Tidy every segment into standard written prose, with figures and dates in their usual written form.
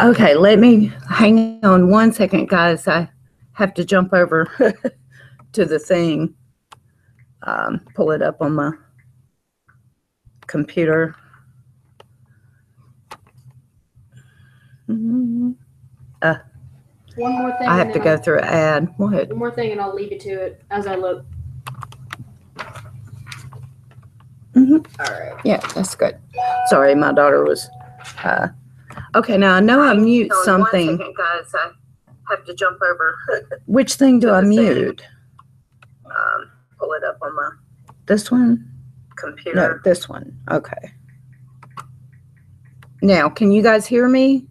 Okay, let me hang on one second, guys. I have to jump over to the thing. Pull it up on my computer. One more thing. I have to go through an ad. What? One more thing, and I'll leave you to it as I look. Mm-hmm. All right. Yeah, that's good. Sorry, my daughter was. Okay, now I know I mute something. 1 second, guys. I have to jump over. Which thing do I mute? Pull it up on my. This one? Computer. No, this one. Okay. Now, can you guys hear me?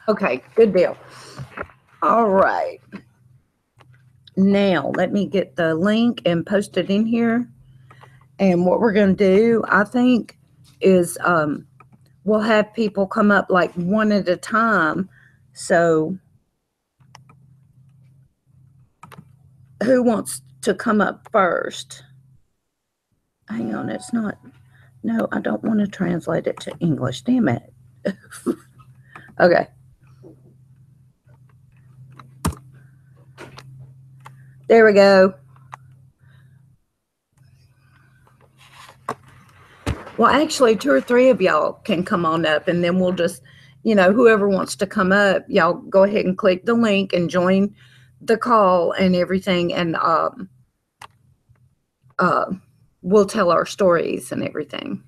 Okay, good deal. All right. Now, let me get the link and post it in here. And what we're going to do, I think, is we'll have people come up like one at a time. So who wants to come up first? Hang on, it's not. No, I don't want to translate it to English. Damn it. Okay. There we go. Well, actually, 2 or 3 of y'all can come on up, and then we'll just, whoever wants to come up, y'all go ahead and click the link and join the call and everything, and we'll tell our stories and everything.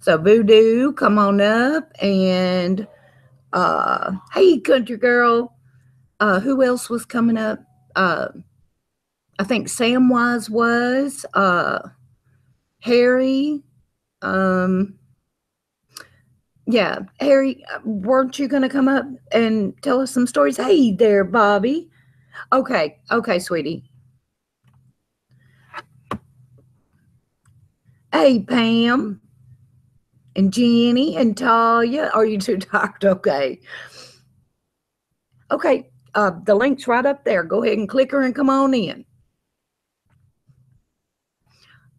So, Voodoo, come on up, and hey, country girl, who else was coming up? I think Samwise was, Harry, yeah, Harry, weren't you going to come up and tell us some stories? Hey there, Bobby. Okay, sweetie. Hey, Pam and Jenny and Talia. Are you too tired? Okay. Okay, the link's right up there. Go ahead and click her and come on in.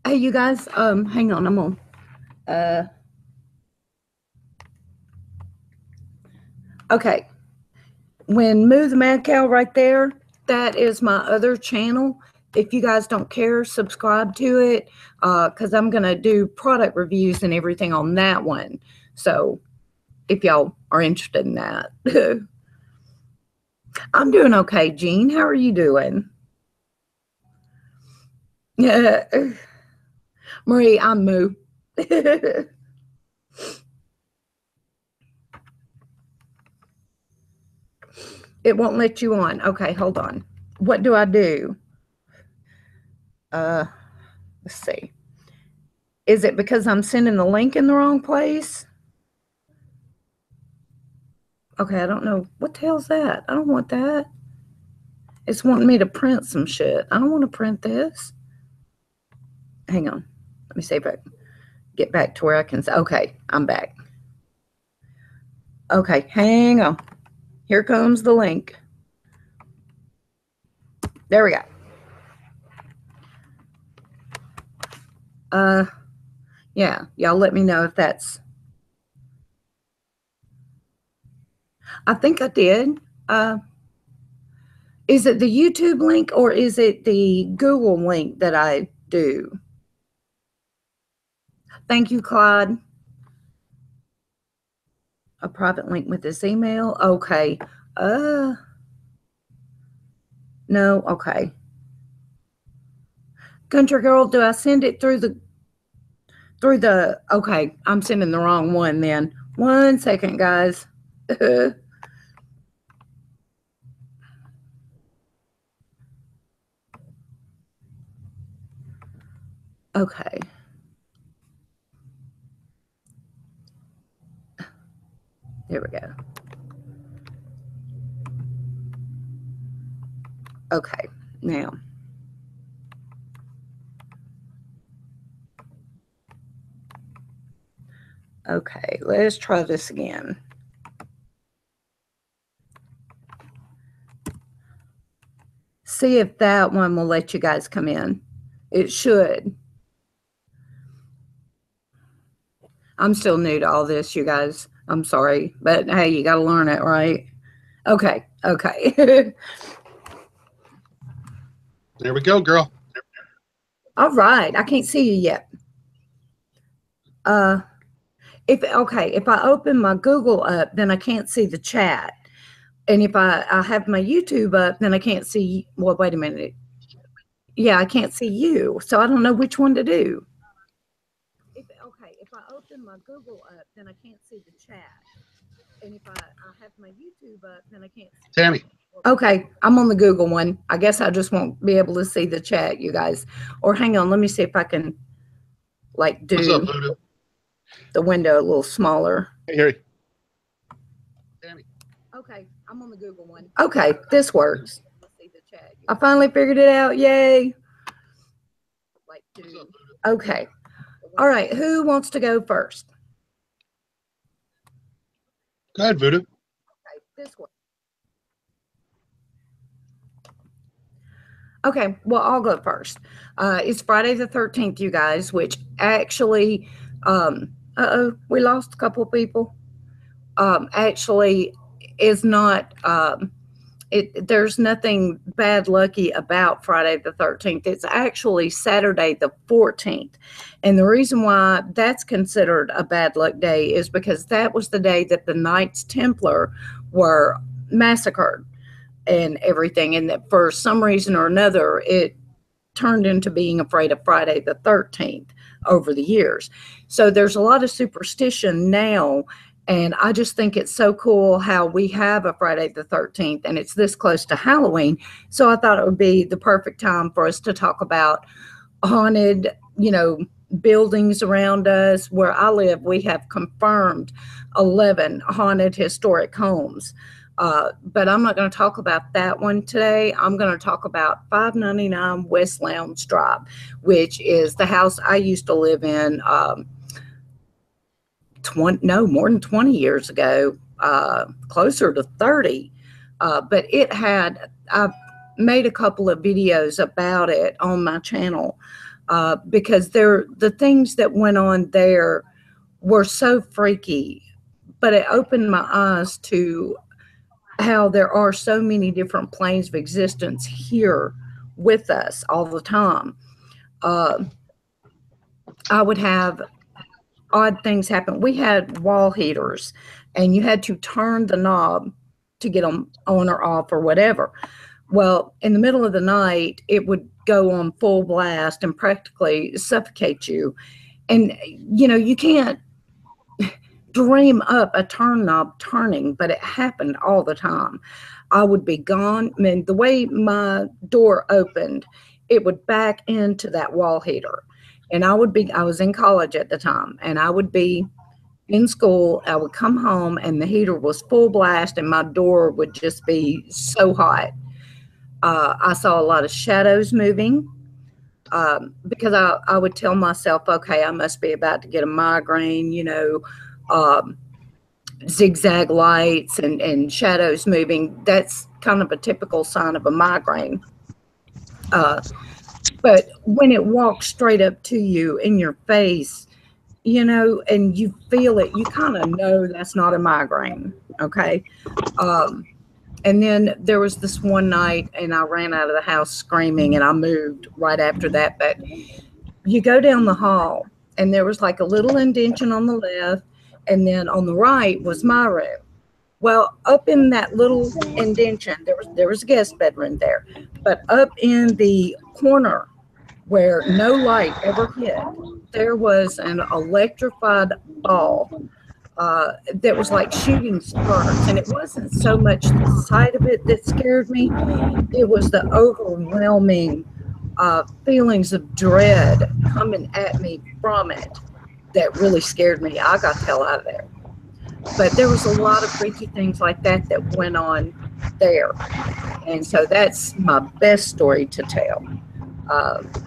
Hey, you guys, hang on, I'm on. Okay. When Moo the Mad Cow right there, that is my other channel. If you guys don't care, subscribe to it, because I'm going to do product reviews and everything on that one. So if y'all are interested in that. I'm doing okay, Jean. How are you doing? Yeah. Marie, I'm Moo. It won't let you on. Okay, hold on. What do I do? Let's see. Is it because I'm sending the link in the wrong place? Okay, I don't know. What the hell's that? I don't want that. It's wanting me to print some shit. I don't want to print this. Hang on. Let me see if I can get back to where I can say. Okay, I'm back. Okay, hang on. Here comes the link. There we go. Yeah, y'all let me know if that's. I think I did. Is it the YouTube link or is it the Google link that I do? Thank you, Clyde. A private link with this email. Okay. No. Okay. Country girl, do I send it through the? Okay, I'm sending the wrong one then. 1 second, guys. Okay. There we go. Okay, now. Okay, let's try this again. See if that one will let you guys come in. It should. I'm still new to all this, you guys. I'm sorry, but hey, you got to learn it, right? Okay, okay. There we go, girl. All right, I can't see you yet. If I open my Google up, then I can't see the chat. And if I have my YouTube up, then I can't see, well, wait a minute. Yeah, I can't see you. So I don't know which one to do. If I open my Google up, then I can't see the chat. And if I have my YouTube up, then I can't see. Tammy. Okay, I'm on the Google one. I guess I just won't be able to see the chat, you guys. Or hang on, let me see if I can like do What's up, Voodoo? the window a little smaller. Hey, Harry. Tammy. Okay, I'm on the Google one. Okay, this works. I finally figured it out. Yay. Okay. All right, who wants to go first? Go ahead, Voodoo. Okay, this one. Okay, well, I'll go first. It's Friday the 13th, you guys, which actually, we lost a couple of people. Actually is not, there's nothing bad lucky about Friday the 13th. It's actually Saturday the 14th. And the reason why that's considered a bad luck day is because that was the day that the Knights Templar were massacred and everything, and that for some reason or another it turned into being afraid of Friday the 13th over the years. So there's a lot of superstition now, and I just think it's so cool how we have a Friday the 13th and it's this close to Halloween. So I thought it would be the perfect time for us to talk about haunted, buildings around us. Where I live, we have confirmed 11 haunted historic homes. But I'm not going to talk about that one today. I'm going to talk about 599 West Lowndes Drive, which is the house I used to live in more than 20 years ago, closer to 30. But I've made a couple of videos about it on my channel because the things that went on there were so freaky, but it opened my eyes to how there are so many different planes of existence here with us all the time. I would have odd things happen. We had wall heaters, and you had to turn the knob to get them on or off or whatever. Well, in the middle of the night, it would go on full blast and practically suffocate you. And, you can't dream up a turn knob turning, but it happened all the time. I would be gone. I mean, the way my door opened, it would back into that wall heater. And I was in college at the time, and I would be in school. I would come home and the heater was full blast and my door would just be so hot. I saw a lot of shadows moving because I would tell myself, okay, I must be about to get a migraine, zigzag lights and shadows moving. That's kind of a typical sign of a migraine. But when it walks straight up to you in your face, and you feel it, you kind of know that's not a migraine. Okay. And then there was this one night and I ran out of the house screaming, and I moved right after that. But you go down the hall and there was like a little indention on the left, and then on the right was my room. Well, up in that little indention, there was a guest bedroom there, but up in the corner where no light ever hit, there was an electrified ball that was like shooting sparks. And it wasn't so much the sight of it that scared me, it was the overwhelming feelings of dread coming at me from it that really scared me. I got the hell out of there. But there was a lot of freaky things like that went on there. And so that's my best story to tell.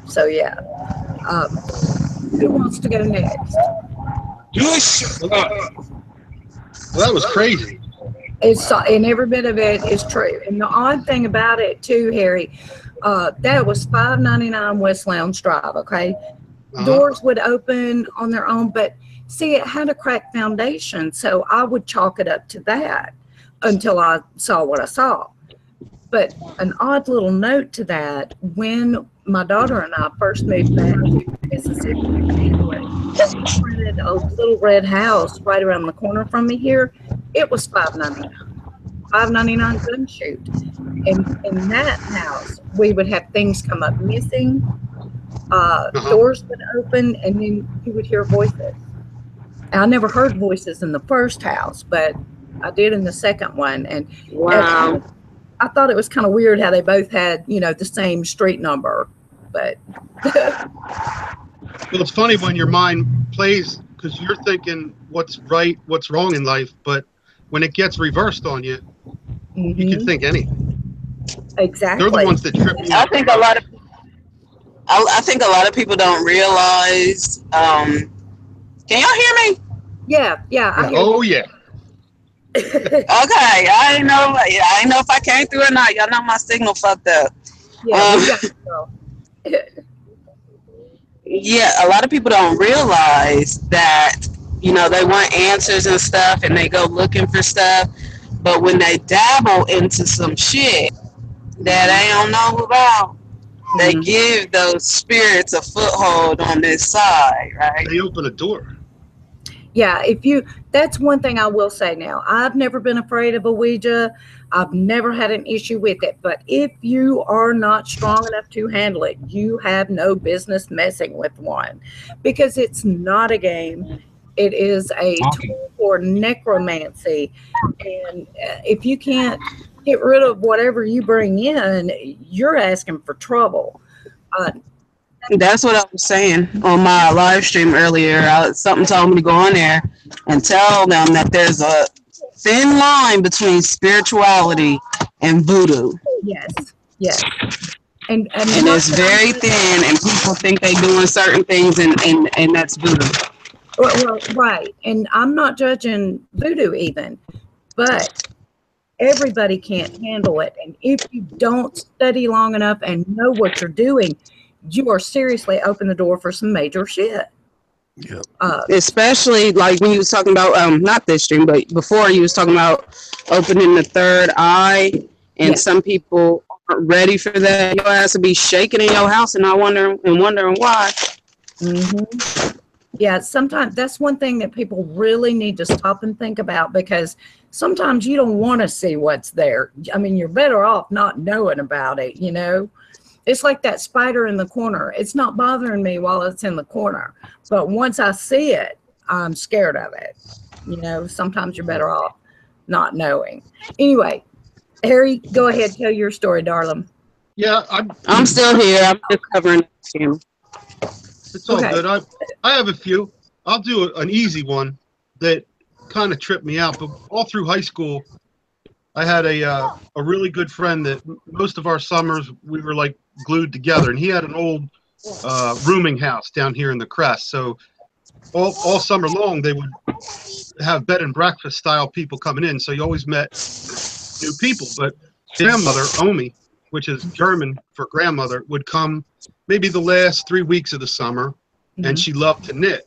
So yeah. Who wants to go next? Well, that was crazy. And every bit of it is true. And the odd thing about it too, Harry, that was 599 West Lounge Drive. Okay, doors would open on their own, but see, it had a cracked foundation, so I would chalk it up to that until I saw what I saw. But an odd little note to that: when my daughter and I first moved back to Mississippi, we rented a little red house right around the corner from me here. It was $5.99 gun shoot. And in that house, we would have things come up missing, doors would open, and then you would hear voices. I never heard voices in the first house, but I did in the second one. And wow. I thought it was kind of weird how they both had, the same street number, but. Well, it's funny when your mind plays because you're thinking what's right, what's wrong in life, but when it gets reversed on you, you can think anything. Exactly. They're the ones that trip me I up. think a lot of people don't realize. Can y'all hear me? Yeah. I hear Oh yeah. Okay, I ain't know if I came through or not. Y'all know my signal fucked up. Yeah, we got it, girl. Yeah, a lot of people don't realize that, they want answers and stuff and they go looking for stuff. But when they dabble into some shit that they don't know about, they give those spirits a foothold on this side, right? They open a door. Yeah, that's one thing I will say now. I've never been afraid of a Ouija. I've never had an issue with it. But if you are not strong enough to handle it, you have no business messing with one, because it's not a game. It is a tool for necromancy. And if you can't get rid of whatever you bring in, you're asking for trouble. That's what I was saying on my live stream earlier. Something told me to go on there and tell them that there's a thin line between spirituality and voodoo. Yes. And it's very thin, and people think they're doing certain things, and that's voodoo. Well, right. And I'm not judging voodoo even, but everybody can't handle it. And if you don't study long enough and know what you're doing, you are seriously open the door for some major shit. Yep. Especially like when you was talking about, not this stream, but before you was talking about opening the third eye, and some people aren't ready for that. Your ass will be shaking in your house and not wondering why. Yeah, sometimes that's one thing that people really need to stop and think about, because sometimes you don't want to see what's there. I mean, you're better off not knowing about it, It's like that spider in the corner. It's not bothering me while it's in the corner, but once I see it, I'm scared of it. Sometimes you're better off not knowing. Anyway, Harry, go ahead, tell your story, darling. Yeah, I'm still here. I'm just covering the stream. It's all good. I have a few. I'll do an easy one that kind of tripped me out. But all through high school, I had a really good friend that most of our summers we were like glued together, and he had an old rooming house down here in the Crest. So all summer long they would have bed and breakfast style people coming in. So you always met new people. But grandmother, Omi, which is German for grandmother, would come maybe the last 3 weeks of the summer, and she loved to knit.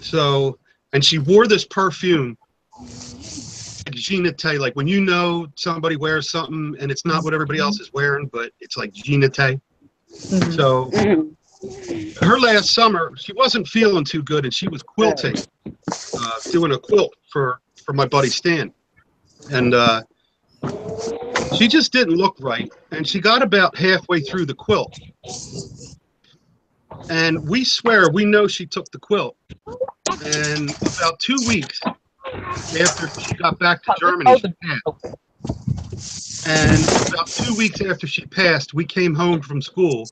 So, and she wore this perfume, Ginete, like when somebody wears something and it's not what everybody else is wearing, but it's like Ginete. So her last summer, she wasn't feeling too good, and she was quilting, doing a quilt for my buddy Stan. And she just didn't look right, and she got about halfway through the quilt. And we swear we know she took the quilt. And about 2 weeks after she got back to Germany, she passed. And about 2 weeks after she passed, we came home from school,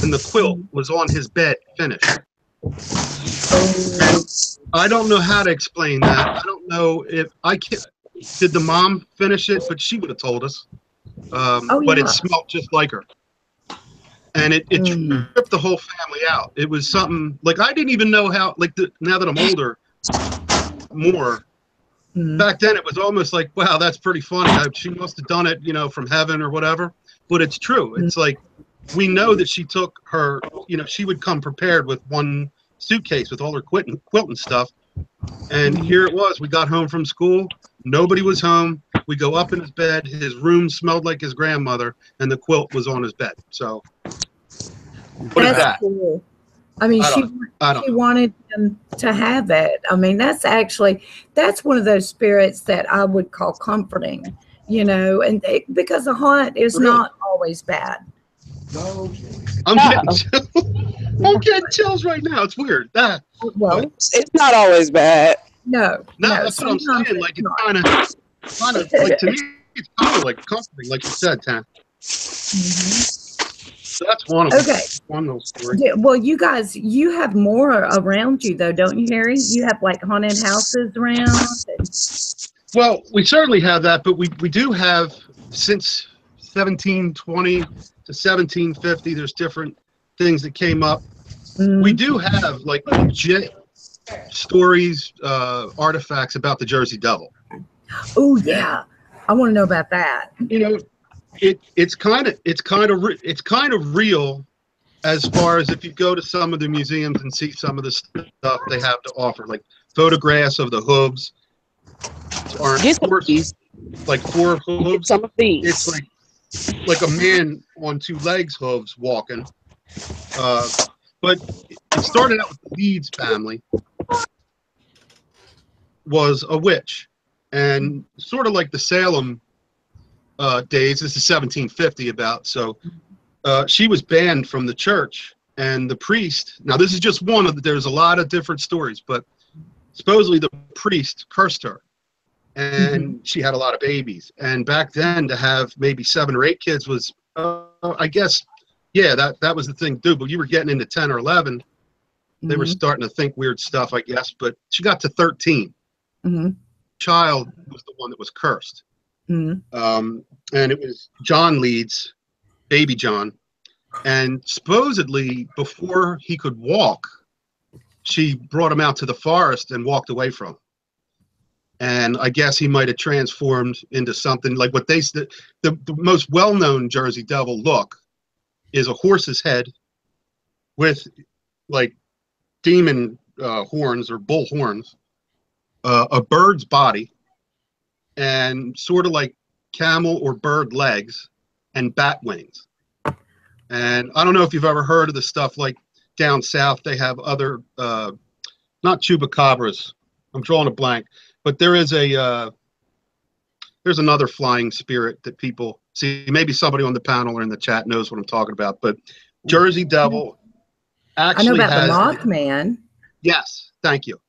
and the quilt was on his bed, finished. And I don't know how to explain that. I don't know if I can. Did the mom finish it? But she would have told us. But it smelled just like her. And it tripped the whole family out. It was something like I didn't even know how. Like now that I'm older, more. Mhm. Back then, it was almost like, wow, that's pretty funny. She must have done it, from heaven or whatever. But it's true. It's like, we know that she took her, she would come prepared with one suitcase with all her quilting stuff. And here it was. We got home from school. Nobody was home. We go up in his bed. His room smelled like his grandmother, and the quilt was on his bed. So, what is that? Cool. I mean, she wanted him to have it. I mean, that's one of those spirits that I would call comforting, and because a haunt is not always bad. I'm getting chills right now. It's weird. Well, it's not always bad. No, that's what I'm saying. Like, it's kind of like, to me, it's kind of like comforting, like you said, Tam. So that's one of them. Okay. One little story. Yeah, well, you guys, you have more around you, though, don't you, Harry? You have like haunted houses around. Well, we certainly have that, but we do have, since 1720 to 1750, there's different things that came up. We do have like legit stories, artifacts about the Jersey Devil. Oh yeah, I want to know about that. It's kind of real, as far as if you go to some of the museums and see some of the stuff they have to offer, like photographs of the hooves. Like 4 hooves. Some of these. It's like a man on 2 legs hooves walking. But it started out with the Leeds family. Was a witch, and sort of like the Salem days. This is 1750 about. So she was banned from the church, and the priest. Now this is just one of there's a lot of different stories, but supposedly the priest cursed her, and she had a lot of babies. And back then, to have maybe 7 or 8 kids was, I guess, yeah, that was the thing to do. But you were getting into 10 or 11, they were starting to think weird stuff, I guess. But she got to 13. Child was the one that was cursed. And it was John Leeds, baby John. And supposedly, before he could walk, she brought him out to the forest and walked away from him. And I guess he might have transformed into something like what they said. The most well-known Jersey Devil look is a horse's head with like demon horns or bull horns, a bird's body, and sort of like camel or bird legs and bat wings. And I don't know if you've ever heard of the stuff like down south. They have other, not chupacabras. I'm drawing a blank, but there is there's another flying spirit that people see. Maybe somebody on the panel or in the chat knows what I'm talking about. But Jersey Devil actually I know about the Mothman. Yes, thank you.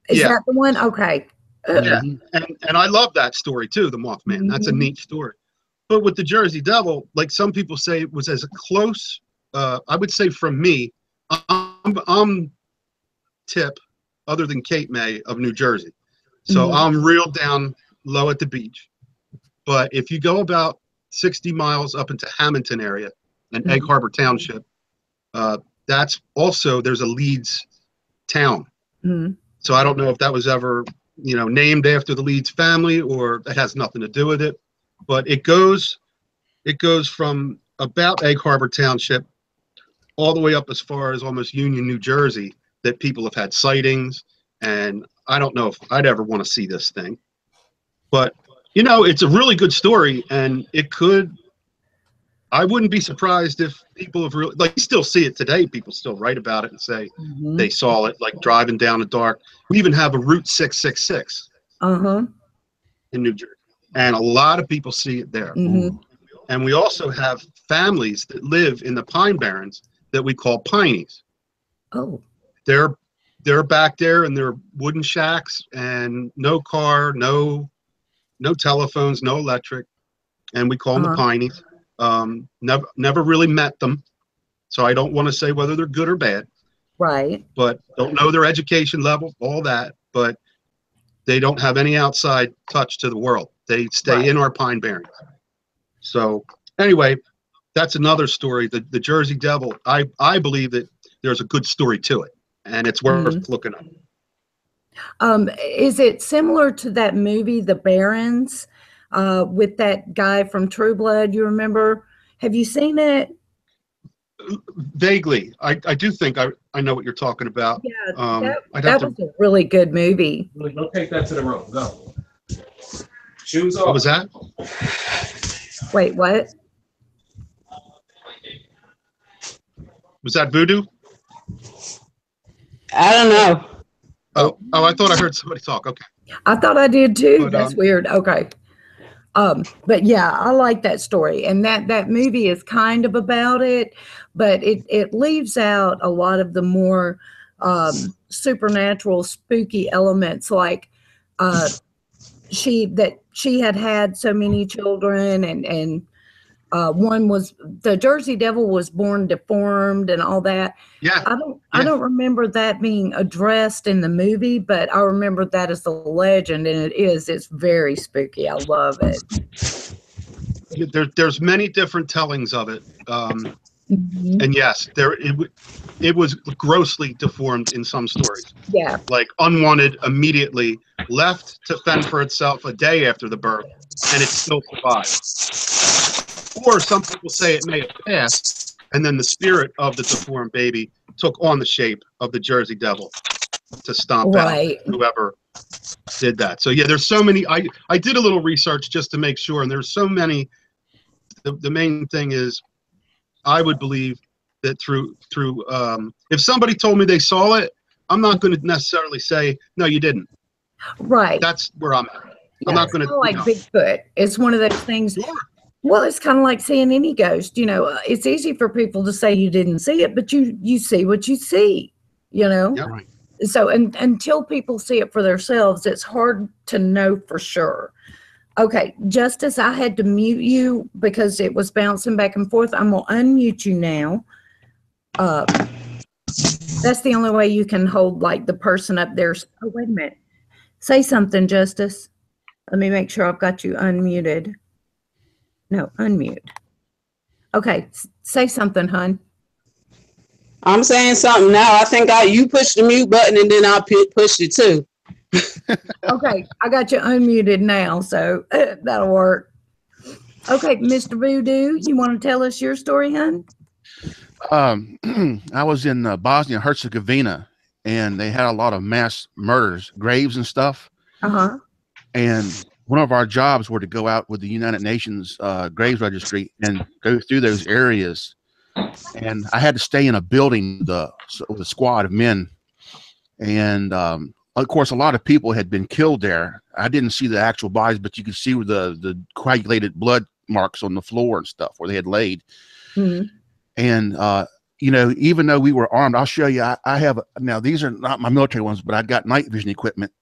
Is that the one? Okay. And I love that story too, the Mothman. That's a neat story. But with the Jersey Devil, like some people say, it was as close. I would say from me, I'm tip other than Cape May of New Jersey, so I'm real down low at the beach. But if you go about 60 miles up into Hamilton area and Egg Harbor Township, that's also, there's a Leeds town. So I don't know if that was ever, named after the Leeds family or it has nothing to do with it. But it goes from about Egg Harbor Township all the way up as far as almost Union, New Jersey, that people have had sightings. And I don't know if I'd ever want to see this thing. But, it's a really good story. And I wouldn't be surprised if people have really, like, you still see it today. People still write about it and say they saw it, like driving down the dark. We even have a Route 666 in New Jersey. And a lot of people see it there. And we also have families that live in the Pine Barrens that we call Pineys. Oh. They're back there in their wooden shacks and no car, no telephones, no electric. And we call them the Pineys. Never really met them. So I don't want to say whether they're good or bad. Right. But don't know their education level, all that. But they don't have any outside touch to the world. They stay in our Pine Barrens. So anyway, that's another story. The Jersey Devil, I believe that there's a good story to it, and it's worth looking up. Is it similar to that movie, The Barons, with that guy from True Blood? You remember? Have you seen it? Vaguely, I do think I know what you're talking about. Yeah, I'd that have was a really good movie. Go take that to the room. Go. Shoes off. What was that? Wait, what? Was that voodoo? I don't know. Oh, I thought I heard somebody talk. Okay. I thought I did too. But, That's weird. Okay. But yeah, I like that story, and that movie is kind of about it, but it leaves out a lot of the more supernatural, spooky elements, like she had so many children, and one was the Jersey Devil was born deformed and all that. Yeah. I don't remember that being addressed in the movie, but I remember that as the legend, and it's very spooky. I love it. There's many different tellings of it. Mhm. And yes, it was grossly deformed in some stories. Yeah. Like unwanted immediately, left to fend for itself a day after the birth, and it still survived. Or some people say it may have passed, and then the spirit of the deformed baby took on the shape of the Jersey Devil to stomp out whoever did that. So yeah, there's so many. I did a little research just to make sure, and there's so many. The main thing is, I would believe that through if somebody told me they saw it, I'm not going to necessarily say no, you didn't. Right. That's where I'm at. Yeah, I'm not going to like Bigfoot. It's one of those things. Well, it's kind of like seeing any ghost. It's easy for people to say you didn't see it, but you see what you see. Yeah, right. So until people see it for themselves, it's hard to know for sure. Okay, Justice, I had to mute you because it was bouncing back and forth. I'm gonna unmute you now. That's the only way you can hold like the person up there. Oh, wait a minute. Say something, Justice. Let me make sure I've got you unmuted. No, unmute. Okay, say something, hon. I'm saying something now. I think you pushed the mute button and then I pushed it too. Okay, I got you unmuted now, so that'll work. Okay, Mr. Voodoo, you want to tell us your story, hon? I was in Bosnia and Herzegovina, and they had a lot of mass murders, graves and stuff. Uh-huh. And one of our jobs were to go out with the United Nations Graves Registry and go through those areas. And I had to stay in a building with a squad of men. And of course, a lot of people had been killed there. I didn't see the actual bodies, but you could see the coagulated blood marks on the floor and stuff where they had laid. Mm-hmm. And even though we were armed, I'll show you. I have now. These are not my military ones, but I've got night vision equipment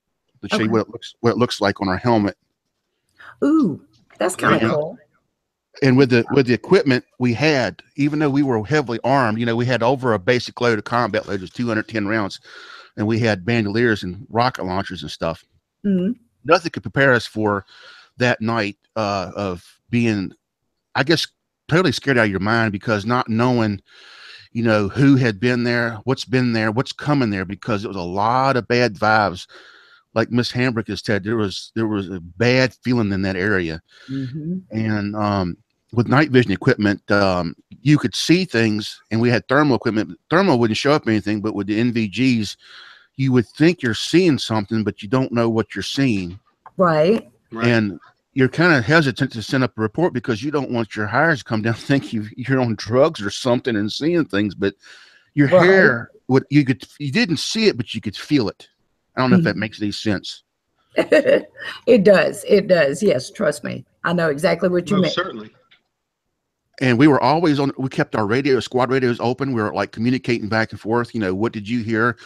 to show you what it looks like on our helmet. Ooh, that's kind of cool. And with the equipment we had, even though we were heavily armed, we had over a basic load of combat load was 210 rounds, and we had bandoliers and rocket launchers and stuff. Mm-hmm. Nothing could prepare us for that night of being, I guess, totally scared out of your mind, because not knowing, who had been there, what's coming there, because it was a lot of bad vibes. Like Miss Hambrick has said, there was a bad feeling in that area. Mm-hmm. And with night vision equipment, you could see things, and we had thermal equipment. Thermal wouldn't show up anything, but with the NVGs, you would think you're seeing something, but you don't know what you're seeing. Right. And you're kind of hesitant to send up a report because you don't want your hires to come down and think you're on drugs or something and seeing things. But your hair, you didn't see it, but you could feel it. I don't know if that makes any sense. It does. It does. Yes, trust me. I know exactly what you mean. Certainly. And we were always we kept our squad radios open. We were like communicating back and forth. What did you hear?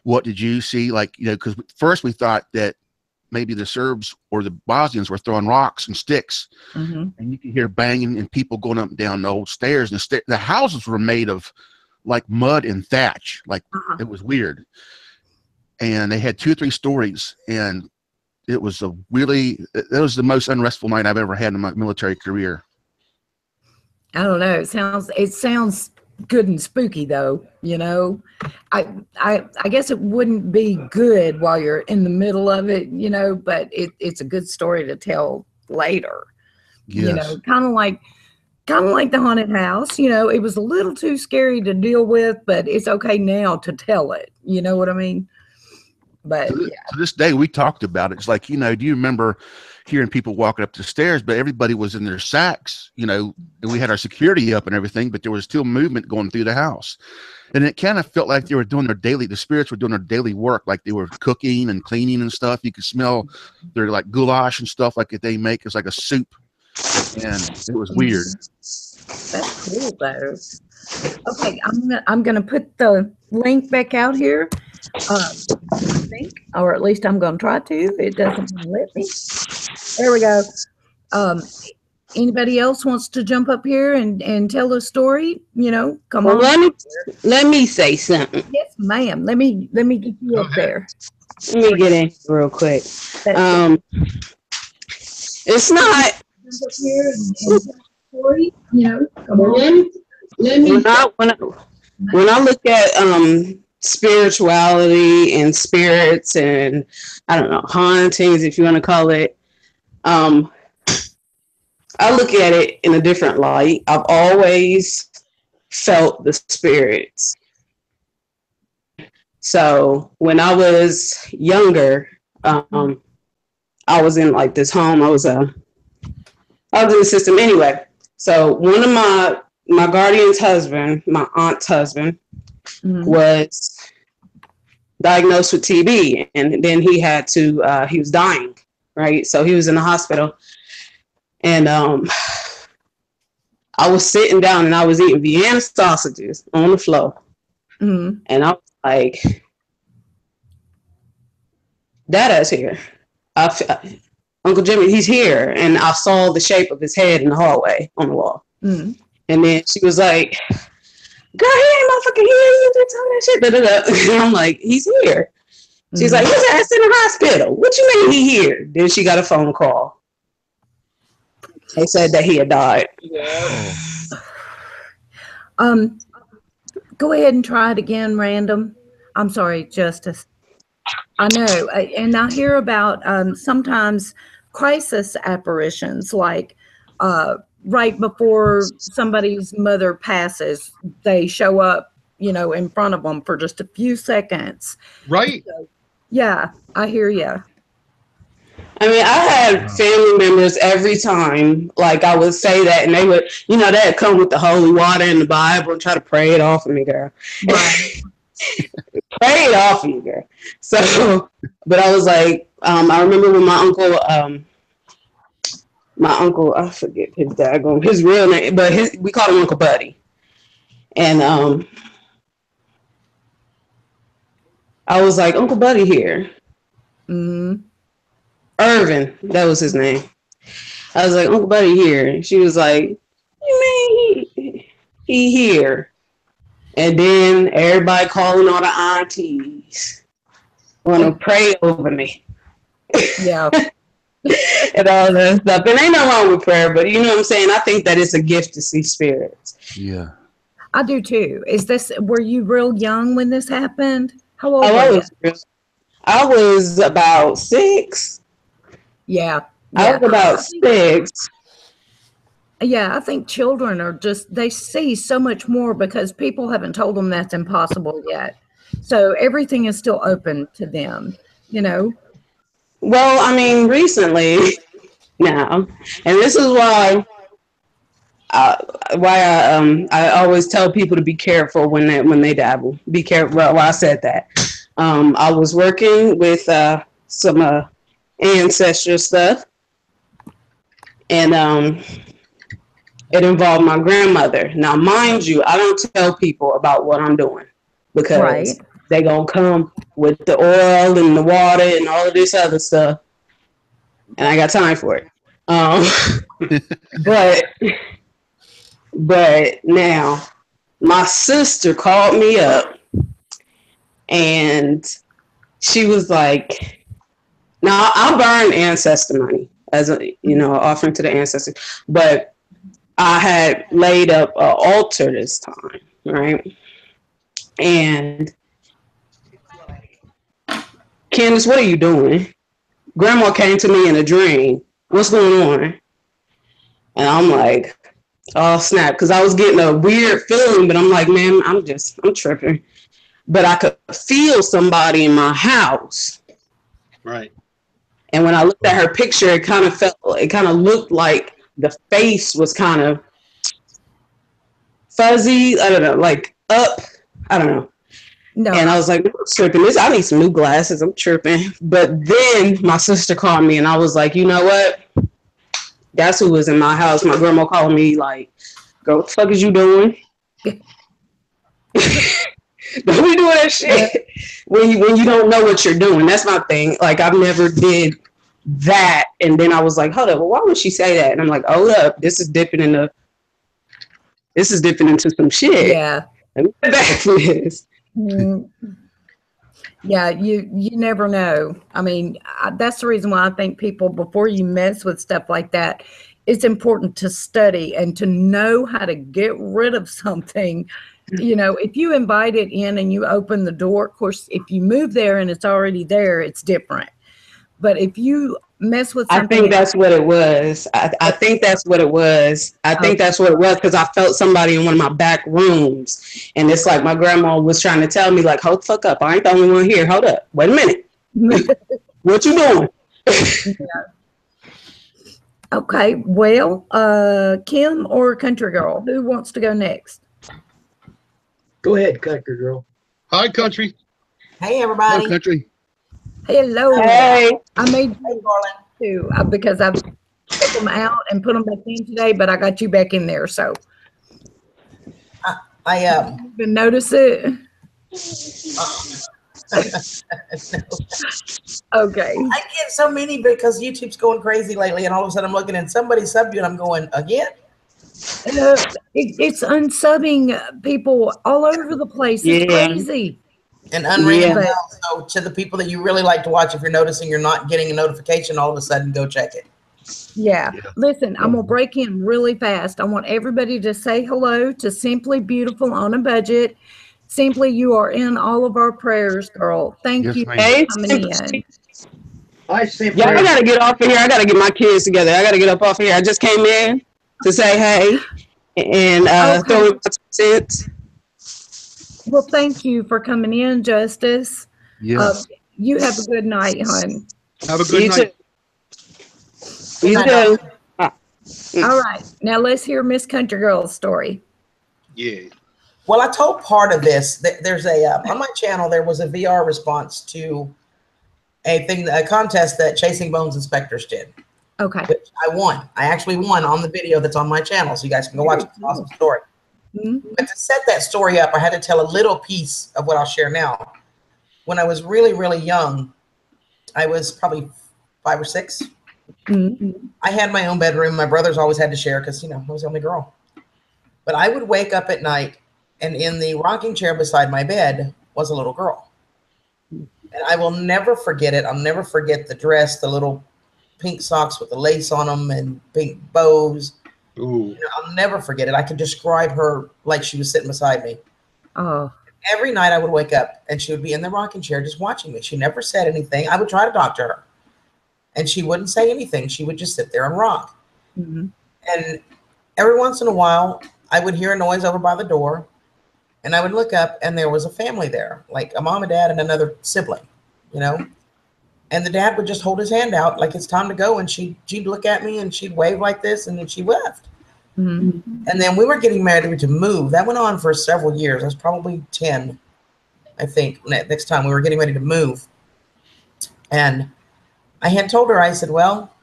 What did you see? Because first we thought that maybe the Serbs or the Bosnians were throwing rocks and sticks, mm-hmm. and you could hear banging and people going up and down the old stairs. And the houses were made of like mud and thatch. It was weird. And they had 2 or 3 stories, and it was that was the most unrestful night I've ever had in my military career. I don't know. It sounds good and spooky though, you know. I guess it wouldn't be good while you're in the middle of it, you know, but it's a good story to tell later. Yes. You know, kind of like the haunted house, you know, it was a little too scary to deal with, but it's okay now to tell it. You know what I mean? But to this day, we talked about it. It's like, you know, do you remember hearing people walking up the stairs, but everybody was in their sacks, you know, and we had our security up and everything, but there was still movement going through the house. And it kind of felt like they were doing the spirits were doing their daily work, like they were cooking and cleaning and stuff. You could smell their like goulash and stuff like that they make. It's like a soup. And it was weird. That's cool though. Okay, I'm gonna put the link back out here. I think, or at least I'm gonna try to. It doesn't let me. There we go. Anybody else wants to jump up here and tell a story? You know, come on. Let me say something. Yes, ma'am. Let me get you up there. Let me get in real quick. It's not. Jump up here and tell a story. You know, come on. When I look at spirituality and spirits and I don't know, hauntings, if you want to call it, I look at it in a different light. I've always felt the spirits. So when I was younger, I was in like this home. I was in the system anyway. So one of my guardian's husband, my aunt's husband, was diagnosed with TB, and then he had to, he was dying, right? So he was in the hospital, and I was sitting down and I was eating Vienna sausages on the floor, and I was like, Dada's here. Uncle Jimmy, he's here. And I saw the shape of his head in the hallway on the wall. And then she was like, girl, he ain't motherfucking here. You just all that shit. Da-da-da. And I'm like, he's here. She's like, his ass in the hospital. What you mean he here? Then she got a phone call. They said that he had died. Yeah. Go ahead and try it again, random. I'm sorry, Justice. I know. And I hear about sometimes crisis apparitions, like right before somebody's mother passes, they show up, you know, in front of them for just a few seconds. Right. So, yeah, I hear you. I mean, I had family members every time, like I would say that, and they would, you know, they'd come with the holy water and the Bible and try to pray it off of me, girl. Right. Pray it off of you, girl. So, but I was like, I remember when my uncle, I forget his real name, but we called him Uncle Buddy. And I was like, Uncle Buddy here. Irvin, that was his name. I was like, Uncle Buddy here. And she was like, you mean he here? And then everybody calling all the aunties want to pray over me. Yeah. And all that stuff. And ain't no wrong with prayer, but you know what I'm saying? I think that it's a gift to see spirits. Yeah. I do too. Were you real young when this happened? How old were you? I was about 6. Yeah. I was about 6. Yeah, I think children are they see so much more because people haven't told them that's impossible yet. So everything is still open to them, you know? Well, I mean, recently now, and this is why I always tell people to be careful when they dabble. Be careful. Well, I said that. I was working with some ancestral stuff, and it involved my grandmother. Now, mind you, I don't tell people about what I'm doing because they gonna come with the oil and the water and all of this other stuff, and I got time for it. But now my sister called me up, and she was like, "Now I burn ancestor money as a offering to the ancestors, but I had laid up an altar this time." right? And Candace, what are you doing? Grandma came to me in a dream. What's going on? And I'm like, oh snap, because I was getting a weird feeling, but I'm like, man, I'm tripping. But I could feel somebody in my house. Right. And when I looked at her picture, it kind of looked like the face was kind of fuzzy. I don't know, like up. I don't know. No. And I was like, I'm tripping. I need some new glasses. I'm tripping. But then my sister called me and I was like, you know what? That's who was in my house. My grandma called me like, girl, what the fuck is you doing? Don't be doing that shit when you don't know what you're doing. That's my thing. Like, I've never did that. And then I was like, hold up, well, why would she say that? And I'm like, hold up, this is dipping into some shit. Yeah. Let me get back to this. Yeah, you never know. I mean, that's the reason why I think people, before you mess with stuff like that, it's important to study and to know how to get rid of something. You know, if you invite it in and you open the door, of course, if you move there and it's already there, it's different. But if you mess with something, I think that's what it was. I think that's what it was. I think that's what it was because I felt somebody in one of my back rooms. And it's like my grandma was trying to tell me, like, hold the fuck up. I ain't the only one here. Hold up. Wait a minute. What you doing? Okay. Well, Kim or Country Girl, who wants to go next? Go ahead, Country Girl. Hi, Country. Hey, everybody. Hello, Country. Hello. Hey. I made too because I've took them out and put them back in today, but I got you back in there. So I you even notice it. Okay. I get so many because YouTube's going crazy lately, and all of a sudden I'm looking at somebody's sub and I'm going again. It's unsubbing people all over the place. It's crazy. And unringing bells. So to the people that you really like to watch, if you're noticing you're not getting a notification, all of a sudden go check it. Yeah. Listen, I'm going to break in really fast. I want everybody to say hello to Simply Beautiful on a Budget. Simply, you are in all of our prayers, girl. Thank you for coming in. Hi, Simply. Yeah, I got to get off of here. I got to get my kids together. I got to get up off of here. I just came in to say hey and throw in my 2 cents. Well, thank you for coming in, Justice. Yes. You have a good night, hon. Have a good night. You too. All right. Now let's hear Miss Country Girl's story. Yeah. Well, I told part of this. There's on my channel, there was a VR response to a contest that Chasing Bones Inspectors did. Okay. Which I won. I actually won on the video that's on my channel, so you guys can go watch it. It's an awesome story. But to set that story up, I had to tell a little piece of what I'll share now. When I was really, really young, I was probably 5 or 6. I had my own bedroom. My brothers always had to share because, I was the only girl. But I would wake up at night, and in the rocking chair beside my bed was a little girl. And I will never forget it. I'll never forget the dress, the little pink socks with the lace on them and pink bows. Ooh. I'll never forget it. I could describe her like she was sitting beside me. Oh. Every night I would wake up and she would be in the rocking chair just watching me. She never said anything. I would try to talk to her and she wouldn't say anything. She would just sit there and rock. And every once in a while I would hear a noise over by the door and I would look up and there was a family there, like a mom and dad and another sibling, and the dad would just hold his hand out like it's time to go. And she'd look at me and she'd wave like this and then she left. And then we were getting married to move. That went on for several years. I was probably 10, I think, next time we were getting ready to move. And I had told her, I said, well,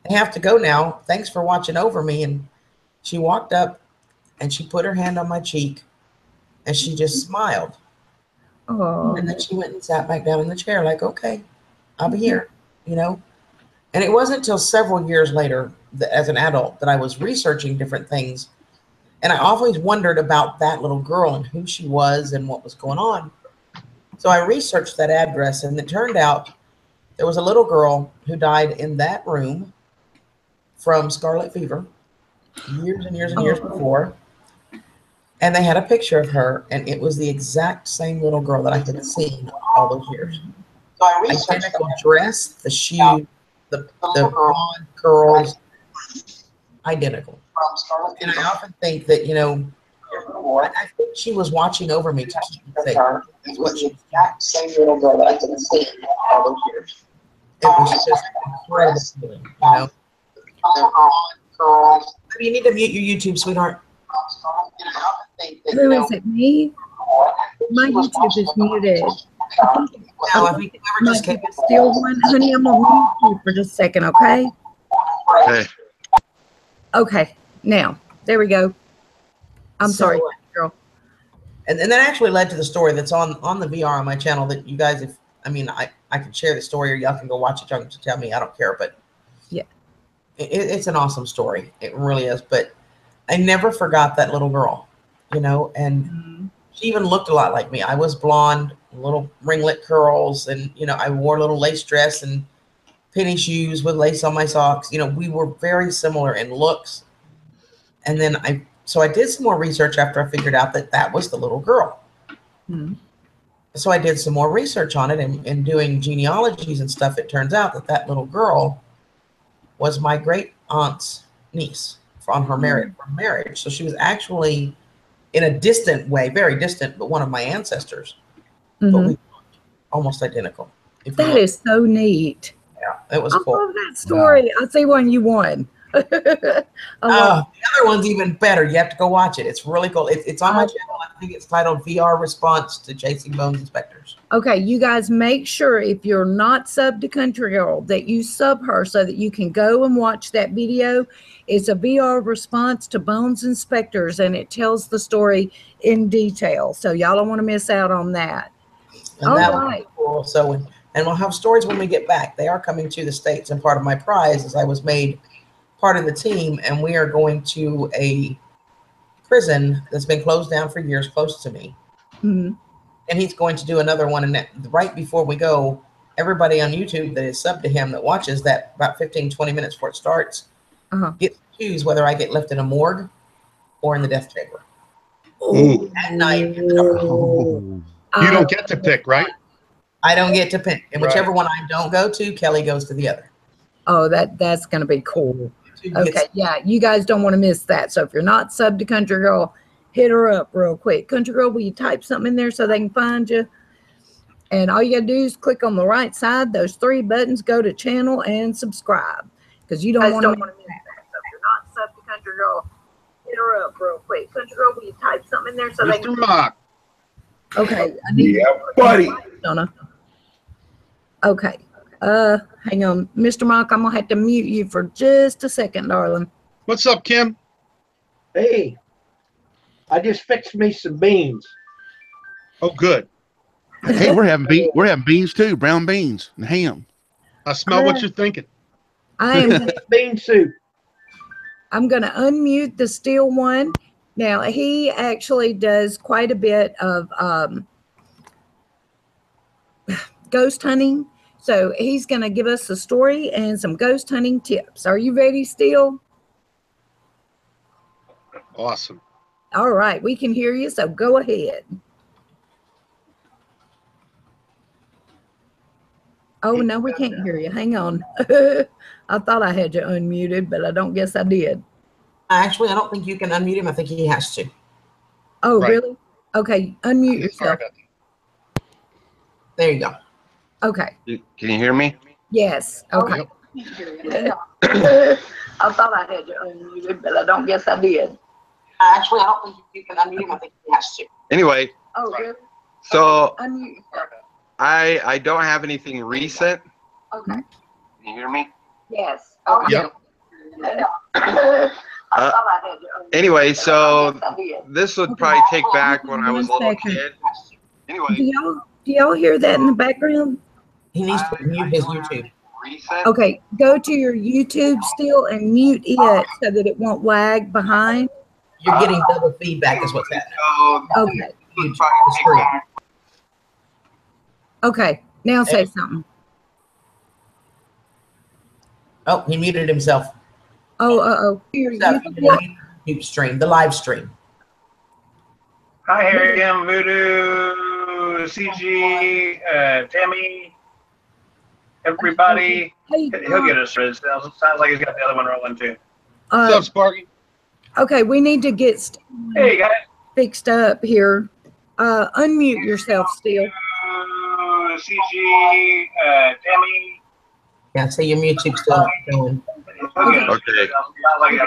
I have to go now. Thanks for watching over me. And she walked up and she put her hand on my cheek and she just smiled. Oh. And then she went and sat back down in the chair like, okay, I'll be here, And it wasn't until several years later as an adult that I was researching different things. And I always wondered about that little girl and who she was and what was going on. So I researched that address and it turned out there was a little girl who died in that room from scarlet fever years and years and years before. And they had a picture of her, and it was the exact same little girl that I had seen all those years. So I researched identical dress, the shoe, the blonde curls, identical. And I often think that, you know, I think she was watching over me to keep me safe. That's what she exact same little girl that I didn't see all those years. It was just incredible feeling, you know. You need to mute your YouTube, sweetheart. Who is it? Me? My YouTube is muted. Now, if you ever just keep it still one, honey, I'm gonna mute you for just a second, okay? Okay. Okay. Now, there we go. I'm sorry, girl. And that actually led to the story that's on the VR on my channel that you guys, if I mean, I can share the story or y'all can go watch it. Y'all can tell me, I don't care, but yeah, it's an awesome story. It really is. But I never forgot that little girl, you know, and she even looked a lot like me. I was blonde, little ringlet curls, and, you know, I wore a little lace dress and penny shoes with lace on my socks. You know, we were very similar in looks. And then I did some more research after I figured out that that was the little girl. Mm-hmm. So I did some more research on it, and doing genealogies and stuff. It turns out that that little girl was my great aunt's niece on her marriage. So she was actually, in a distant way, very distant, but one of my ancestors. But we looked almost identical. That is so neat. Yeah, it was cool. I love that story. I see one you won. The other one's even better. You have to go watch it. It's really cool. It's on my channel. I think it's titled VR Response to Chasing Bones Inspectors. Okay, you guys make sure if you're not subbed to Country Girl that you sub her so that you can go and watch that video. It's a VR response to Bones Inspectors, and it tells the story in detail. So y'all don't want to miss out on that. And that was cool. So, and we'll have stories when we get back. They are coming to the States, and part of my prize is I was made part of the team, and we are going to a prison that's been closed down for years close to me. Mm-hmm. And he's going to do another one. And right before we go, everybody on YouTube that is subbed to him that watches that about 15, 20 minutes before it starts, gets to choose whether I get left in a morgue or in the death chamber. At night. You don't get to pick, right? I don't get to pick. And whichever one I don't go to, Kelly goes to the other. Oh, that's going to be cool. Okay, yeah, you guys don't want to miss that. So if you're not subbed to Country Girl, hit her up real quick. Country Girl, will you type something in there so they can find you? And all you got to do is click on the right side, those three buttons, go to channel and subscribe. Because you don't want to miss that. So if you're not subbed to Country Girl, hit her up real quick. Country Girl, will you type something in there so they can... Mr. Mock. Okay. I need buddy. Okay. Hang on. Mr. Mock, I'm going to have to mute you for just a second, darling. What's up, Kim? Hey, I just fixed me some beans. Oh, good. Hey, we're having beans too, brown beans and ham. I smell what you're thinking. I am bean soup. I'm going to unmute the Steel one. Now, he actually does quite a bit of ghost hunting. So he's going to give us a story and some ghost hunting tips. Are you ready, Steel? Awesome. All right. We can hear you, so go ahead. Oh, no, we can't hear you. Hang on. I thought I had you unmuted, but I don't guess I did. Actually, I don't think you can unmute him. I think he has to. Oh, really? Okay. Unmute yourself. There you go. Okay. Can you hear me? Yes. Okay. I thought I had you unmuted, but I don't guess I did. Actually, I don't think you can unmute him. I think he has to. Anyway. Oh, really? So Okay. Unmute yourself. I don't have anything recent. Okay. Can you hear me? Yes. Okay. Yep. Anyway, so this would probably take back when I was a little kid. Anyway. Do y'all hear that in the background? He needs to mute his YouTube. Okay, go to your YouTube still and mute it so that it won't lag behind. You're getting double feedback is what's happening. Okay. Okay, now say something. Oh, he muted himself. Oh, YouTube stream, the live stream. Hi, Harry M, Voodoo, CG, Tammy, everybody. Hey, He'll get us. It sounds like he's got the other one rolling too. What's up, Sparky? Okay, we need to get Hey, guys. fixed up here. Unmute yourself, Steel. CG, Tammy. Yeah, so your YouTube's still going. Okay.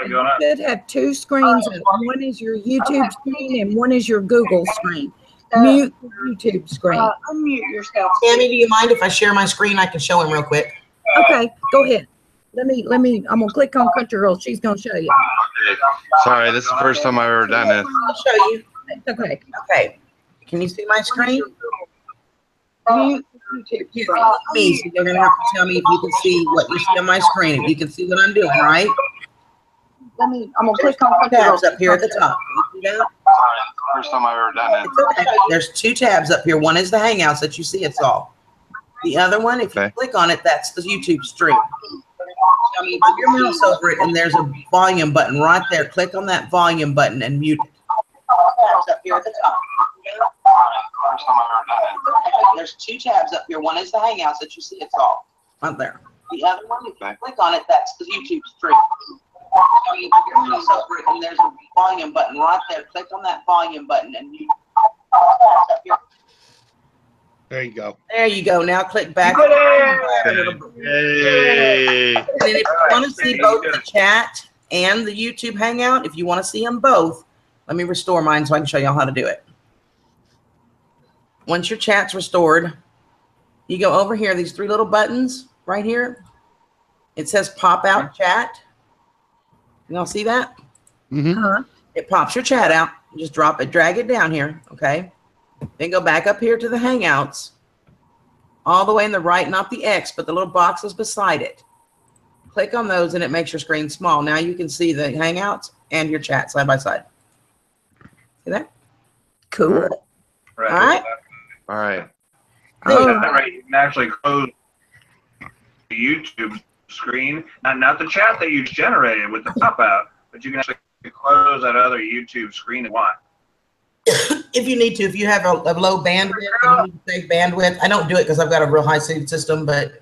You should have two screens. One is your YouTube screen and one is your Google screen. Mute the YouTube screen. Unmute yourself. Tammy, do you mind if I share my screen? I can show him real quick. Okay, go ahead. Let me, I'm gonna click on Country Girl. She's gonna show you. Okay. Sorry, this is the first time I've ever done this. I'll show you. Okay. Okay. Can you see my screen? Mute YouTube You screen. me, so you're gonna have to tell me if you can see what you see on my screen. If you can see what I'm doing, right? I'm gonna click on Country Girl. Tabs up here at the top. Can you see that? Sorry, this is the first time I've ever done it. It's okay. There's two tabs up here. One is the Hangouts that you see. It's all. The other one, if you Okay. click on it, that's the YouTube stream. Put your mouse over it, and there's a volume button right there. Click on that volume button and mute it. Tabs up here at the top. First time I've ever done it. There's two tabs up here. One is the Hangouts that you see. It's all right there. The other one, if you click on it, that's the YouTube stream. Put your mouse over it, and there's a volume button right there. Click on that volume button and mute it. Tabs up here. There you go. There you go. Now click back. Yay! And then if you want to see both the chat and the YouTube Hangout, if you want to see them both, let me restore mine so I can show y'all how to do it. Once your chat's restored, you go over here, these three little buttons right here. It says pop out chat. Y'all see that? Uh-huh. It pops your chat out. You just drop it, drag it down here, okay? Then go back up here to the Hangouts. All the way in the right, not the X, but the little boxes beside it. Click on those and it makes your screen small. Now you can see the Hangouts and your chat side by side. See that? Cool. Right. All right. All right. Right. You can actually close the YouTube screen, not the chat that you generated with the pop out, but you can actually close that other YouTube screen and want. If you need to, if you have a low bandwidth, and you need to save bandwidth. I don't do it because I've got a real high speed system, but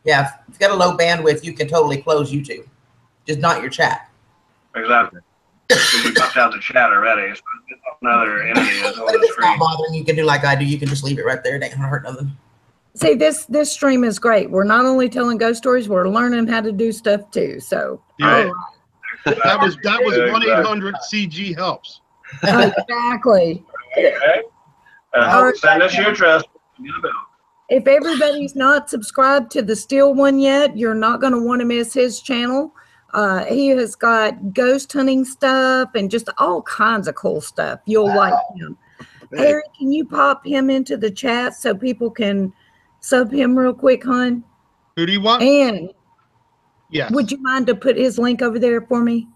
yeah, if you've got a low bandwidth, you can totally close YouTube, just not your chat. Exactly. Because you popped out the chat already. So another entity is But on if the it's not screen. bothering, you can do like I do. You can just leave it right there. It ain't gonna hurt nothing. See, this stream is great. We're not only telling ghost stories, we're learning how to do stuff too. So Yeah. That was Exactly. 1-800-CG helps. exactly. Okay. Send us your address. If everybody's not subscribed to the Steel one yet, you're not going to want to miss his channel. He has got ghost hunting stuff and just all kinds of cool stuff. You'll like him. Harry, can you pop him into the chat so people can sub him real quick, hon? Who do you want? And Yes. would you mind to put his link over there for me?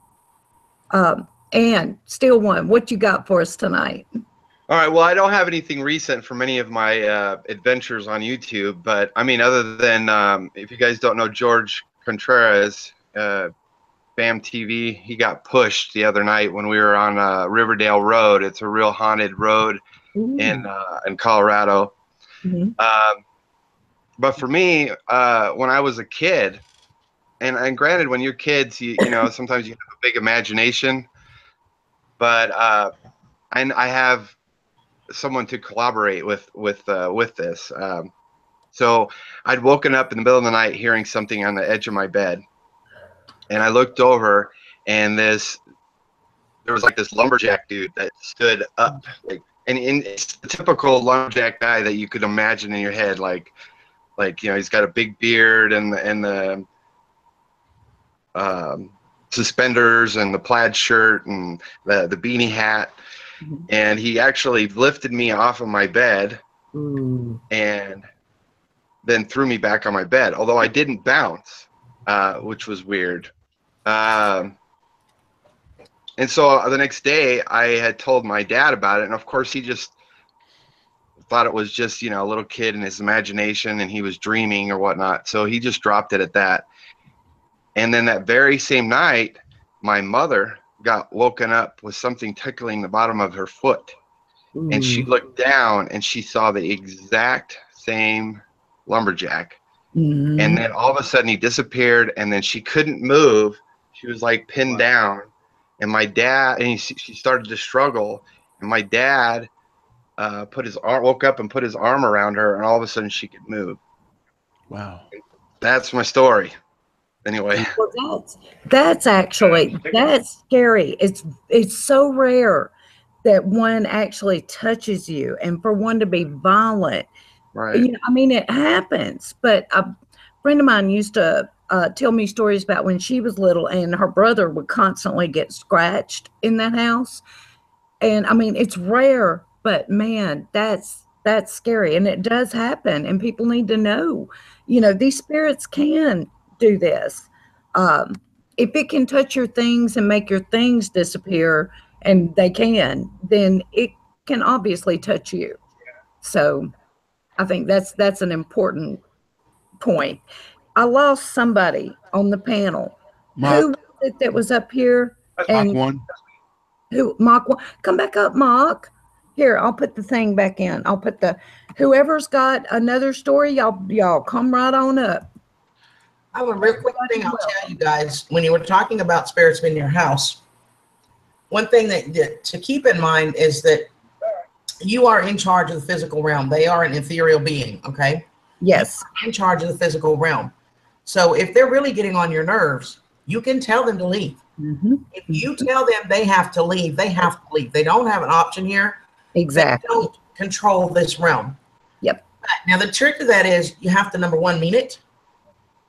And Steel one, what you got for us tonight? All right. Well, I don't have anything recent from any of my adventures on YouTube, but I mean, other than if you guys don't know George Contreras, BAM TV, he got pushed the other night when we were on Riverdale Road. It's a real haunted road in Colorado. But for me, when I was a kid, and granted, when you're kids, you know, sometimes you have a big imagination, but I have someone to collaborate with this. So I'd woken up in the middle of the night hearing something on the edge of my bed, and I looked over, and there was like this lumberjack dude that stood up, like, and it's the typical lumberjack guy that you could imagine in your head, like you know, he's got a big beard and the suspenders and the plaid shirt and the beanie hat. And he actually lifted me off of my bed and then threw me back on my bed, although I didn't bounce, which was weird. And so the next day I had told my dad about it, and of course he just thought it was just, you know, a little kid in his imagination and he was dreaming or whatnot. So he just dropped it at that. And then that very same night, my mother got woken up with something tickling the bottom of her foot. and she looked down and she saw the exact same lumberjack. Mm-hmm. And then all of a sudden he disappeared, and then she couldn't move. She was like pinned down. And my dad, and she started to struggle. And my dad woke up and put his arm around her, and all of a sudden she could move. Wow. That's my story. Anyway. Well, that's scary. It's so rare that one actually touches you, and for one to be violent. Right. You know, I mean, it happens, but a friend of mine used to tell me stories about when she was little and her brother would constantly get scratched in that house. And I mean, it's rare, but man, that's scary. And it does happen. And people need to know, you know, these spirits can do this. If it can touch your things and make your things disappear, and they can, then it can obviously touch you. So I think that's an important point. I lost somebody on the panel. Mark. Who was it that was up here? Mark one. Who? Mark one. Come back up, Mark. Here, I'll put the thing back in. I'll put whoever's got another story, y'all come right on up. I have a real quick thing I'll tell you guys. When you were talking about spirits in your house, one thing that to keep in mind is that you are in charge of the physical realm. They are an ethereal being, okay? Yes. You're in charge of the physical realm. So if they're really getting on your nerves, you can tell them to leave. Mm-hmm. If you tell them they have to leave, they have to leave. They don't have an option here. Exactly. They don't control this realm. Yep. Now, the trick to that is you have to, number one, mean it.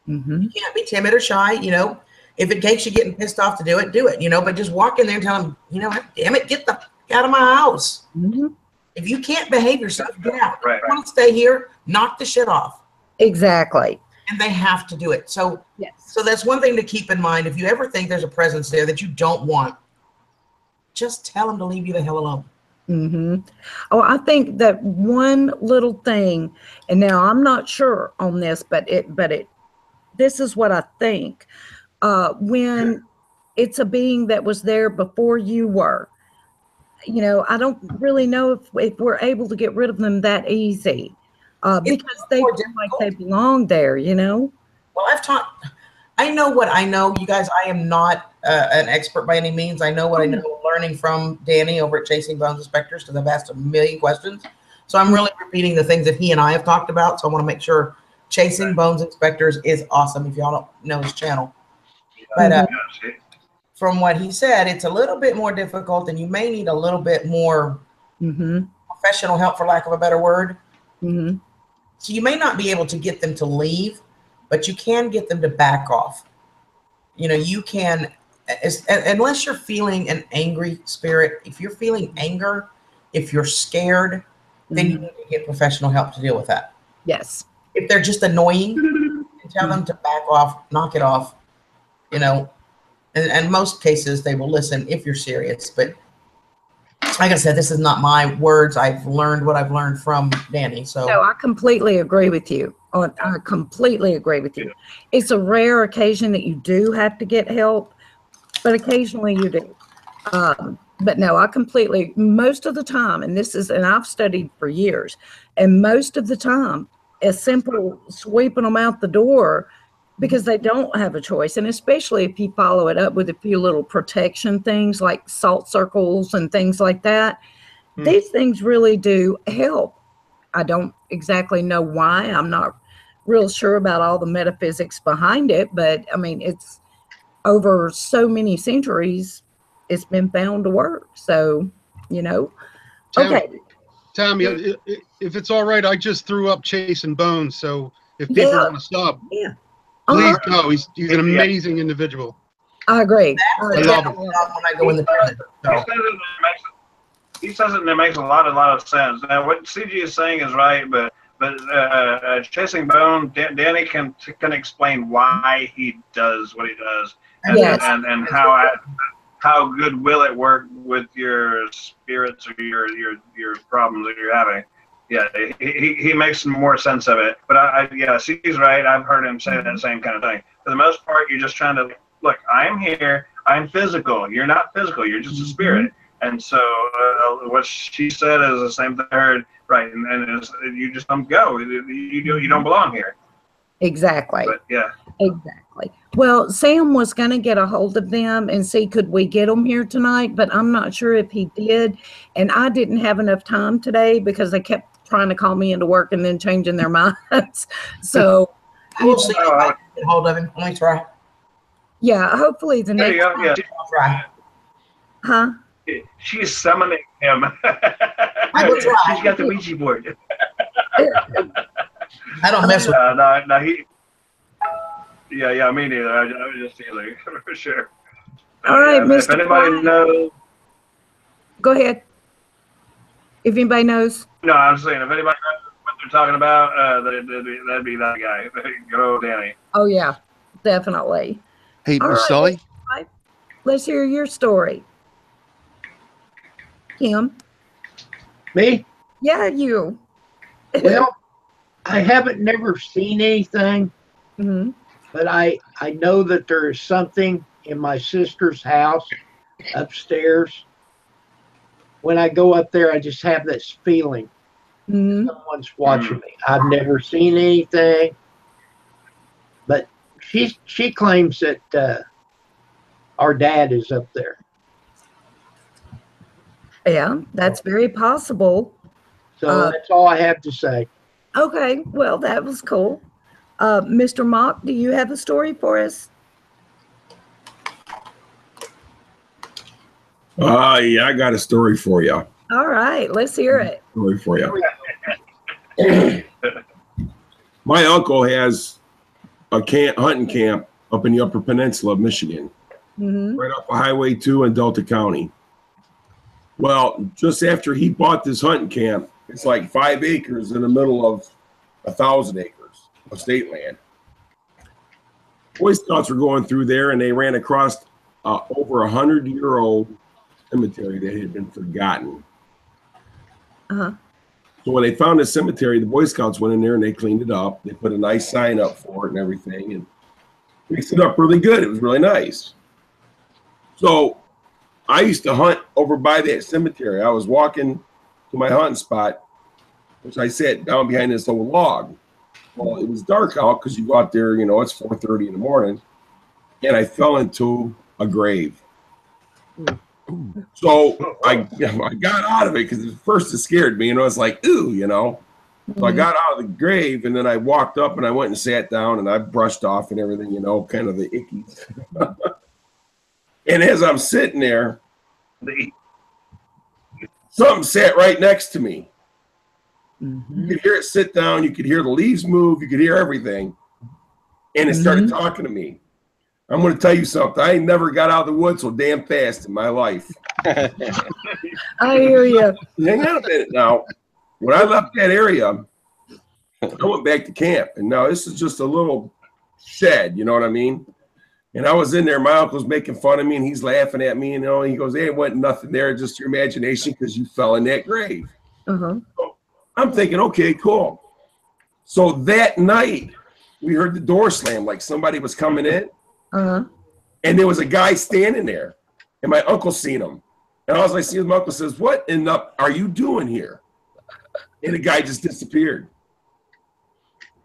Mm-hmm. You can't be timid or shy, you know. If it takes you getting pissed off to do it, you know. But just walk in there and tell them, you know, damn it, get the fuck out of my house. Mm-hmm. If you can't behave yourself, get out. Right. If you want to stay here, knock the shit off. Exactly. And they have to do it. So, yes. So that's one thing to keep in mind. If you ever think there's a presence there that you don't want, just tell them to leave you the hell alone. Mm-hmm. Oh, I think that one little thing, and now I'm not sure on this, but this is what I think. When it's a being that was there before you were, you know, I don't really know if we're able to get rid of them that easy, because they feel like they belong there, you know. Well, I know what I know. You guys, I am not an expert by any means. I know what I know, learning from Danny over at Chasing Bones Inspectors, because I've asked a million questions. So I'm really repeating the things that he and I have talked about. So I want to make sure Chasing Bones Inspectors is awesome if y'all don't know his channel. But from what he said, it's a little bit more difficult, and you may need a little bit more professional help, for lack of a better word. Mm-hmm. So you may not be able to get them to leave, but you can get them to back off. You know, you can, unless you're feeling an angry spirit, if you're feeling anger, if you're scared, then you need to get professional help to deal with that. Yes. If they're just annoying, tell them to back off, knock it off, you know. And most cases they will listen if you're serious. But like I said, this is not my words. I've learned what I've learned from Danny. So no, I completely agree with you. I completely agree with you. It's a rare occasion that you do have to get help, but occasionally you do. But no, most of the time, and I've studied for years, and most of the time, a simple sweeping them out the door, because they don't have a choice. And especially if you follow it up with a few little protection things like salt circles and things like that, these things really do help. I don't exactly know why. I'm not real sure about all the metaphysics behind it, but I mean, it's over so many centuries, it's been found to work. So, you know, okay. Tommy, if it's all right, I just threw up Chasing Bones. So if people want to stop, please go. He's an amazing individual. I agree. I love him. When I go in the prison. He says it and it makes a lot of sense. Now, what CG is saying is right, but Chasing Bone, Danny can explain why he does what he does, and how good will it work with your spirits or your problems that you're having. Yeah, he makes more sense of it. But he's right. I've heard him say that same kind of thing. For the most part, you're just trying to look. I'm here. I'm physical. You're not physical. You're just a spirit. And so what she said is the same thing I heard, right? And it's, you just don't go. You don't belong here. Exactly. But yeah. Exactly. Well, Sam was going to get a hold of them and see could we get them here tonight, but I'm not sure if he did. And I didn't have enough time today because they kept trying to call me into work and then changing their minds. So we'll see if I can get a hold of him. Let me try. Yeah, hopefully the next time. Yeah. I'll try. Huh? She's summoning him. I will try. She's got the Ouija board. I don't mess with no, he. Yeah, me neither. I was just feeling for sure. All right, Mr. If anybody knows. Go ahead. If anybody knows. No, I'm saying if anybody knows what they're talking about, that'd be that guy. Go, Danny. Oh yeah, definitely. Hey, All Miss Sully. Right. Let's hear your story. Kim. Me? Yeah, you. Well, I haven't never seen anything, but I know that there is something in my sister's house upstairs. When I go up there, I just have this feeling someone's watching me. I've never seen anything, but she claims that our dad is up there. Yeah, that's very possible. So that's all I have to say. Okay, well, that was cool. Mr. Mock, do you have a story for us? Yeah, I got a story for you. All right, let's hear it. Story for you. My uncle has a hunting camp up in the Upper Peninsula of Michigan, right off of Highway 2 in Delta County. Well, just after he bought this hunting camp, it's like 5 acres in the middle of 1,000 acres of state land. Boy Scouts were going through there, and they ran across over 100-year-old cemetery that had been forgotten. So when they found the cemetery, the Boy Scouts went in there and they cleaned it up. They put a nice sign up for it and everything, and fixed it up really good. It was really nice. So I used to hunt over by that cemetery. I was walking to my hunting spot, which I sat down behind this old log. Well, it was dark out because you go out there, you know, it's 4:30 in the morning, and I fell into a grave. So I got out of it because at first it scared me, you know, it's like, ooh, you know. So I got out of the grave, and then I walked up and I went and sat down and I brushed off and everything, you know, kind of the ickies. And as I'm sitting there, something sat right next to me. You could hear it sit down. You could hear the leaves move. You could hear everything. And it started talking to me. I'm going to tell you something. I ain't never got out of the woods so damn fast in my life. I hear you. Hang on a minute now. When I left that area, I went back to camp. And now this is just a little shed, you know what I mean? And I was in there. My uncle's making fun of me, and he's laughing at me. You know, he goes, "Hey, it wasn't nothing there, just your imagination because you fell in that grave." So I'm thinking, okay, cool. So that night, we heard the door slam, like somebody was coming in. And there was a guy standing there, and my uncle seen him. And all I see is my uncle says, "What in the are you doing here?" And the guy just disappeared.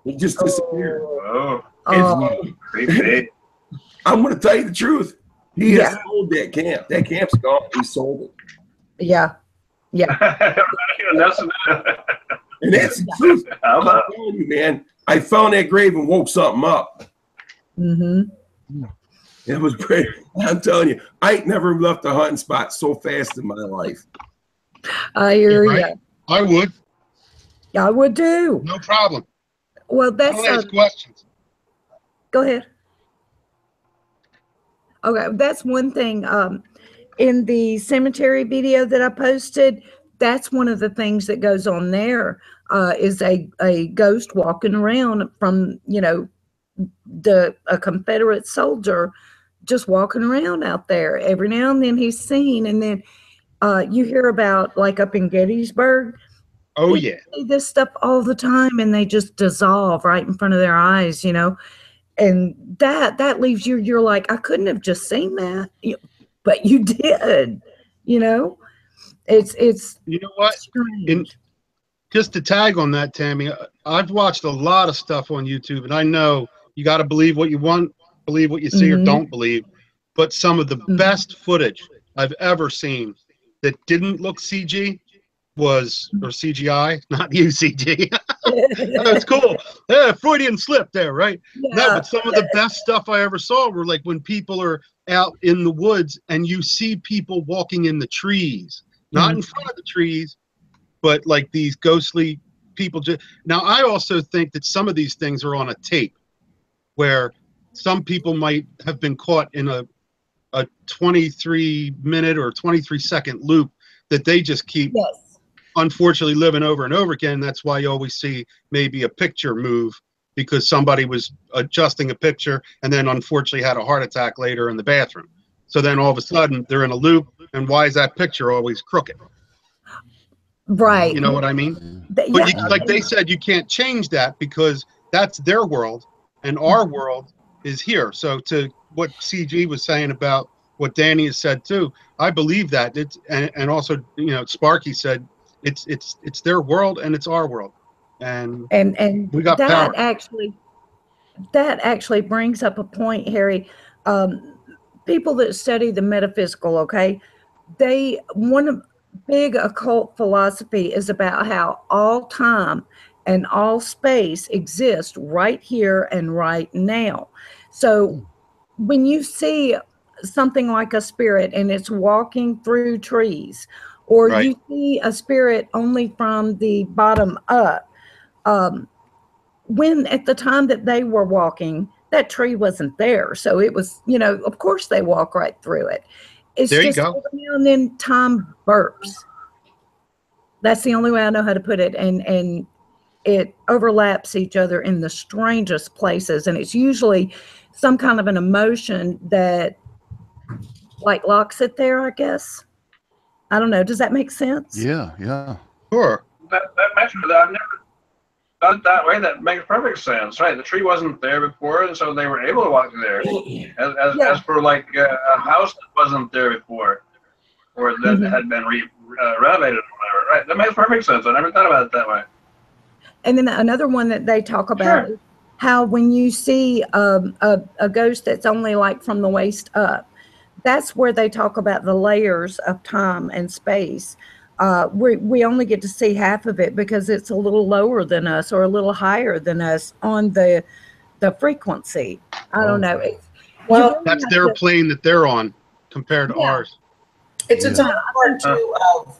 He just disappeared. Creepy. I'm going to tell you the truth. He has sold that camp. That camp's gone. He sold it. Yeah. And that's the truth. I'm telling you, man. I found that grave and woke something up. It was great. I'm telling you, I ain't never left a hunting spot so fast in my life. I hear you. I would. Yeah, I would too. No problem. Well, that's I'll ask questions. Go ahead. Okay, that's one thing. In the cemetery video that I posted, that's one of the things that goes on there, is a ghost walking around from, you know, a Confederate soldier just walking around out there. Every now and then he's seen, and then you hear about, like, up in Gettysburg. Oh, yeah. See this stuff all the time, and they just dissolve right in front of their eyes, you know. And that leaves you're like, I couldn't have just seen that, but you did, you know. It's You know what? Just to tag on that, Tammy, I've watched a lot of stuff on YouTube, and I know you got to believe what you want, believe what you see, or don't believe. But some of the best footage I've ever seen that didn't look CG was, or CGI, not UCG. That's cool. Yeah, Freudian slip there, right? Yeah. No, but some of the best stuff I ever saw were like when people are out in the woods and you see people walking in the trees, not in front of the trees, but like these ghostly people. Now, I also think that some of these things are on a tape where some people might have been caught in a 23-minute or 23-second loop that they just keep, unfortunately, living over and over again. That's why you always see maybe a picture move because somebody was adjusting a picture and then unfortunately had a heart attack later in the bathroom. So then all of a sudden they're in a loop, and why is that picture always crooked? Right. You know what I mean? But like they said, you can't change that because that's their world and our world is here. So to what CG was saying about what Danny has said too, I believe that. It's and also, you know, Sparky said it's their world and it's our world. And we got that power. that actually brings up a point, Harry. People that study the metaphysical, okay, one big occult philosophy is about how all time and all space exist right here and right now. So when you see something like a spirit and it's walking through trees, or you see a spirit only from the bottom up, when at the time that they were walking, that tree wasn't there. So it was, you know, of course they walk right through it. It's there just you go. every now and then time burps. That's the only way I know how to put it. And it overlaps each other in the strangest places. And it's usually some kind of an emotion that like locks it there, I guess. I don't know. Does that make sense? Yeah, yeah. Sure. That makes that I've never done it that way. That makes perfect sense, right? The tree wasn't there before, and so they were able to walk there. As for like a house that wasn't there before, or that had been renovated or whatever, right? That makes perfect sense. I never thought about it that way. And then another one that they talk about is how when you see a ghost that's only like from the waist up, that's where they talk about the layers of time and space. We only get to see half of it because it's a little lower than us or a little higher than us on the frequency. I don't know. Well, that's their plane that they're on compared to ours. It's a part too of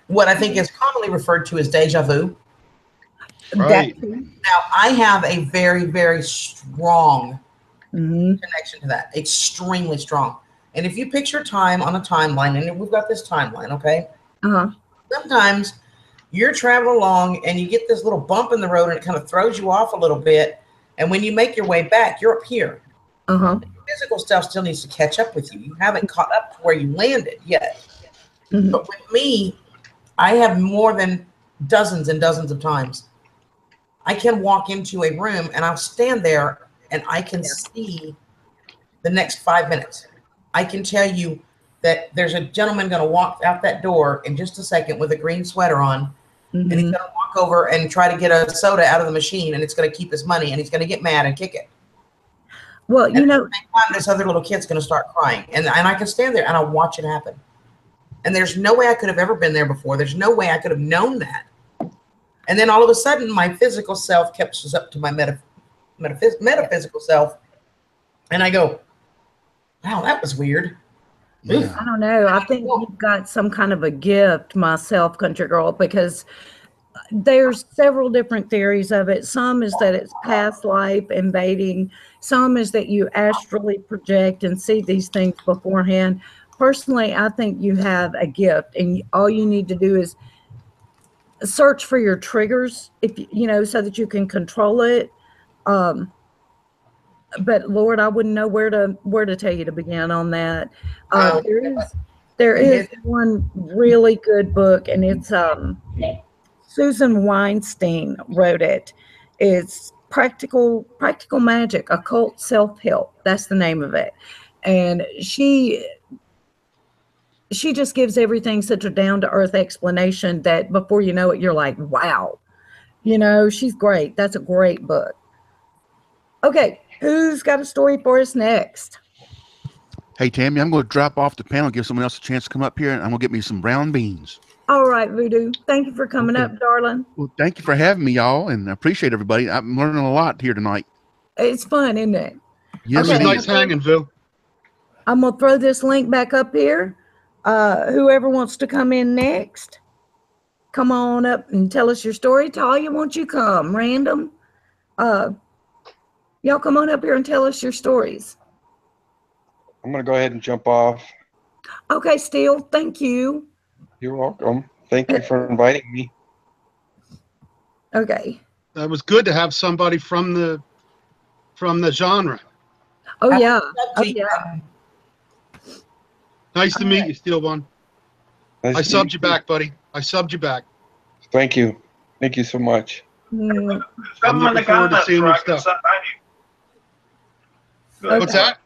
what I think is commonly referred to as deja vu. Right. Now, I have a very, very strong connection to that. Extremely strong. And if you picture time on a timeline, and we've got this timeline, okay? Sometimes you're traveling along and you get this little bump in the road and it kind of throws you off a little bit. And when you make your way back, you're up here. Your physical stuff still needs to catch up with you. You haven't caught up to where you landed yet. But with me, I have more than dozens and dozens of times. I can walk into a room and I'll stand there and I can see the next 5 minutes. I can tell you that there's a gentleman going to walk out that door in just a second with a green sweater on, and he's going to walk over and try to get a soda out of the machine, and it's going to keep his money, and he's going to get mad and kick it. Well, you know, at the same time, this other little kid's going to start crying, and I can stand there and I'll watch it happen. And there's no way I could have ever been there before. There's no way I could have known that. And then all of a sudden, my physical self catches up to my metaphysical self, and I go, "Wow, that was weird." I don't know. I think you've got some kind of a gift, myself, country girl, because there's several different theories of it. Some is that it's past life invading. Some is that you astrally project and see these things beforehand. Personally, I think you have a gift, and all you need to do is search for your triggers, if you know, so that you can control it. But Lord, I wouldn't know where to tell you to begin on that. There is one really good book, and it's Susan Weinstein wrote it. It's Practical Magic, Occult Self-Help. That's the name of it. And she she just gives everything such a down-to-earth explanation that before you know it, you're like, wow. You know, she's great. That's a great book. Okay, who's got a story for us next? Hey, Tammy, I'm going to drop off the panel, give someone else a chance to come up here, and I'm going to get me some brown beans. All right, Voodoo. Thank you for coming up, darling. Well, thank you for having me, y'all, and I appreciate everybody. I'm learning a lot here tonight. It's fun, isn't it? Yes, it was nice hanging, Vu. I'm going to throw this link back up here. Whoever wants to come in next, come on up and tell us your story. Talia, won't you come? Random. Y'all come on up here and tell us your stories. I'm going to go ahead and jump off. Okay, Steele. Thank you. You're welcome. Thank you for inviting me. Okay. That was good to have somebody from the genre. Oh yeah. Oh yeah. Nice to meet you, Steel One. Nice I to subbed meet you back, buddy. I subbed you back. Thank you. Thank you so much. I'm looking forward to seeing your stuff. Okay. What's that?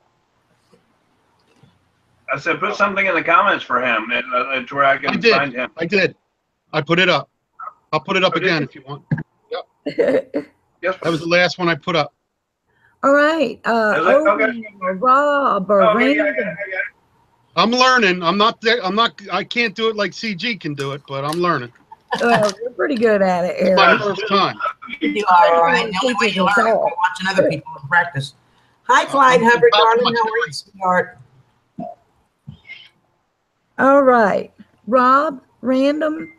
I said, put something in the comments for him, to where I can find him. I did. I put it up. I'll put it up again if you want. Yep. Yes. That was the last one I put up. All right. Okay. Rob or Randy. I'm learning. I'm not there. I can't do it like CG can do it, but I'm learning. Well, you're pretty good at it, It's Aaron. my first time. You are, right? The only way you learn is by watching other people in practice. Hi, Clyde Hubbard, darling. How are you, sweetheart? All right. Rob, Random,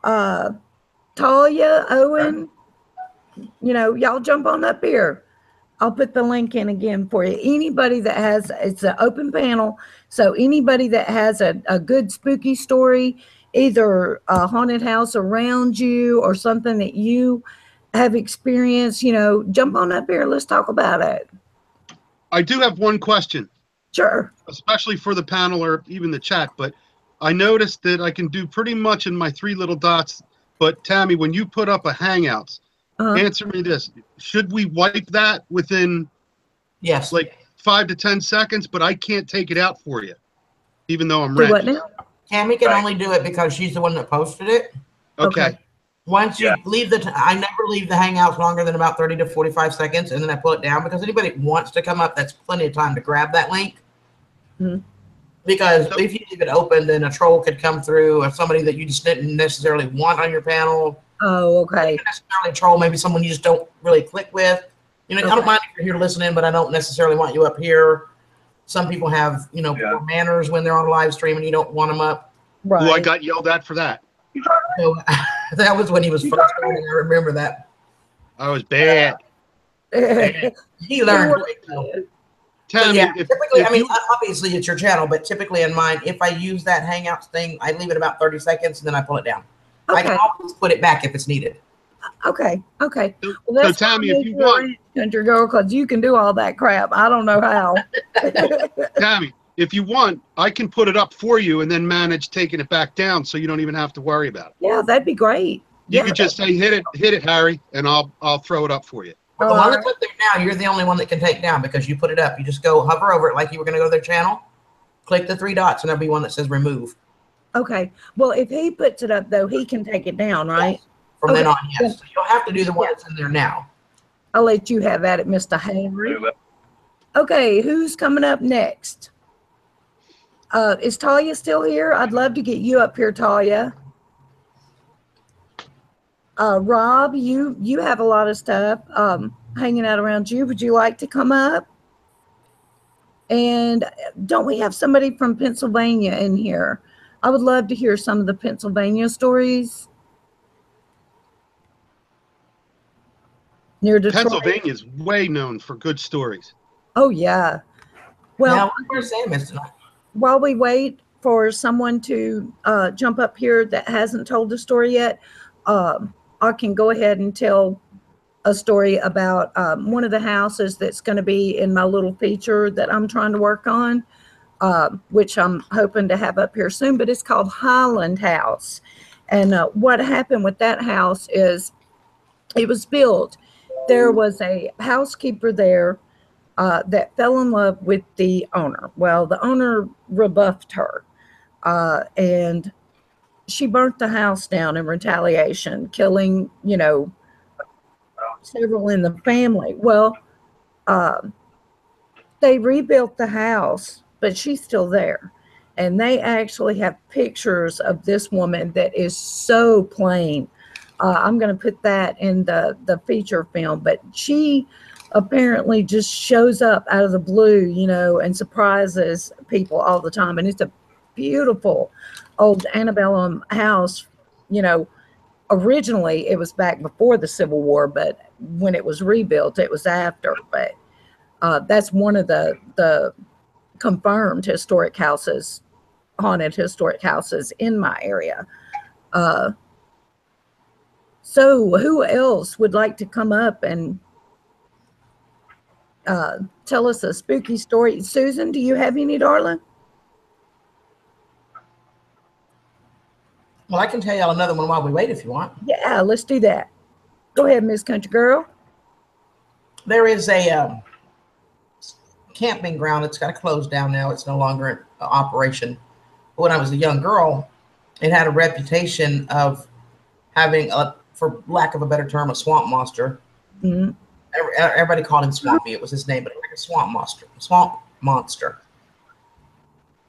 Talia, Owen, y'all jump on up here. I'll put the link in again for you. Anybody that has, it's an open panel, so anybody that has a good spooky story, either a haunted house around you or something that you have experienced, jump on up here. Let's talk about it. I do have one question. Sure. Especially for the panel or even the chat, but I noticed that I can do pretty much in my 3 little dots. But Tammy, when you put up a Hangouts, answer me this. Should we wipe that within like 5 to 10 seconds? But I can't take it out for you, even though I'm ready. What now? Tammy can only do it because she's the one that posted it. Okay. Once you leave I never leave the Hangouts longer than about 30 to 45 seconds, and then I pull it down because anybody wants to come up, that's plenty of time to grab that link. Mm-hmm. Because if you leave it open, then a troll could come through, or somebody that you just didn't necessarily want on your panel. Oh, okay. Not necessarily troll, maybe someone you just don't really click with. I don't mind if you're here listening, but I don't necessarily want you up here. Some people have, poor manners when they're on a live stream, and you don't want them up. Right. Well, I got yelled at for that. So that was when he was first starting. I remember that. I was bad. He learned quick, though. Tammy, typically, obviously it's your channel, but typically in mine, if I use that Hangouts thing, I leave it about 30 seconds and then I pull it down. Okay. I can always put it back if it's needed. Okay. Okay. Well, that's so Tammy, if you want, country girl, because you can do all that crap. I don't know how. Tammy, if you want, I can put it up for you and then manage taking it back down, so you don't even have to worry about it. Yeah, that'd be great. You could just say, hit it, Harry, and I'll throw it up for you. But the one that's up there now, you're the only one that can take down because you put it up. You just go hover over it like you were going to go to their channel, click the 3 dots, and there'll be one that says remove. Okay. Well, if he puts it up, though, he can take it down, right? Yes. From then on, yes. So you'll have to do the one that's in there now. I'll let you have at it, Mr. Henry. Okay, who's coming up next? Is Talia still here? I'd love to get you up here, Talia. Rob, you have a lot of stuff hanging out around you. Would you like to come up? And don't we have somebody from Pennsylvania in here? I would love to hear some of the Pennsylvania stories. Near Detroit. Pennsylvania is way known for good stories. Oh, yeah. Well, while we wait for someone to jump up here that hasn't told the story yet, I can go ahead and tell a story about one of the houses that's going to be in my little feature that I'm trying to work on, which I'm hoping to have up here soon, but it's called Highland House. And what happened with that house is it was built. There was a housekeeper there that fell in love with the owner. Well, the owner rebuffed her. and she burnt the house down in retaliation, killing, several in the family. Well, they rebuilt the house, but she's still there. And they actually have pictures of this woman that is so plain. I'm going to put that in the feature film, but she apparently just shows up out of the blue, and surprises people all the time. And it's a beautiful old antebellum house. Originally it was back before the Civil War, but when it was rebuilt, it was after. But that's one of the confirmed haunted historic houses in my area. So who else would like to come up and tell us a spooky story? Susan, do you have any, darling? Well, I can tell y'all another one while we wait if you want. Yeah, let's do that. Go ahead, Miss Country Girl. There is a camping ground. It's got to close down now. It's no longer in operation. But when I was a young girl, it had a reputation of having, for lack of a better term, a swamp monster. Mm-hmm. Everybody called him Swampy. It was his name, but like a swamp monster.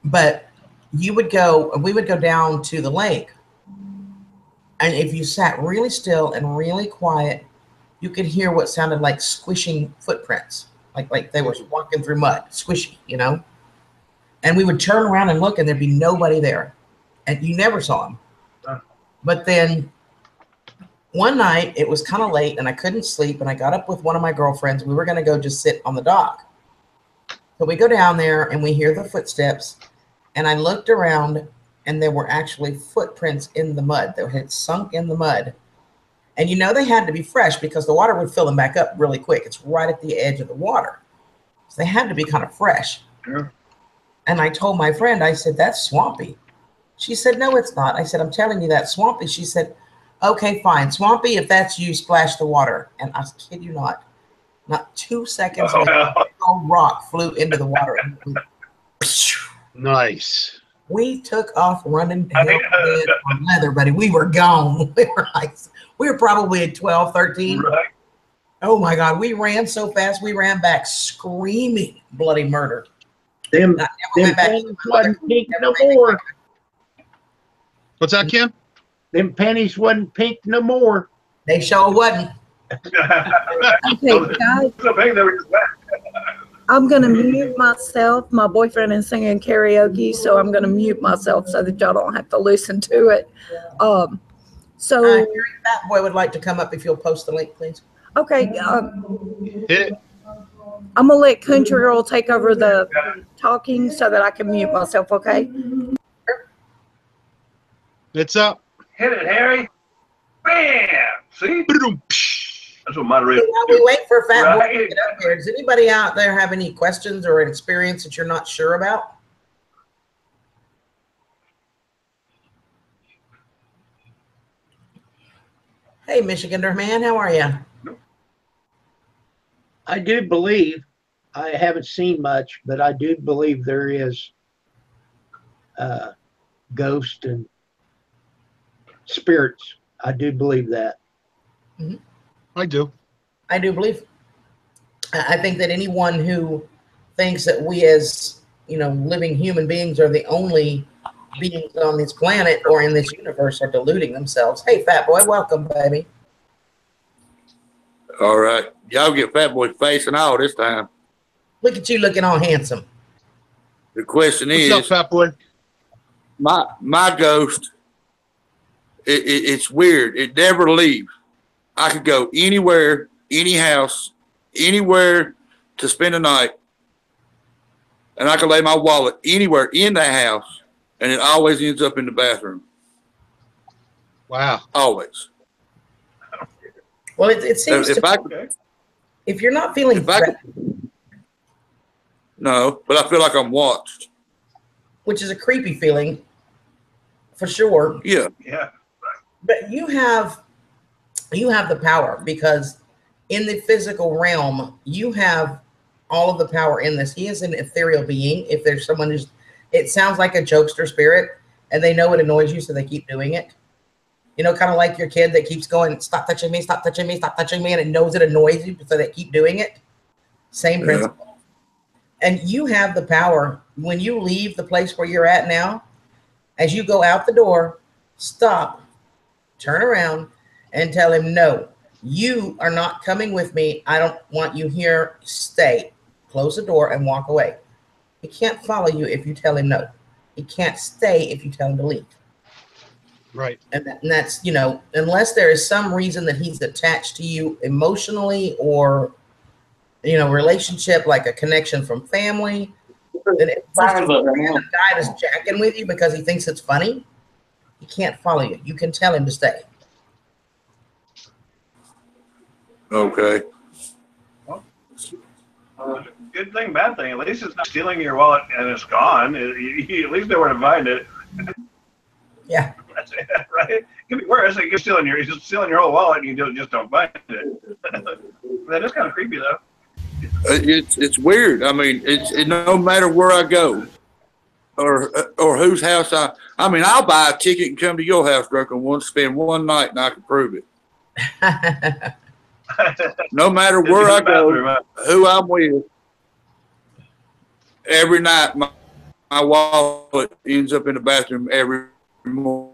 But we would go down to the lake. And if you sat really still and really quiet, you could hear what sounded like squishing footprints, like they were walking through mud, squishy, And we would turn around and look, and there'd be nobody there, and you never saw them. But then one night it was kind of late, and I couldn't sleep, and I got up with one of my girlfriends. We were going to go just sit on the dock. So we go down there, and we hear the footsteps, and I looked around, and there were actually footprints in the mud that had sunk in the mud. And they had to be fresh because the water would fill them back up really quick. It's right at the edge of the water. So they had to be kind of fresh. Yeah. And I told my friend, I said, that's Swampy. She said, no, it's not. I said, I'm telling you that's Swampy. She said, okay, fine. Swampy, if that's you, splash the water. And I kid you not 2 seconds later, a rock flew into the water. Nice. We took off running on leather, buddy. We were gone. We were probably at 12, 13. Right. Oh my God. We ran so fast. We ran back screaming bloody murder. Them pennies wasn't pink no more. What's that, Kim? Them pennies wasn't pink no more. They sure wasn't. Okay, guys. I'm going to mute myself. My boyfriend is singing karaoke, so I'm going to mute myself so that y'all don't have to listen to it. That boy would like to come up if you'll post the link, please. Okay. Hit it. I'm going to let Country Girl take over the talking so that I can mute myself, okay? It's up. Hit it, Harry. Bam! See? That's what moderator. While we wait for Fat Boy to get up here, does anybody out there have any questions or an experience that you're not sure about? Hey, Michigander man, how are you? I do believe, I haven't seen much, but I do believe there is ghosts and spirits. I do believe that. Mm-hmm. I do. I do believe. I think that anyone who thinks that we as, living human beings are the only beings on this planet or in this universe are deluding themselves. Hey, Fat Boy, welcome, baby. All right. Y'all get Fat Boy's face and all this time. Look at you looking all handsome. The question What's is, up, Fat Boy? My ghost, it's weird. It never leaves. I could go anywhere, any house, anywhere to spend a night, and I could lay my wallet anywhere in the house, and it always ends up in the bathroom. Wow. Always. Well, it seems if you're not feeling no, but I feel like I'm watched. Which is a creepy feeling, for sure. Yeah. Yeah. But you have the power because in the physical realm, you have all of the power in this. He is an ethereal being. If there's someone it sounds like a jokester spirit. and they know it annoys you, so they keep doing it. You know, kind of like your kid that keeps going, stop touching me, stop touching me, stop touching me, and it knows it annoys you, so they keep doing it. Same principle. And you have the power when you leave the place where you're at now, as you go out the door, stop, turn around, and tell him, no, you are not coming with me. I don't want you here. Stay. Close the door and walk away. He can't follow you if you tell him no. He can't stay if you tell him to leave. Right. And that's, you know, unless there is some reason that he's attached to you emotionally or, you know, relationship, like a connection from family, then if a random guy is jacking with you because he thinks it's funny, he can't follow you. You can tell him to stay. Okay. Good thing, bad thing. At least it's not stealing your wallet and it's gone. You at least know where to find it. Yeah. Right? It could be worse. Like you're stealing your whole wallet and you just don't find it. That is kind of creepy, though. It's weird. I mean, it no matter where I go, or whose house I mean, I'll buy a ticket and come to your house, Drucker, spend one night, and I can prove it. No matter where I go, who I'm with, every night my wallet ends up in the bathroom every morning.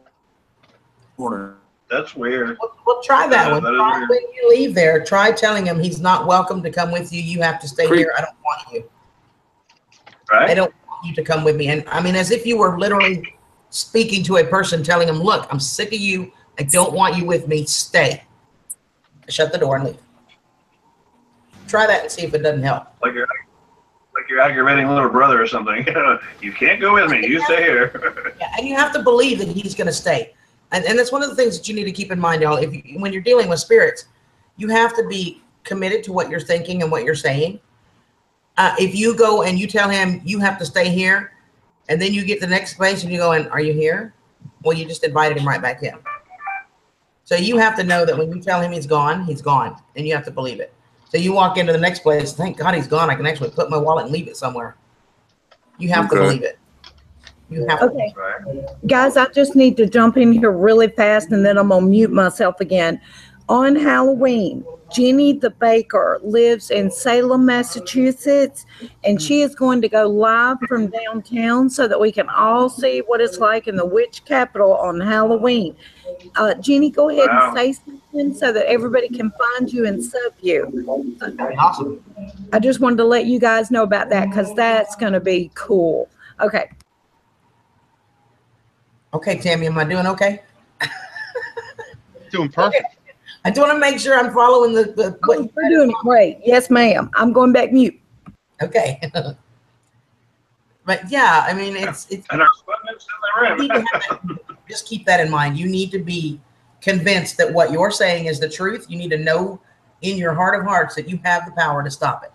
That's weird. Well, try that one. Try when you leave there, try telling him he's not welcome to come with you. You have to stay here. I don't want you. Right? I don't want you to come with me. And I mean, as if you were literally speaking to a person, telling him, look, I'm sick of you. I don't want you with me. Stay. Shut the door and leave. Try that and see if it doesn't help. Like you're aggravating little brother or something. You can't go with me. You stay here. Yeah, and you have to believe that he's going to stay. And that's one of the things that you need to keep in mind, y'all. When you're dealing with spirits, you have to be committed to what you're thinking and what you're saying. If you go and you tell him you have to stay here, and then you get to the next place and you go, and are you here? Well, you just invited him right back in. So you have to know that when you tell him he's gone, and you have to believe it. So you walk into the next place, thank God he's gone. I can actually put my wallet and leave it somewhere. You have to believe it. You have okay. Guys, I just need to jump in here really fast and then I'm going to mute myself again. On Halloween, Jenny the baker lives in Salem, Massachusetts, and she is going to go live from downtown so that we can all see what it's like in the witch capital on Halloween. Jenny, go ahead and say something so that everybody can find you and sub you. Awesome. I just wanted to let you guys know about that because that's going to be cool. Okay. Okay, Tammy, am I doing okay? Doing perfect. Okay. I just want to make sure I'm following the what you're doing. Great. Yes, ma'am. I'm going back mute. Okay. But yeah, I mean, it's and our equipment's in the room. Just keep that in mind. You need to be convinced that what you're saying is the truth. You need to know in your heart of hearts that you have the power to stop it.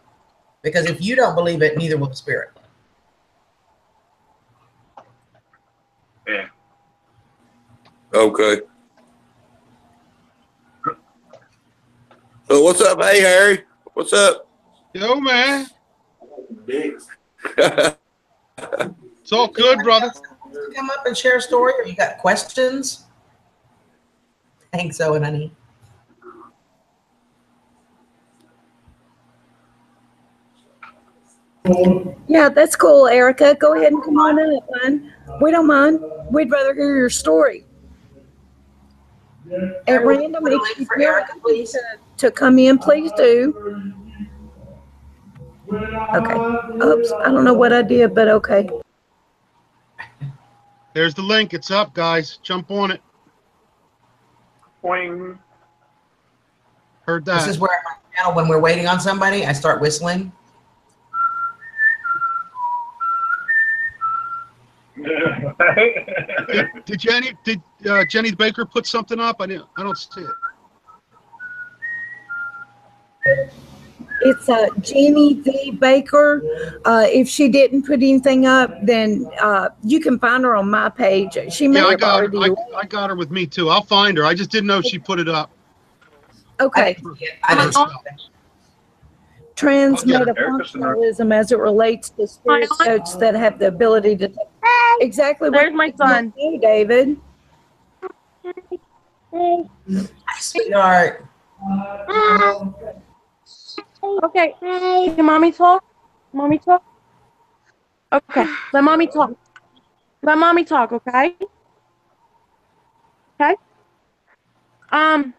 Because if you don't believe it, neither will the spirit. Yeah. Okay. So what's up? Hey, Harry. What's up? Yo, man. It's all good, brother. Come up and share a story, or you got questions? Thanks, Owen, honey. Yeah, that's cool, Erica. Go ahead and come on up, man. We don't mind. We'd rather hear your story. At random, if you Erica, please to come in, please do. Okay. Oops, I don't know what I did, but okay. There's the link. It's up, guys. Jump on it. Boing. Heard that. This is where now when we're waiting on somebody, I start whistling. Did Jenny the Baker put something up? I don't see it. It's Jenny the Baker. If she didn't put anything up, then you can find her on my page. She may have already. I got her with me too. I'll find her. I just didn't know if she put it up. Okay. Transmetafunctionalism as it relates to spirit coats that have the ability to exactly what There's my son. you do, David. Hi, sweetheart. Okay. Can mommy talk? Mommy talk? Okay. Let mommy talk. Let mommy talk, okay? Okay? I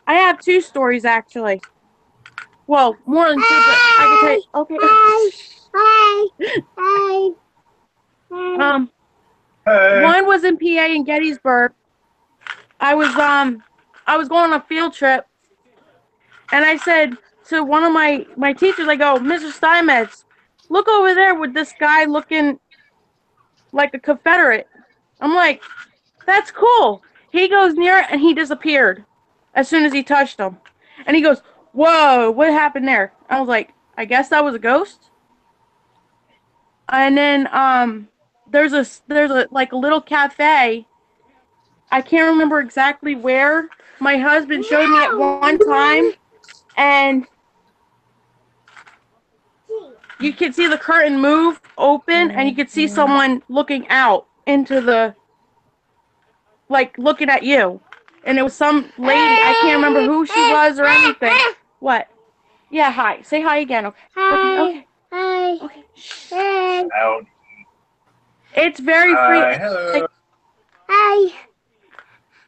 have two stories actually. Well, more than two, but I can tell you. Okay. One was in PA in Gettysburg. I was going on a field trip, and I said to one of my teachers, I go, Mr. Steinmetz, look over there with this guy looking like a Confederate. I'm like, that's cool. He goes near it and he disappeared as soon as he touched him. And he goes, whoa, what happened there? I was like, I guess that was a ghost. And then there's a like a little cafe. I can't remember exactly where. My husband showed me at one time, and you could see the curtain move open, and you could see someone looking out into the, like, looking at you. And it was some lady. I can't remember who she was or anything. What? Yeah, hi. Say hi again. Okay. Hi. Okay. Hi. Okay. Out. It's very free. Hi. Hello. Hi.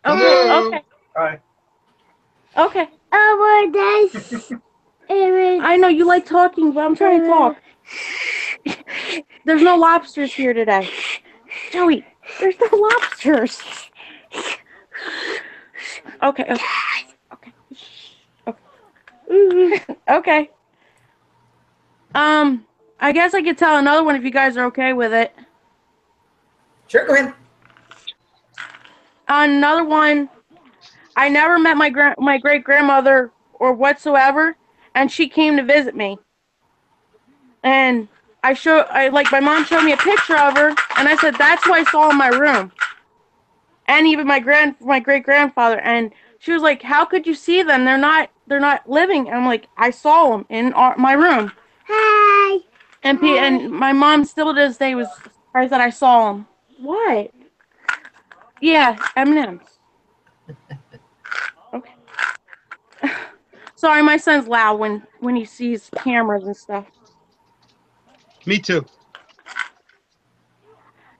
Okay. Hello. Okay. Hi. Okay. I know you like talking, but I'm trying to talk. There's no lobsters here today. Joey, there's no lobsters. Okay. Okay. Okay. Okay. Okay. I guess I could tell another one if you guys are okay with it. Sure, go ahead. Another one, I never met my great grandmother or whatsoever, and she came to visit me. And my mom showed me a picture of her, and I said that's who I saw in my room. And even my great grandfather, and she was like, "How could you see them? They're not living." And I'm like, "I saw them in my room." Hi. And my mom still to this day was surprised that I saw them. What? Yeah, M&M's. Okay. Sorry, my son's loud when he sees cameras and stuff. Me too.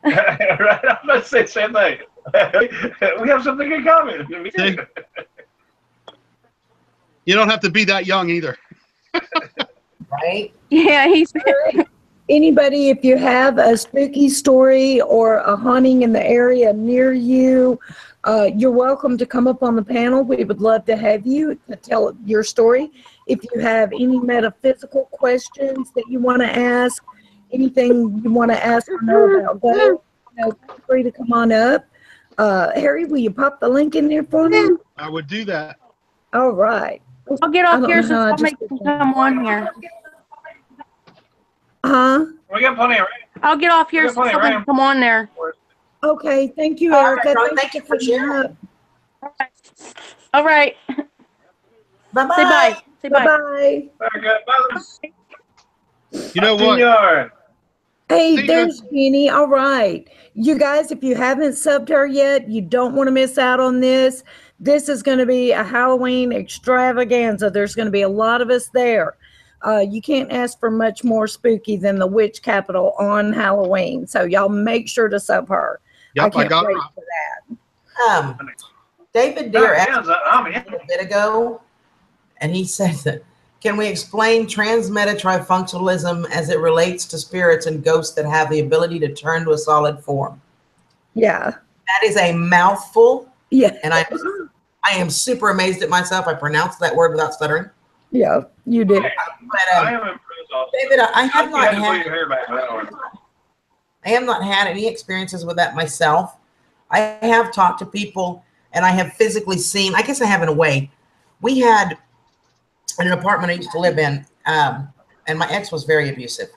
Right? I'm about to say the same thing. We have something in common. Me too. You don't have to be that young either. Right? Yeah, he's. Anybody, if you have a spooky story or a haunting in the area near you, you're welcome to come up on the panel. We would love to have you to tell your story. If you have any metaphysical questions that you want to ask, anything you want to ask or know about ghosts, feel free to come on up. Harry, will you pop the link in there for me? I would do that. All right. I'll get off here so somebody can come on here. Huh? We got plenty of rain. I'll get off here so somebody can come on there. Okay, thank you, All Erica. right, thank you for sharing. All right. Bye-bye. Say bye. Say bye. Bye-bye. You know what? Hey, there's Jeannie. All right. You guys, if you haven't subbed her yet, you don't want to miss out on this. This is going to be a Halloween extravaganza. There's going to be a lot of us there. You can't ask for much more spooky than the witch capital on Halloween. So y'all make sure to sub her. Yep, I can't wait for that. David Deere asked me a little bit ago, and he said that, can we explain transmeta trifunctionalism as it relates to spirits and ghosts that have the ability to turn to a solid form? Yeah. That is a mouthful. Yeah. And I am super amazed at myself. I pronounced that word without stuttering. Yeah, you did. I am impressed also. David, I have You not had to pull had. your hair back for that one. I have not had any experiences with that myself. I have talked to people, and I have physically seen. I guess I have in a way. We had in an apartment I used to live in, and my ex was very abusive.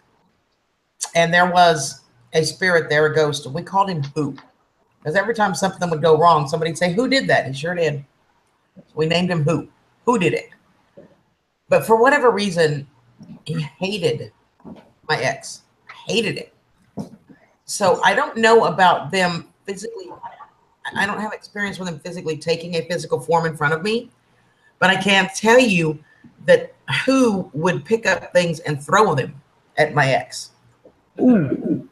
And there was a spirit there, a ghost, and we called him Who. Because every time something would go wrong, somebody'd say, "Who did that?" He sure did. So we named him Who. Who did it? But for whatever reason, he hated my ex. Hated it. So I don't know about them physically. I don't have experience with them physically taking a physical form in front of me, but I can tell you that who would pick up things and throw them at my ex. Ooh.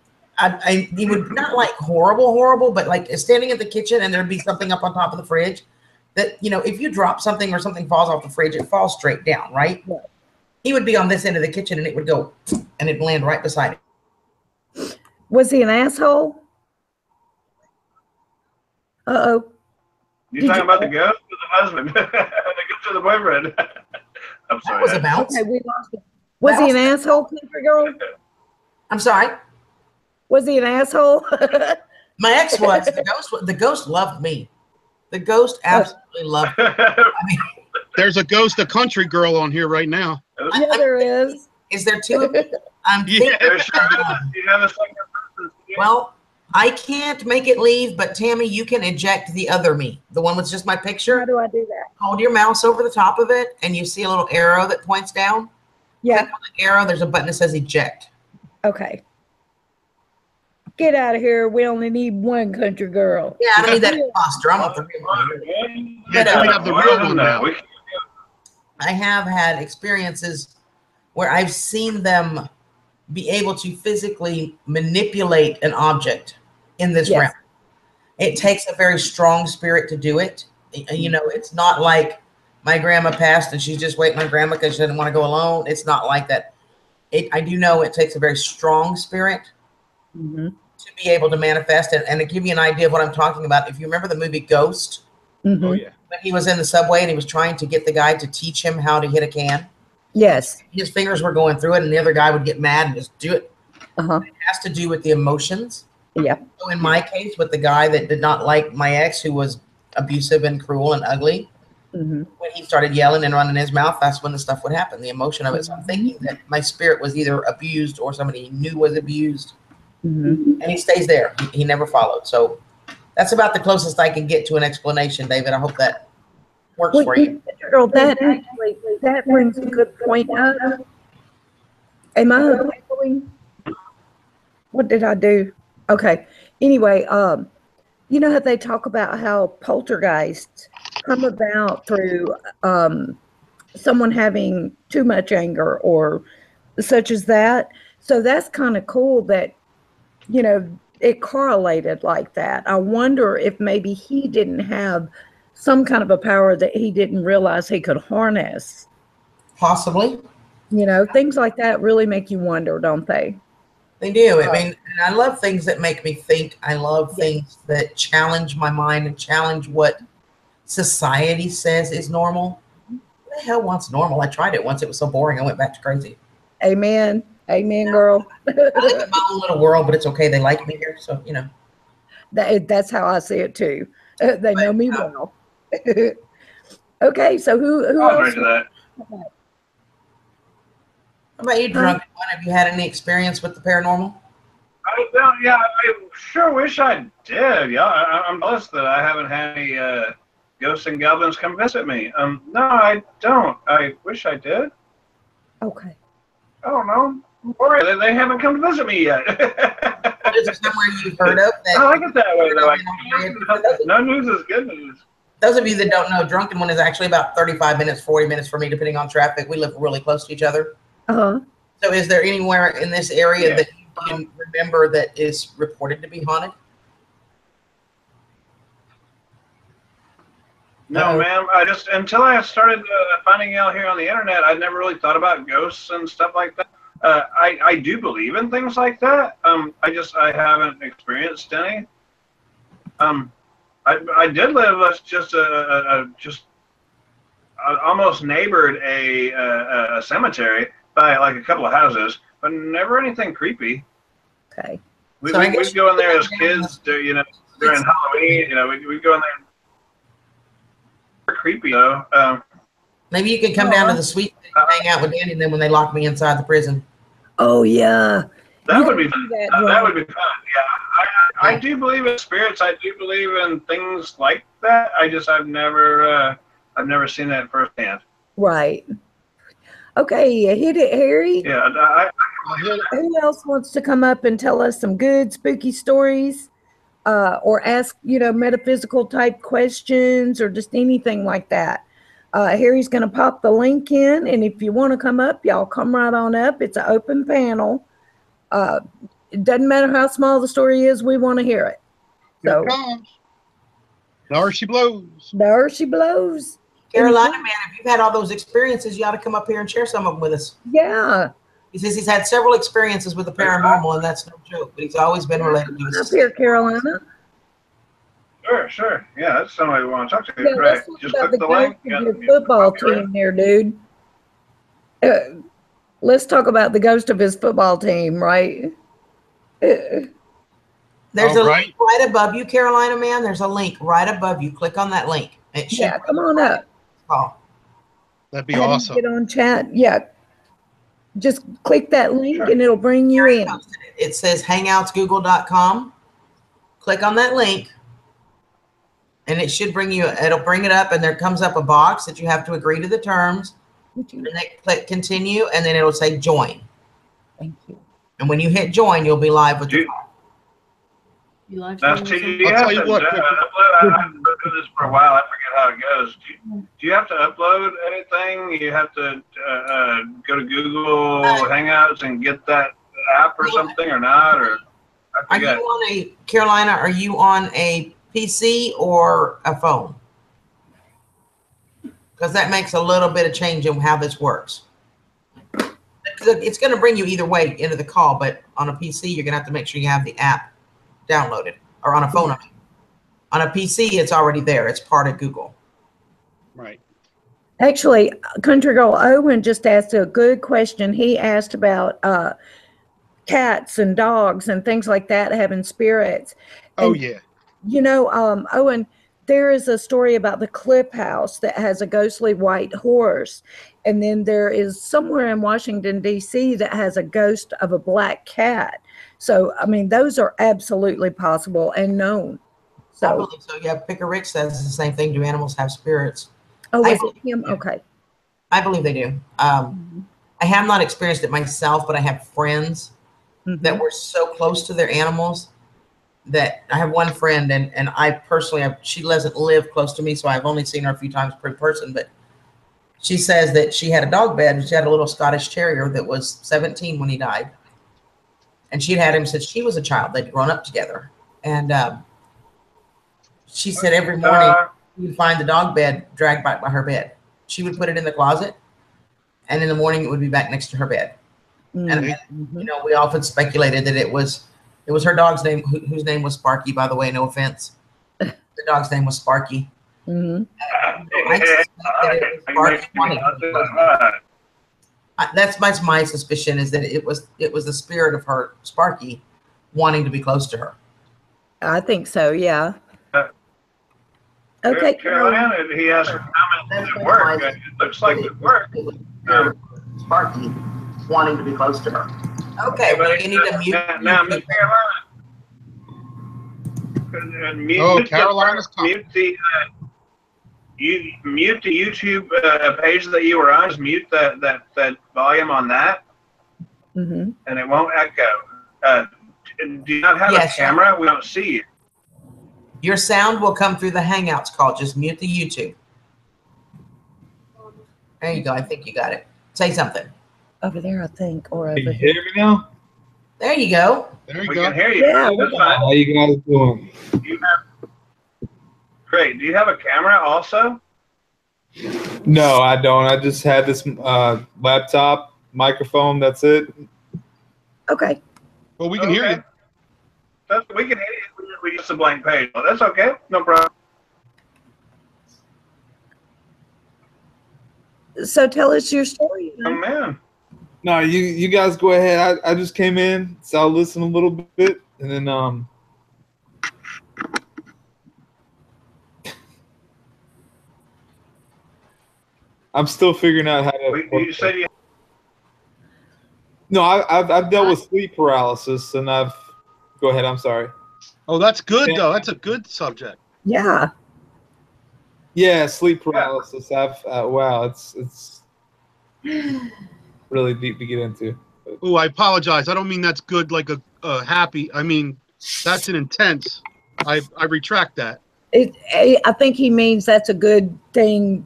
He would not like horrible, but like standing in the kitchen and there'd be something up on top of the fridge that, you know, if you drop something or something falls off the fridge, it falls straight down, right? Yeah. He would be on this end of the kitchen and it would go and it'd land right beside him. Was he an asshole? Uh-oh. You talking about the ghost or the husband? The ghost or the boyfriend? I'm sorry. That was about. Okay, we lost it. Was he an asshole, country girl? I'm sorry. Was he an asshole? My ex was. The ghost loved me. The ghost absolutely loved me. I mean, there's a ghost, a country girl on here right now. Yeah, there is. Is there two of them? I'm yeah. Well, I can't make it leave, but Tammy, you can eject the other me, the one with just my picture. How do I do that? Hold your mouse over the top of it, and you see a little arrow that points down. Yeah. Click on the arrow. There's a button that says eject. Okay. Get out of here. We only need one country girl. Yeah, I don't need that imposter. I want the real one. But, we have the real one now. I have had experiences where I've seen them be able to physically manipulate an object in this realm. It takes a very strong spirit to do it. You know, it's not like my grandma passed and she's just waiting on grandma because she didn't want to go alone. It's not like that. I do know it takes a very strong spirit to be able to manifest it. And to give you an idea of what I'm talking about, if you remember the movie Ghost, oh yeah, when he was in the subway and he was trying to get the guy to teach him how to hit a can. Yes. His fingers were going through it, and the other guy would get mad and just do it. Uh-huh. It has to do with the emotions. Yeah. So in my case, with the guy that did not like my ex, who was abusive and cruel and ugly, when he started yelling and running his mouth, that's when the stuff would happen, the emotion of it. So I'm thinking that my spirit was either abused or somebody he knew was abused. And he stays there. He never followed. So that's about the closest I can get to an explanation, David. I hope that works for you. Girl, that brings a good point up. Am I echoing? What did I do? Okay. Anyway, you know how they talk about how poltergeists come about through someone having too much anger or such as that. So that's kind of cool that, you know, it correlated like that. I wonder if maybe he didn't have some kind of a power that he didn't realize he could harness. Possibly. You know, things like that really make you wonder, don't they? They do. I mean, and I love things that make me think. I love things that challenge my mind and challenge what society says is normal. Who the hell wants normal? I tried it once. It was so boring. I went back to crazy. Amen. Amen, girl. I live in my own little world, but it's okay. They like me here. So, you know. That's how I see it too. They know me well. Okay, so who else? That. How about you, Drunk? Have you had any experience with the paranormal? I sure wish I did. Yeah, I'm blessed that I haven't had any ghosts and goblins come visit me. No, I don't. I wish I did. Okay. I don't know. They haven't come to visit me yet. Is there somewhere you've heard of that? I like it that way, though. No news is good news. Those of you that don't know, Drunken One is actually about 35 minutes, 40 minutes for me, depending on traffic. We live really close to each other. Uh-huh. So is there anywhere in this area that you can remember that is reported to be haunted? No, ma'am. I just, until I started finding out here on the internet, I'd never really thought about ghosts and stuff like that. I do believe in things like that. I haven't experienced any. I did live almost neighbored a cemetery by like a couple of houses, but never anything creepy. Okay. We'd go in there as kids, during Halloween. You know, we'd go in there. Creepy though. Maybe you could come down to the suite and hang out with Andy, and then when they lock me inside the prison. Oh yeah. That would be fun. That would be fun. Yeah, I do believe in spirits. I do believe in things like that. I've never seen that firsthand. Right. Okay, hit it, Harry. Yeah, I Who else wants to come up and tell us some good spooky stories, or ask metaphysical type questions, or just anything like that? Harry's going to pop the link in, and if you want to come up, y'all come right on up. It's an open panel. It doesn't matter how small the story is, we want to hear it. Here it comes. There she blows. There she blows. Carolina, man, if you've had all those experiences, you ought to come up here and share some of them with us. Yeah. He says he's had several experiences with the paranormal, and that's no joke, but he's always been related to Up his here, Carolina. Sure. Yeah, that's somebody we want to talk to. Yeah, Right. let's talk Just about click the the link. ghost of your football team there, dude. Let's talk about the ghost of his football team, right? There's a link right above you, Carolina, man. There's a link right above you. Click on that link. It should come on up. That'd be awesome. Get on chat. Yeah. Just click that link and it'll bring you in. It says hangoutsgoogle.com. Click on that link and it should bring you, it'll bring it up and there comes up a box that you have to agree to the terms. And then click continue and then it'll say join. Thank you. And when you hit join, you'll be live with the call. Now, you have to, I've been doing this for a while. I forget how it goes. Do you have to upload anything? You have to go to Google Hangouts and get that app or something, or not? Or I forget. Are you on a Carolina? Are you on a PC or a phone? Because that makes a little bit of change in how this works. It's going to bring you either way into the call, but on a PC, you're going to have to make sure you have the app downloaded, or on a phone. On a PC, it's already there. It's part of Google. Right. Actually, Country Girl Owen just asked a good question. He asked about cats and dogs and things like that having spirits. Oh, and, yeah. Owen, there is a story about the Clip House that has a ghostly white horse. And then there is somewhere in Washington, D.C. that has a ghost of a black cat. So, I mean, those are absolutely possible and known. So, I believe so. Yeah, Picker Rick says the same thing. Do animals have spirits? Oh, is it him? Okay. I believe they do. I have not experienced it myself, but I have friends that were so close to their animals that I have one friend, and I personally, she doesn't live close to me, so I've only seen her a few times per person, but she says that she had a dog bed. She had a little Scottish Terrier that was 17 when he died. And she'd had him since she was a child. They'd grown up together. And she said every morning you'd find the dog bed dragged back by her bed. She would put it in the closet, and in the morning it would be back next to her bed. And we often speculated that it was her dog's name, whose name was Sparky, by the way, no offense. The dog's name was Sparky. That's my suspicion, is that it was the spirit of her Sparky wanting to be close to her. I think so, yeah. Okay, Carolina, he has a comment. Does it work? It looks like it worked. Sparky wanting to be close to her. Okay, well, you need to mute. Now, Miss Carolina. Carolina's mute the mute the YouTube page that you were on. Just mute that volume on that, and it won't echo. Do you not have a camera? We don't see you. Your sound will come through the Hangouts call. Just mute the YouTube. There you go. I think you got it. Say something. Over there, I think, or over here. Can you hear me now? There you go. There you go. We can hear you. Yeah, how you guys doing? Great. Do you have a camera also? No, I don't. I just had this laptop, microphone. That's it. Okay. Well, we can hear you. We can hear you. We use a blank page. Oh, that's okay. No problem. So tell us your story. Oh, man. No, you guys go ahead. I just came in, so I'll listen a little bit, and then I'm still figuring out how to. You said you. No, I've dealt with sleep paralysis, and I've. Go ahead. I'm sorry. Oh, that's good though. That's a good subject. Yeah. Yeah, sleep paralysis. Wow, it's really deep to get into. Oh, I apologize. I don't mean that's good like a happy. I mean, that's an intense. I retract that. I think he means that's a good thing.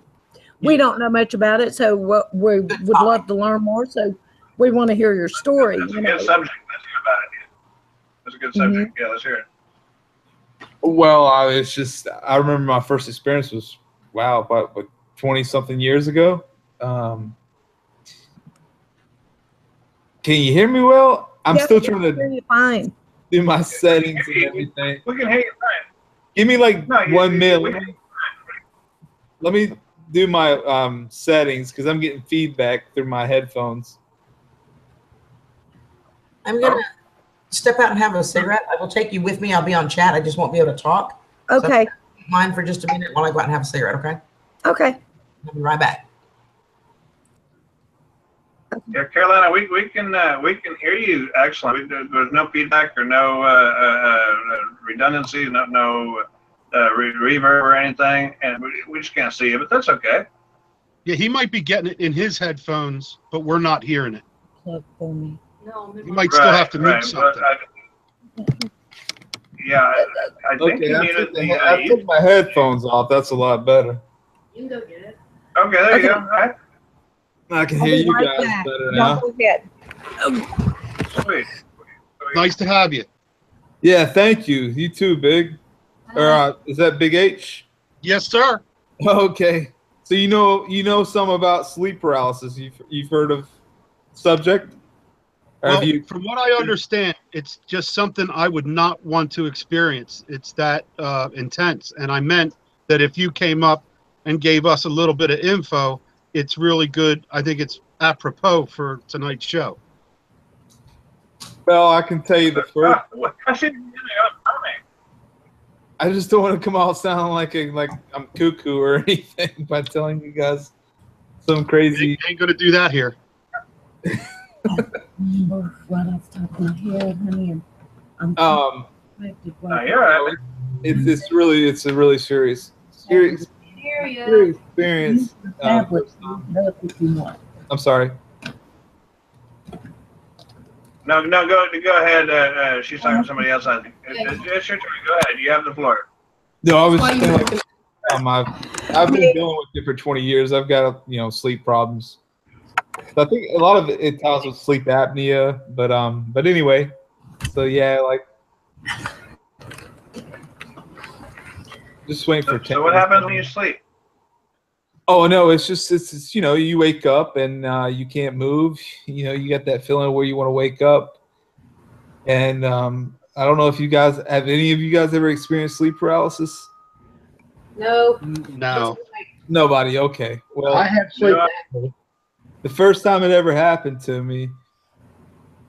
We don't know much about it, so we would love to learn more. So we want to hear your story. That's a good subject. Let's hear about it. That's a good subject. Yeah, let's hear it. Well, it's just I remember my first experience was about 20-something years ago. Can you hear me well? I'm still trying to hear you fine. Do my settings and everything. We can hear you fine. Give me like 1 minute. Let me do my settings because I'm getting feedback through my headphones. I'm gonna step out and have a cigarette. I will take you with me. I'll be on chat. I just won't be able to talk. Okay. So mine for just a minute while I go out and have a cigarette. Okay. Okay. I'll be right back. Yeah, Carolina, we can hear you excellent. There's no feedback or no redundancy, no reverb or anything, and we just can't see you. But that's okay. Yeah, he might be getting it in his headphones, but we're not hearing it. Plug for me. No, You might still have to mute something. I think you need it. I took my headphones off. That's a lot better. You can go get it. Okay, there you go. All right. I can hear you guys better now. Sweet. Nice to have you. Yeah, thank you. You too, Big. Or is that Big H? Yes, sir. Okay. So you know some about sleep paralysis. You've heard of subject? Well, from what I understand, it's just something I would not want to experience. It's that intense. And I meant that if you came up and gave us a little bit of info, it's really good. I think it's apropos for tonight's show. Well, I can tell you the first. I I just don't want to come out sounding like I'm cuckoo or anything by telling you guys some crazy. Ain't gonna do that here. Right off the top of my head, honey, it's a really serious experience. I'm sorry. No, go ahead. She's talking to somebody else. I think it's your turn. Go ahead. You have the floor. No, I was just saying, I've been dealing with it for 20 years. I've got sleep problems. So I think a lot of it ties with sleep apnea, but anyway, so yeah, just waiting for 10 So what happens when you sleep? Oh no, it's you wake up and you can't move. You got that feeling where you want to wake up, and I don't know if any of you guys ever experienced sleep paralysis? No. No. Nobody. Okay. Well, I have sleep apnea. The first time it ever happened to me,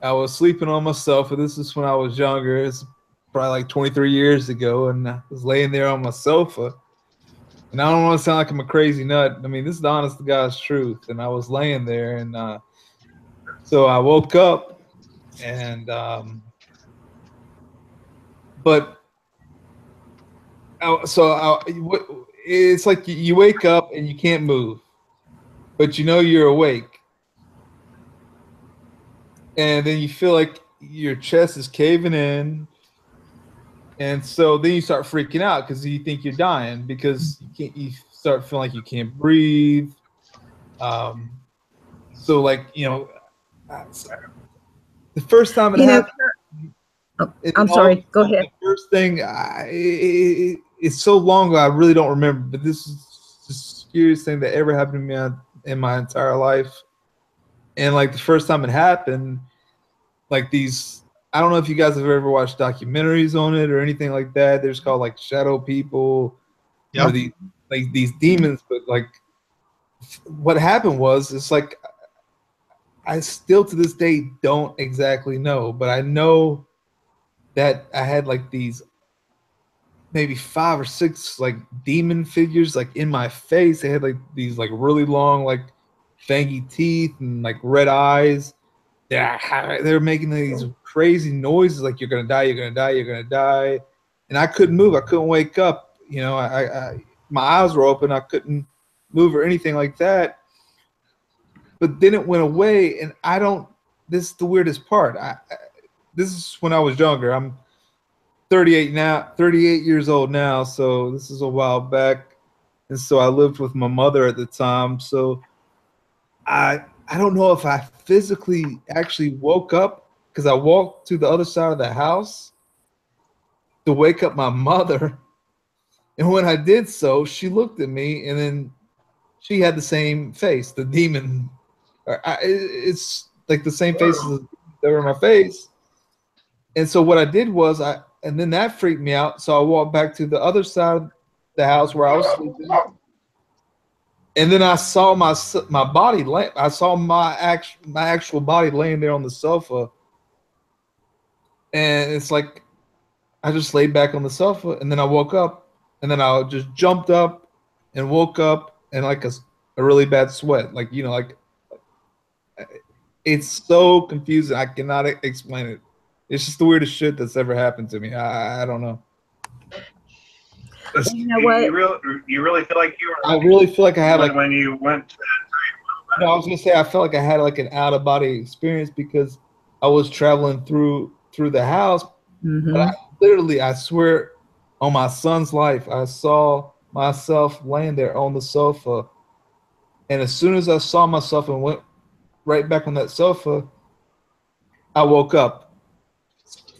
I was sleeping on my sofa. This is when I was younger. It's probably like 23 years ago, and I was laying there on my sofa. And I don't want to sound like I'm a crazy nut. I mean, this is the honest to God's truth. And I was laying there, and so I woke up, and it's like you wake up and you can't move, but you're awake. And then you feel like your chest is caving in. And so then you start freaking out because you think you're dying because you start feeling like you can't breathe. The first time it happened. I'm sorry. Go ahead. The first thing, it's so long ago, I really don't remember, but this is the scariest thing that ever happened to me in my entire life. And the first time it happened, I don't know if you guys have ever watched documentaries on it or anything like that. There's called shadow people, or these demons. But what happened was, it's I still to this day don't exactly know, but I know that I had these maybe 5 or 6 demon figures in my face. They had these really long fangy teeth and red eyes. Yeah, they were making these crazy noises you're gonna die, you're gonna die, you're gonna die, and I couldn't move. I couldn't wake up. My eyes were open. I couldn't move or anything like that. But then it went away, and I don't this is the weirdest part. This is when I was younger. I'm 38 now, 38 years old now. So this is a while back. And so I lived with my mother at the time. So I don't know if I physically actually woke up because I walked to the other side of the house to wake up my mother. And when I did so, she looked at me and then she had the same face, the demon. It's like the same face that were in my face. And so what I did was and then that freaked me out. So I walked back to the other side of the house where I was sleeping. And then I saw my body I saw my actual body laying there on the sofa. And it's like I just laid back on the sofa and then I woke up and then I just jumped up and woke up and like a really bad sweat. Like, you know, like it's so confusing. I cannot explain it. It's just the weirdest shit that's ever happened to me. I don't know. You know what? You really feel like you were. I really feel like I had when you went to that. No, I was gonna say I felt like I had like an out of body experience because I was traveling through the house. Mm-hmm. But I swear on my son's life, I saw myself laying there on the sofa. And as soon as I saw myself and went right back on that sofa, I woke up.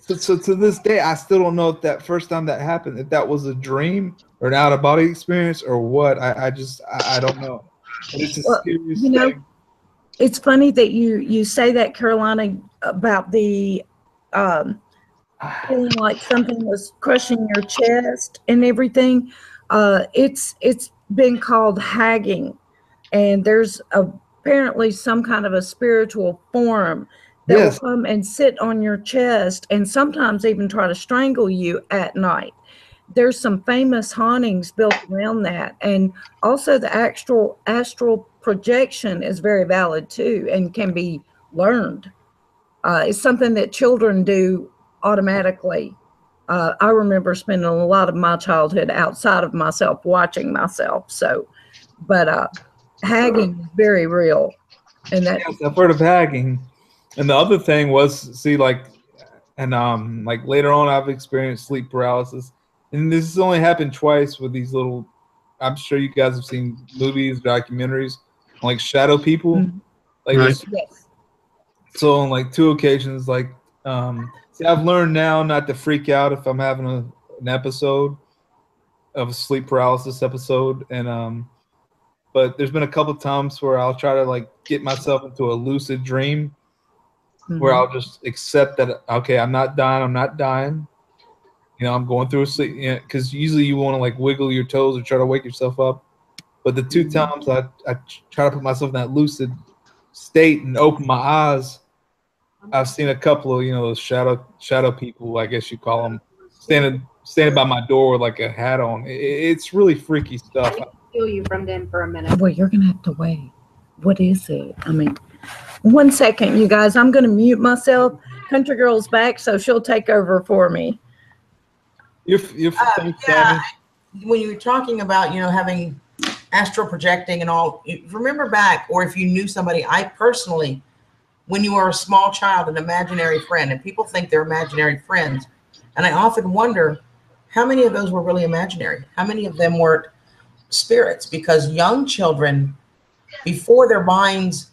So to this day, I still don't know if that first time that happened, if that was a dream or an out of body experience or what. I don't know. But it's a serious thing. It's funny that you say that, Carolina, about the feeling like something was crushing your chest and everything. It's been called hagging, and there's apparently some kind of a spiritual form that will come and sit on your chest and sometimes even try to strangle you at night. There's some famous hauntings built around that. And also the astral projection is very valid too and can be learned. It's something that children do automatically. I remember spending a lot of my childhood outside of myself, watching myself. So, but hagging is very real. And that I've heard of hagging. And the other thing was, like later on, I've experienced sleep paralysis, and this has only happened twice with these little. I'm sure you guys have seen movies, documentaries, on, like shadow people, like right. this. Yes. So on like 2 occasions, like see, I've learned now not to freak out if I'm having an episode of a sleep paralysis episode, and but there's been a couple times where I'll try to like get myself into a lucid dream. Where I'll just accept that, okay, I'm not dying. You know, I'm going through a sleep, because usually you want to like wiggle your toes or try to wake yourself up. But the 2 times I try to put myself in that lucid state and open my eyes, I've seen a couple of, those shadow people, I guess you call them, standing by my door with like a hat on. It's really freaky stuff. I can steal you from them for a minute. Well, you're going to have to wait. What is it? I mean, 1 second, you guys. I'm going to mute myself. Country Girl's back, so she'll take over for me. When you were talking about, having astral projecting and all, remember back, or if you knew somebody, I personally, when you were a small child, an imaginary friend, and people think they're imaginary friends, and I often wonder how many of those were really imaginary? How many of them were spirits? Because young children, before their minds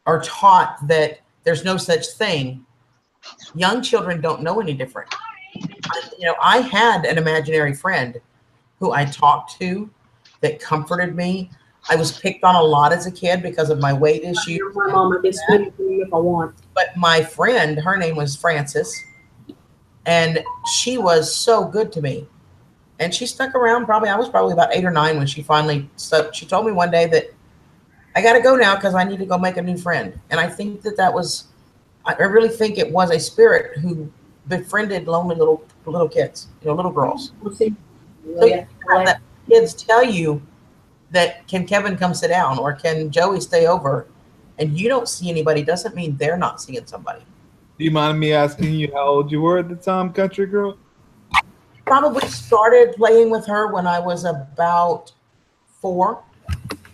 are taught that there's no such thing, young children don't know any different. I had an imaginary friend who I talked to that comforted me. I was picked on a lot as a kid because of my weight issues. My mom would just scream for me if I want. But my friend, her name was Frances, and she was so good to me. And she stuck around. I was probably about 8 or 9 when she finally stuck. She told me one day that I got to go now because I need to go make a new friend. And I think that was, I really think it was a spirit who befriended lonely little kids, little girls. So you let kids tell you that, can Kevin come sit down, or can Joey stay over, and you don't see anybody, doesn't mean they're not seeing somebody. Do you mind me asking you how old you were at the time, Country Girl? Probably started playing with her when I was about 4.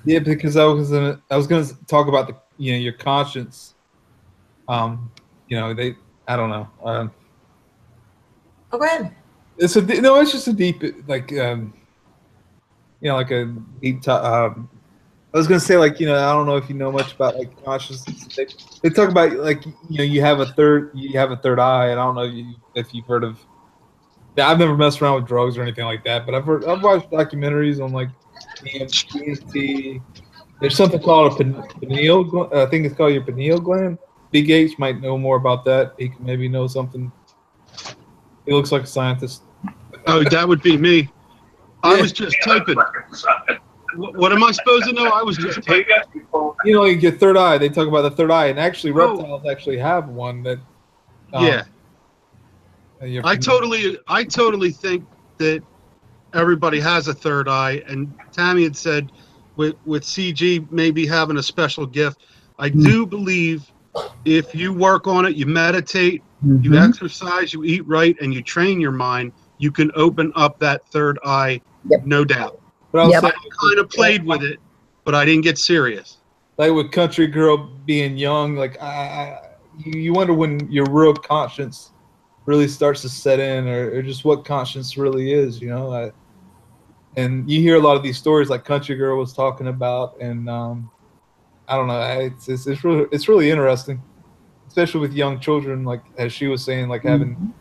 Yeah, because I was going to talk about your conscience I don't know. Oh, go ahead. It's just a deep, like, like a deep. I was gonna say, like, I don't know if you know much about like consciousness. They talk about like you have a third eye, and I don't know if you've heard of. Yeah, I've never messed around with drugs or anything like that, but I've watched documentaries on like DMT. There's something called a pineal. I think it's called your pineal gland. Big H might know more about that. He can maybe know something. He looks like a scientist. Oh, that would be me. I was just typing. What am I supposed to know? I was just typing. Like your third eye. They talk about the third eye, and actually, reptiles actually have one that. Yeah. I totally think that everybody has a third eye, and Tammy had said with CG maybe having a special gift. I do believe if you work on it, you meditate, you exercise, you eat right, and you train your mind, you can open up that third eye, no doubt. But I kind of played with it, but I didn't get serious. Like with Country Girl being young, like you wonder when your real conscience really starts to set in, or just what conscience really is, and you hear a lot of these stories like Country Girl was talking about, and I don't know, it's really interesting, especially with young children, like as she was saying, like having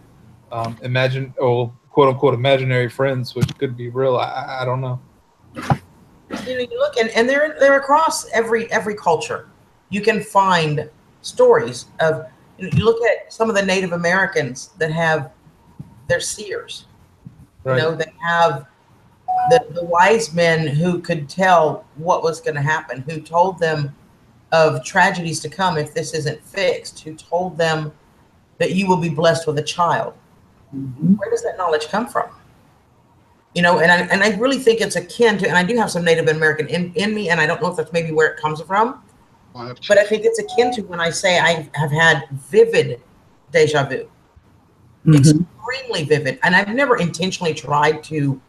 quote unquote imaginary friends, which could be real. I don't know. You look and they're across every culture. You can find stories of. You look at some of the Native Americans that have their seers. Right. They have the wise men who could tell what was going to happen, who told them of tragedies to come if this isn't fixed, who told them that you will be blessed with a child. Where does that knowledge come from? And I really think it's akin to, and I do have some Native American in me, and I don't know if that's maybe where it comes from. But I think it's akin to when I say I have had vivid deja vu, extremely vivid. And I've never intentionally tried to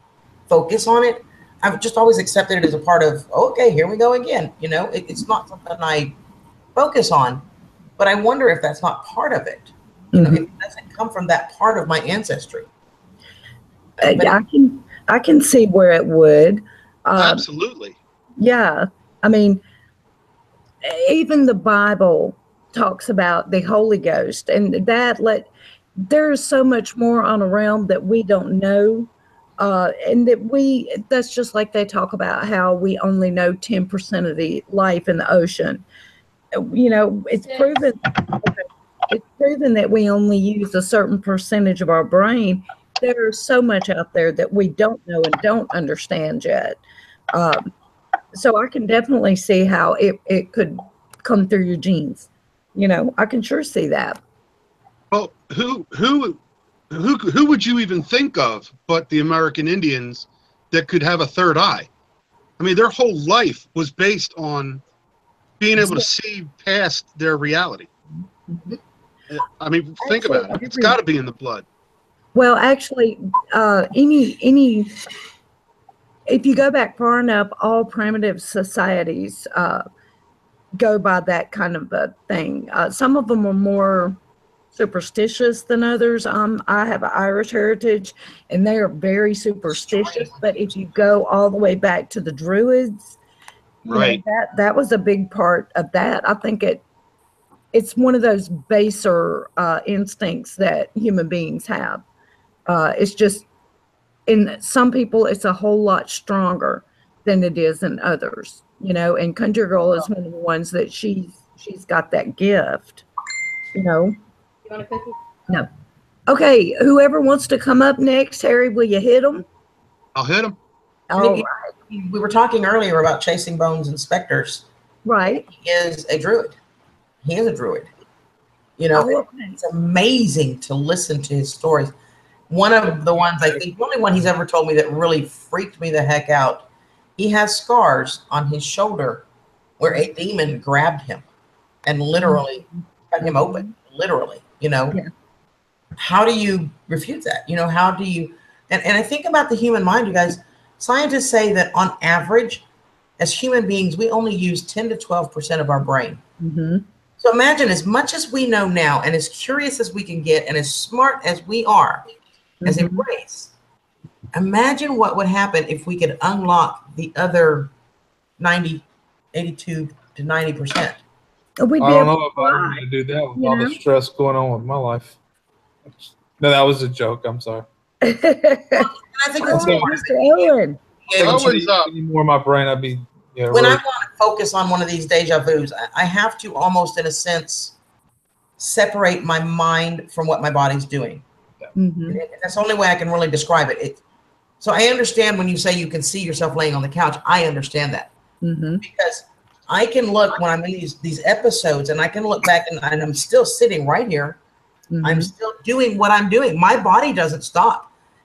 focus on it. I've just always accepted it as a part of, okay, here we go again. It's not something I focus on, but I wonder if that's not part of it. If it doesn't come from that part of my ancestry. I can see where it would. Absolutely. Yeah. I mean, even the Bible talks about the Holy Ghost, and there's so much more on a realm that we don't know. And that's just like they talk about how we only know 10% of the life in the ocean. It's proven that we only use a certain percentage of our brain. There's so much out there that we don't know and don't understand yet. So I can definitely see how it could come through your genes. I can sure see that. Well, who would you even think of but the American Indians that could have a third eye? I mean, their whole life was based on being able to see past their reality. I mean, think about it. It's got to be in the blood. Well, actually, if you go back far enough, all primitive societies go by that kind of a thing. Some of them are more superstitious than others. I have an Irish heritage, and they are very superstitious. But if you go all the way back to the Druids, right, that was a big part of that. I think it's one of those baser instincts that human beings have. It's just, in some people, it's a whole lot stronger than it is in others, and Country Girl is one of the ones that she's got that gift, You want a cookie? No. Okay, whoever wants to come up next, Harry, will you hit them? I'll hit them. All right. We were talking earlier about chasing bones and specters. Right. He is a druid. It's amazing to listen to his stories. One of the ones, I think, the only one he's ever told me that really freaked me the heck out. He has scars on his shoulder where a demon grabbed him and literally cut him open, literally, Yeah. How do you refute that? How do you, and I think about the human mind, you guys. Scientists say that on average, as human beings, we only use 10 to 12% of our brain. So imagine, as much as we know now, and as curious as we can get, and as smart as we are as a race, imagine what would happen if we could unlock the other 90, 82 to 90%. We'd I be don't able know if to I'm fly, going to do that with you all know? the stress going on with my life. No, that was a joke. I'm sorry. And I think that's Oh, Mr. Owen. Owen's up. Any more of my brain, I'd be when really. I want to focus on one of these deja vus, I have to almost, in a sense, separate my mind from what my body's doing. And that's the only way I can really describe it. So I understand when you say you can see yourself laying on the couch. I understand that because I can look when I'm in these episodes, and I can look back, and I'm still sitting right here. I'm still doing what I'm doing. My body doesn't stop.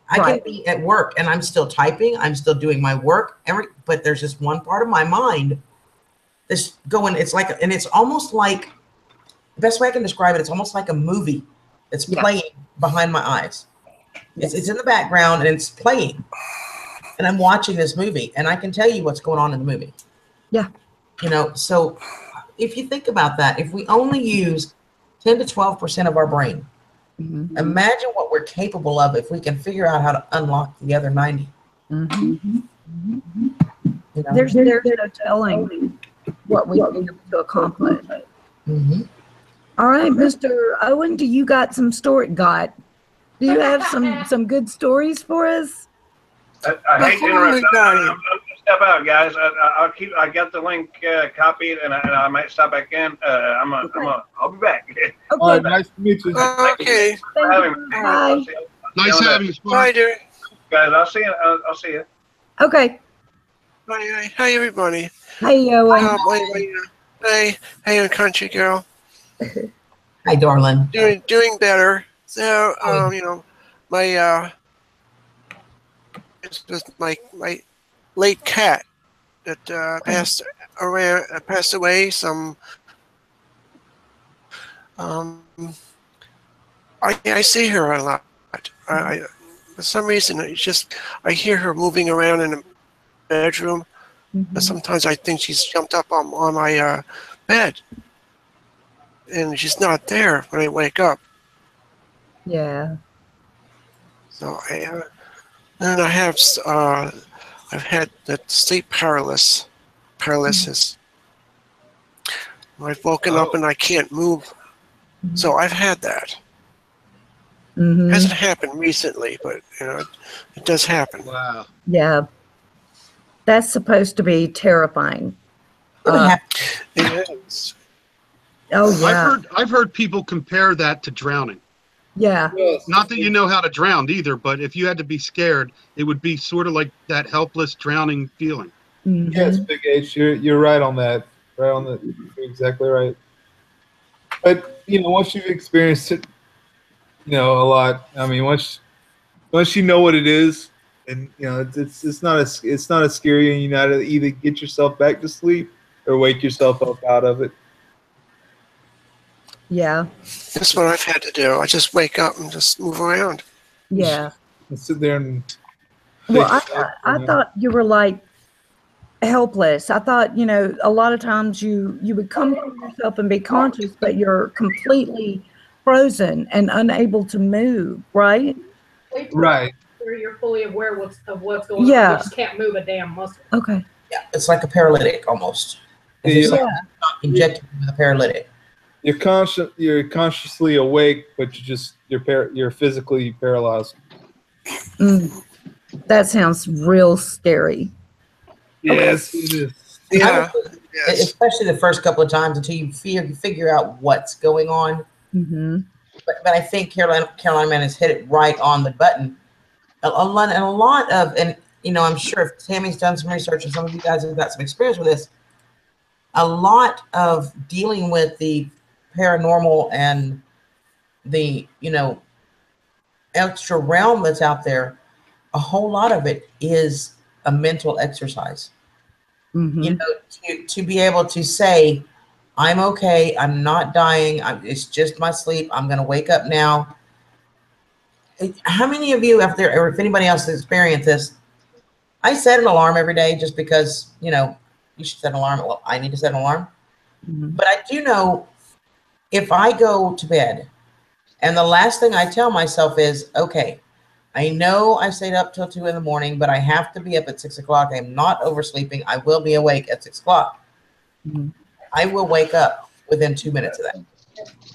I can be at work and I'm still typing. I'm still doing my work. But there's just one part of my mind that's going. It's like, and it's almost like, the best way I can describe it, it's almost like a movie that's playing behind my eyes. It's in the background and it's playing, and I'm watching this movie, and I can tell you what's going on in the movie. Yeah. You know, so if you think about that, if we only use 10 to 12% of our brain, imagine what we're capable of if we can figure out how to unlock the other 90. You know? There's no telling what we can do to accomplish. All right, Mr. Owen, do you got some story? Do you have some good stories for us? I hate to interrupt. I'm gonna step out, guys. I got the link copied, and I might stop back in. I'll be back. Okay. All right, nice to meet you. Okay. For having me. Bye. Nice having you, Spot. Bye, dear. Guys, I'll see you. I'll see you. Okay. Hi, everybody. Hey, Owen. Hey, country girl. Hi, darling. Doing better. So, you know, it's just my late cat that passed away. I see her a lot. For some reason, I hear her moving around in the bedroom. But sometimes I think she's jumped up on my bed, and she's not there when I wake up. Yeah. So and I've had that sleep paralysis. I've woken up and I can't move. So I've had that. Hasn't happened recently, but you know, it does happen. Wow. Yeah. That's supposed to be terrifying. It is. Oh yeah. I've heard people compare that to drowning. Yeah. Not that you know how to drown either, but if you had to be scared, it would be sort of like that helpless drowning feeling. Yes, Big H, you're right on that. Right on the, you're exactly right. But you know, once you've experienced it, you know, a lot. I mean, once you know what it is, and you know, it's not as scary, and you know how to either get yourself back to sleep or wake yourself up out of it. Yeah. That's what I've had to do. I just wake up and just move around. Yeah. And sit there and. Well, I thought you were like helpless. I thought, you know, a lot of times you would come to yourself and be conscious, but you're completely frozen and unable to move, right? Right. Where you're fully aware of what's going on. Yeah. You just can't move a damn muscle. Okay. Yeah, it's like a paralytic almost. It's like injected with a paralytic. You're consciously awake, but you're physically paralyzed. That sounds real scary. Yes, it is. Yeah. Especially the first couple of times until you figure out what's going on. But I think Carolina Man has hit it right on the button. A lot of, and you know, I'm sure if Tammy's done some research and some of you guys have got some experience with this, a lot of dealing with the paranormal and the, you know, extra realm that's out there, a whole lot of it is a mental exercise. You know, to be able to say, I'm okay, I'm not dying, it's just my sleep, I'm going to wake up now. How many of you out there, or if anybody else has experienced this, I set an alarm every day just because, you know, you should set an alarm. Well, I need to set an alarm. But I do know if I go to bed and the last thing I tell myself is, okay, I know I stayed up till 2 in the morning, but I have to be up at 6 o'clock. I'm not oversleeping. I will be awake at 6 o'clock. Mm-hmm. I will wake up within 2 minutes of that.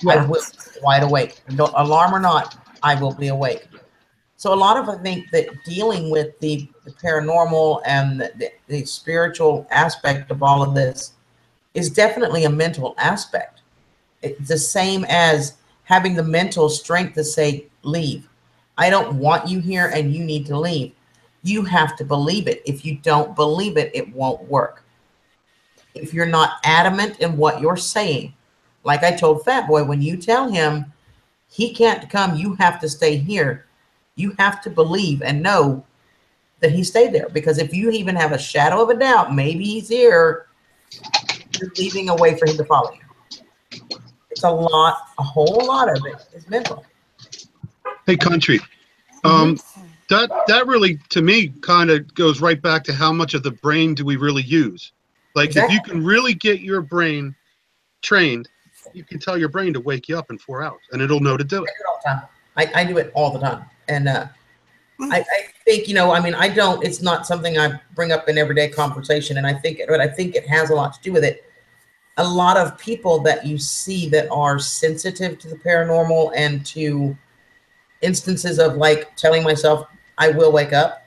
Yeah. I will be wide awake. No alarm or not, I will be awake. So a lot of, I think, that dealing with the paranormal and the spiritual aspect of all of this is definitely a mental aspect. It's the same as having the mental strength to say, leave. I don't want you here and you need to leave. You have to believe it. If you don't believe it, it won't work. If you're not adamant in what you're saying, like I told Fat Boy, when you tell him he can't come, you have to stay here. You have to believe and know that he stayed there. Because if you even have a shadow of a doubt, maybe he's here, you're leaving a way for him to follow you. It's a whole lot of it is mental. Hey, Country. That really, to me, kind of goes right back to how much of the brain do we really use? Like, exactly. If you can really get your brain trained, you can tell your brain to wake you up in 4 hours, and it'll know to do it. All the time. I do it all the time. And I think, I mean, it's not something I bring up in everyday conversation, and but I think it has a lot to do with it. A lot of people that you see that are sensitive to the paranormal and to instances of like telling myself, I will wake up.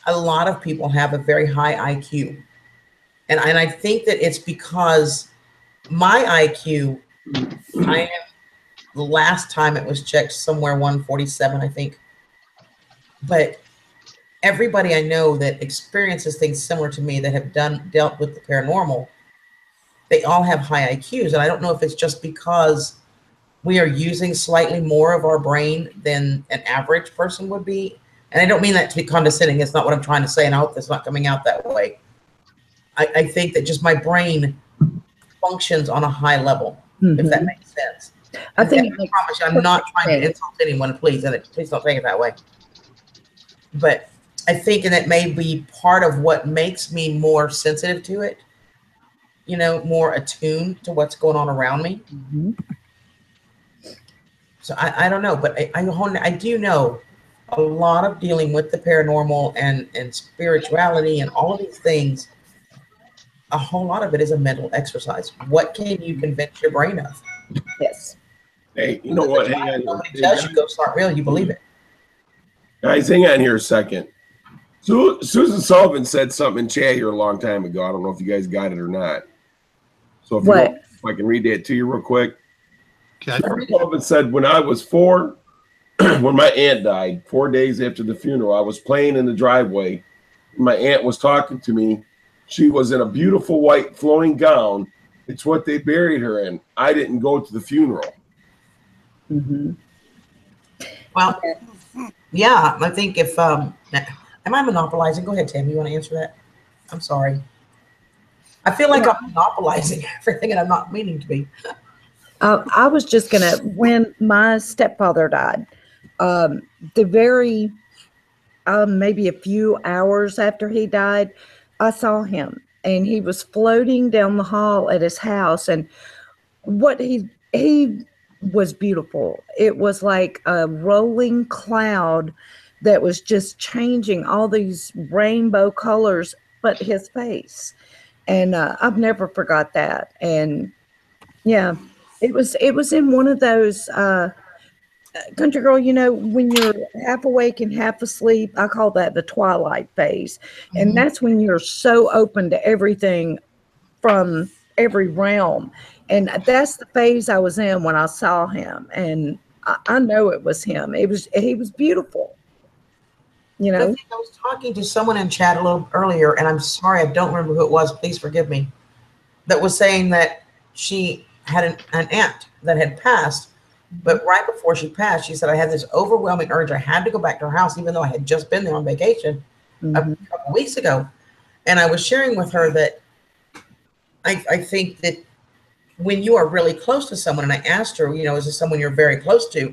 A lot of people have a very high IQ. And I think that it's because my IQ, the last time it was checked somewhere 147, I think. But everybody I know that experiences things similar to me that have dealt with the paranormal, they all have high IQs. And I don't know if it's just because we are using slightly more of our brain than an average person would be. And I don't mean that to be condescending. It's not what I'm trying to say. And I hope that's not coming out that way. I think that just my brain functions on a high level, if that makes sense. I promise you, I'm not trying to insult anyone, please don't take it that way. But I think that may be part of what makes me more sensitive to it, more attuned to what's going on around me. So I don't know, but I do know a lot of dealing with the paranormal and spirituality and all of these things. A whole lot of it is a mental exercise. What can you convince your brain of? Yes. Hey, you know what? Hang on. Somebody tells you ghosts aren't real, you believe it. Guys, hang on here a second. Susan Sullivan said something in chat here a long time ago. I don't know if you guys got it or not. So if I can read that to you real quick. Okay. Susan Sullivan said, when I was 4, when my aunt died, 4 days after the funeral, I was playing in the driveway. My aunt was talking to me. She was in a beautiful white flowing gown. It's what they buried her in. I didn't go to the funeral. Well, yeah, I think if am I monopolizing? Go ahead, Tim. You want to answer that? I'm sorry. I feel like I'm monopolizing everything, and I'm not meaning to be. I was just gonna, when my stepfather died, maybe a few hours after he died, I saw him, and he was floating down the hall at his house, and what he was beautiful. It was like a rolling cloud that was just changing all these rainbow colors, but his face. And I've never forgot that. And yeah, it was in one of those country girl, when you're half awake and half asleep, I call that the twilight phase. And that's when you're so open to everything from every realm. And that's the phase I was in when I saw him. And I know it was him. He was beautiful. I was talking to someone in chat a little earlier, and I'm sorry, I don't remember who it was. Please forgive me. That was saying that she had an aunt that had passed. But right before she passed, she said, I had this overwhelming urge. I had to go back to her house, even though I had just been there on vacation a couple weeks ago. And I was sharing with her that I think that when you are really close to someone, and I asked her, is this someone you're very close to?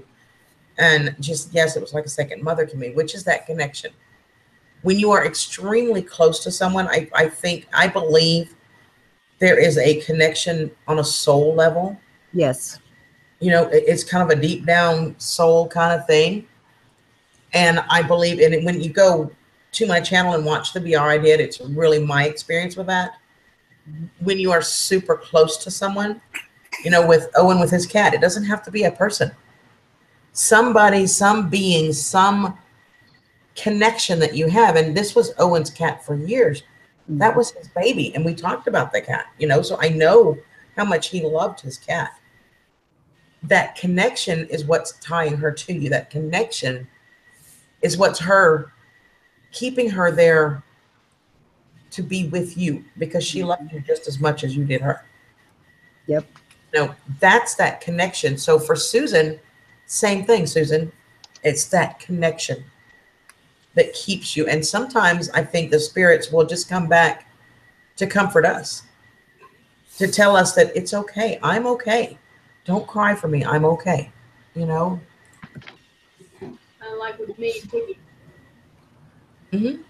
And just, yes, it was like a second mother to me, which is that connection. When you are extremely close to someone, I believe there is a connection on a soul level Yes. You know, it's kind of a deep down soul kind of thing. And I believe in it. When you go to my channel and watch the VR I did, it's really my experience with that. When you are super close to someone, you know, with Owen with his cat, it doesn't have to be a person. Somebody, some being, some connection that you have. And this was Owen's cat for years. That was his baby. And we talked about the cat, you know, so I know how much he loved his cat. That connection is what's tying her to you. That connection is what's her keeping her there to be with you because she loved you just as much as you did her. Yep. No, that's that connection. So for Susan, same thing, Susan. It's that connection that keeps you. And sometimes I think the spirits will just come back to comfort us, to tell us that it's okay. I'm okay. Don't cry for me. I'm okay. You know? Like with me, Piggy. Mm-hmm.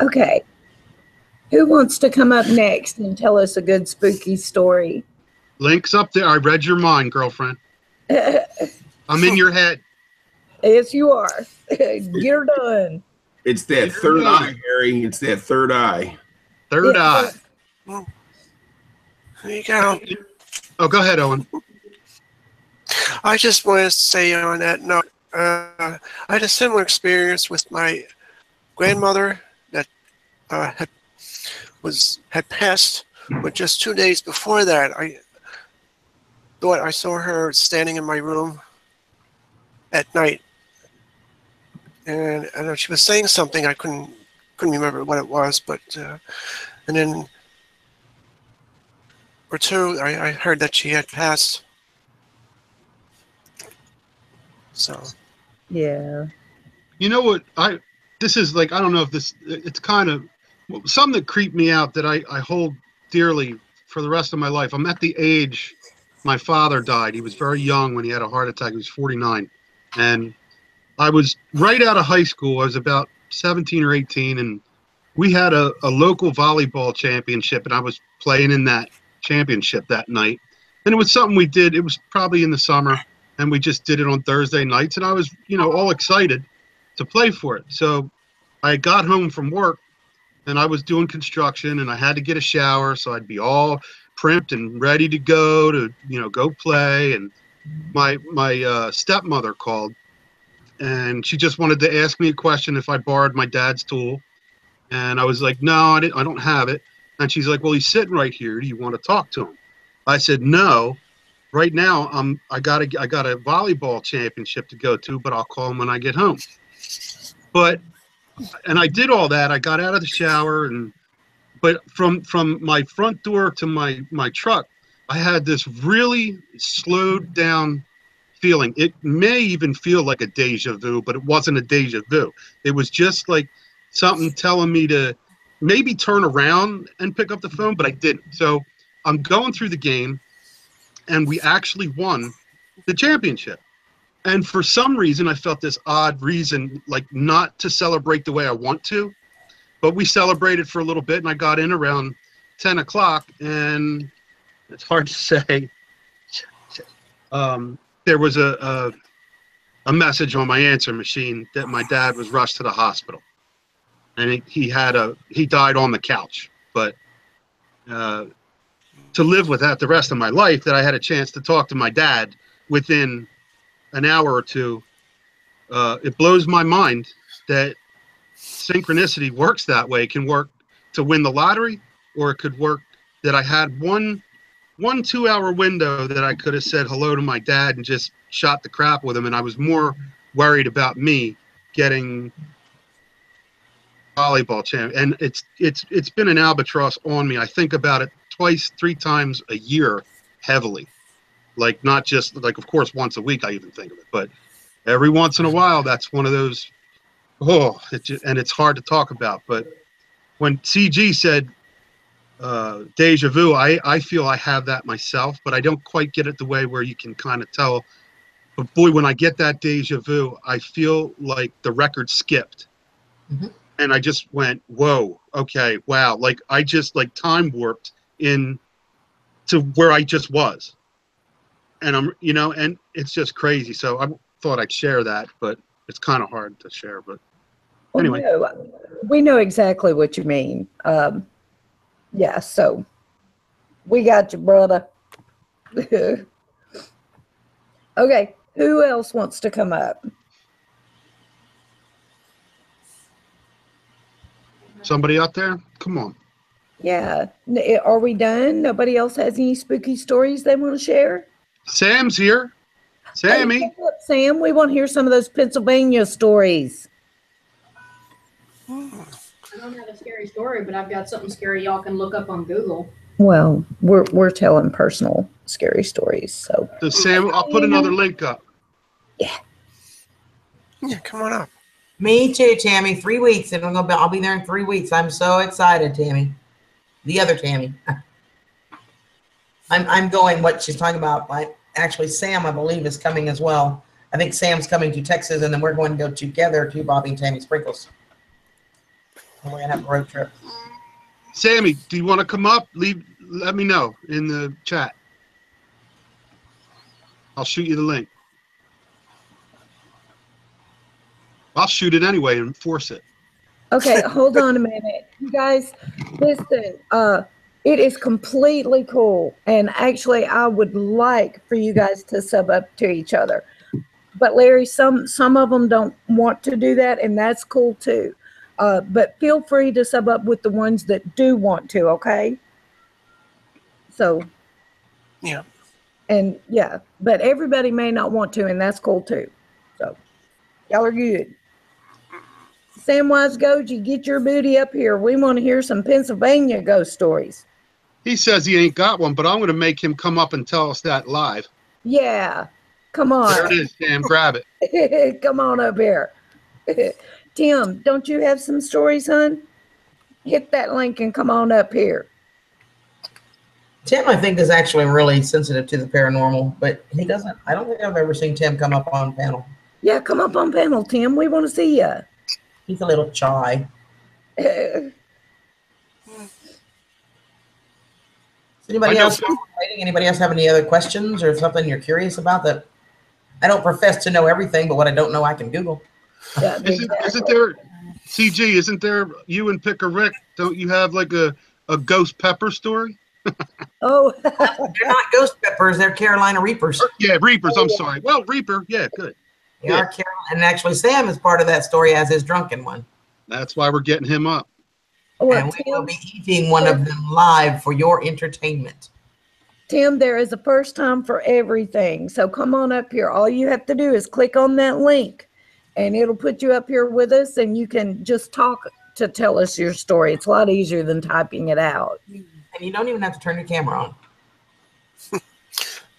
Okay. Who wants to come up next and tell us a good spooky story? Link's up there. I read your mind, girlfriend. I'm in your head. Yes, you are. You're done. It's that third eye, Harry. It's that third eye. Third eye. There you go. Oh, go ahead, Owen. I just want to say on that note, I had a similar experience with my grandmother that had passed, but just 2 days before that, I thought I saw her standing in my room at night, and I know she was saying something. I couldn't remember what it was, but and then or two, I heard that she had passed. So. Yeah. You know what? This is like, I don't know if this, it's kind of something that creeped me out that I hold dearly for the rest of my life. I'm at the age my father died. He was very young when he had a heart attack. He was 49. And I was right out of high school. I was about 17 or 18. And we had a local volleyball championship. And I was playing in that championship that night. And it was something we did. It was probably in the summer. And we just did it on Thursday nights. And I was, you know, all excited to play for it. So I got home from work and I was doing construction and I had to get a shower. So I'd be all primped and ready to go to, you know, go play. And my stepmother called and she just wanted to ask me a question if I borrowed my dad's tool. And I was like, no, I don't have it. And she's like, well, he's sitting right here. Do you want to talk to him? I said, no. Right now, I got a volleyball championship to go to, but I'll call him when I get home. And I did all that. I got out of the shower, but from my front door to my truck, I had this really slowed down feeling. It may even feel like a deja vu, but it wasn't a deja vu. It was just like something telling me to maybe turn around and pick up the phone, but I didn't. So I'm going through the game. And we actually won the championship. And for some reason, I felt this odd reason, like not to celebrate the way I want to. But we celebrated for a little bit, and I got in around 10 o'clock. And it's hard to say. There was a message on my answer machine that my dad was rushed to the hospital. And he died on the couch. But to live with that the rest of my life, that I had a chance to talk to my dad within an hour or two, it blows my mind that synchronicity works that way. It can work to win the lottery, or it could work that I had one 2-hour window that I could have said hello to my dad and just shot the crap with him, and I was more worried about me getting volleyball champ. And it's been an albatross on me. I think about it 2-3 times a year heavily, like not just like, of course, once a week I even think of it, but every once in a while that's one of those, and it's hard to talk about. But when CG said deja vu, I feel I have that myself, but I don't quite get it the way where you can kind of tell. But boy, when I get that deja vu, I feel like the record skipped. Mm-hmm. And I just went, whoa, okay, wow. Like I just like time warped in to where I just was. And I'm, and it's just crazy. So I thought I'd share that, but it's kind of hard to share. But anyway, no, we know exactly what you mean. Yeah, so we got you, brother. Okay, who else wants to come up? Somebody out there? Come on. Yeah. Are we done? Nobody else has any spooky stories they want to share? Sam's here. Sammy. Hey, what's up, Sam? We want to hear some of those Pennsylvania stories. I don't have a scary story, but I've got something scary y'all can look up on Google. Well, we're telling personal scary stories. So Sam, I'll put another link up. Yeah. Yeah, come on up. Me too, Tammy. 3 weeks, and I'll be there in 3 weeks. I'm so excited, Tammy. The other Tammy. I'm going. What she's talking about. Actually, Sam, I believe, is coming as well. I think Sam's coming to Texas, and then we're going to go together to Bobby and Tammy Sprinkles. And we're gonna have a road trip. Sammy, do you want to come up? Let me know in the chat. I'll shoot you the link. I'll shoot it anyway and force it. Okay, hold on a minute. You guys, listen, it is completely cool. And actually, I would like for you guys to sub up to each other. But Larry, some of them don't want to do that, and that's cool too. But feel free to sub up with the ones that do want to, okay? So. Yeah. And yeah, but everybody may not want to, and that's cool too. So, y'all are good. Samwise Goji, get your booty up here. We want to hear some Pennsylvania ghost stories. He says he ain't got one, but I'm going to make him come up and tell us that live. Yeah, come on. There it is, Sam. Grab it. Come on up here. Tim, don't you have some stories, hon? Hit that link and come on up here. Tim, I think, is actually really sensitive to the paranormal, but he doesn't. I don't think I've ever seen Tim come up on panel. Yeah, come up on panel, Tim. We want to see you. He's a little shy. Anybody else have any other questions or something you're curious about that? I don't profess to know everything, but what I don't know, I can Google. Yeah, isn't there, CG, isn't there, you and Picker Rick, don't you have like a ghost pepper story? Oh. They're not ghost peppers, they're Carolina Reapers. Yeah, Reapers, I'm sorry. Well, Reaper, yeah, good. They are Carolina, and actually Sam is part of that story as his drunken one. That's why we're getting him up. And we will be eating one of them live for your entertainment. Tim, there is a first time for everything. So come on up here. All you have to do is click on that link and it'll put you up here with us and you can just talk to tell us your story. It's a lot easier than typing it out. And you don't even have to turn your camera on.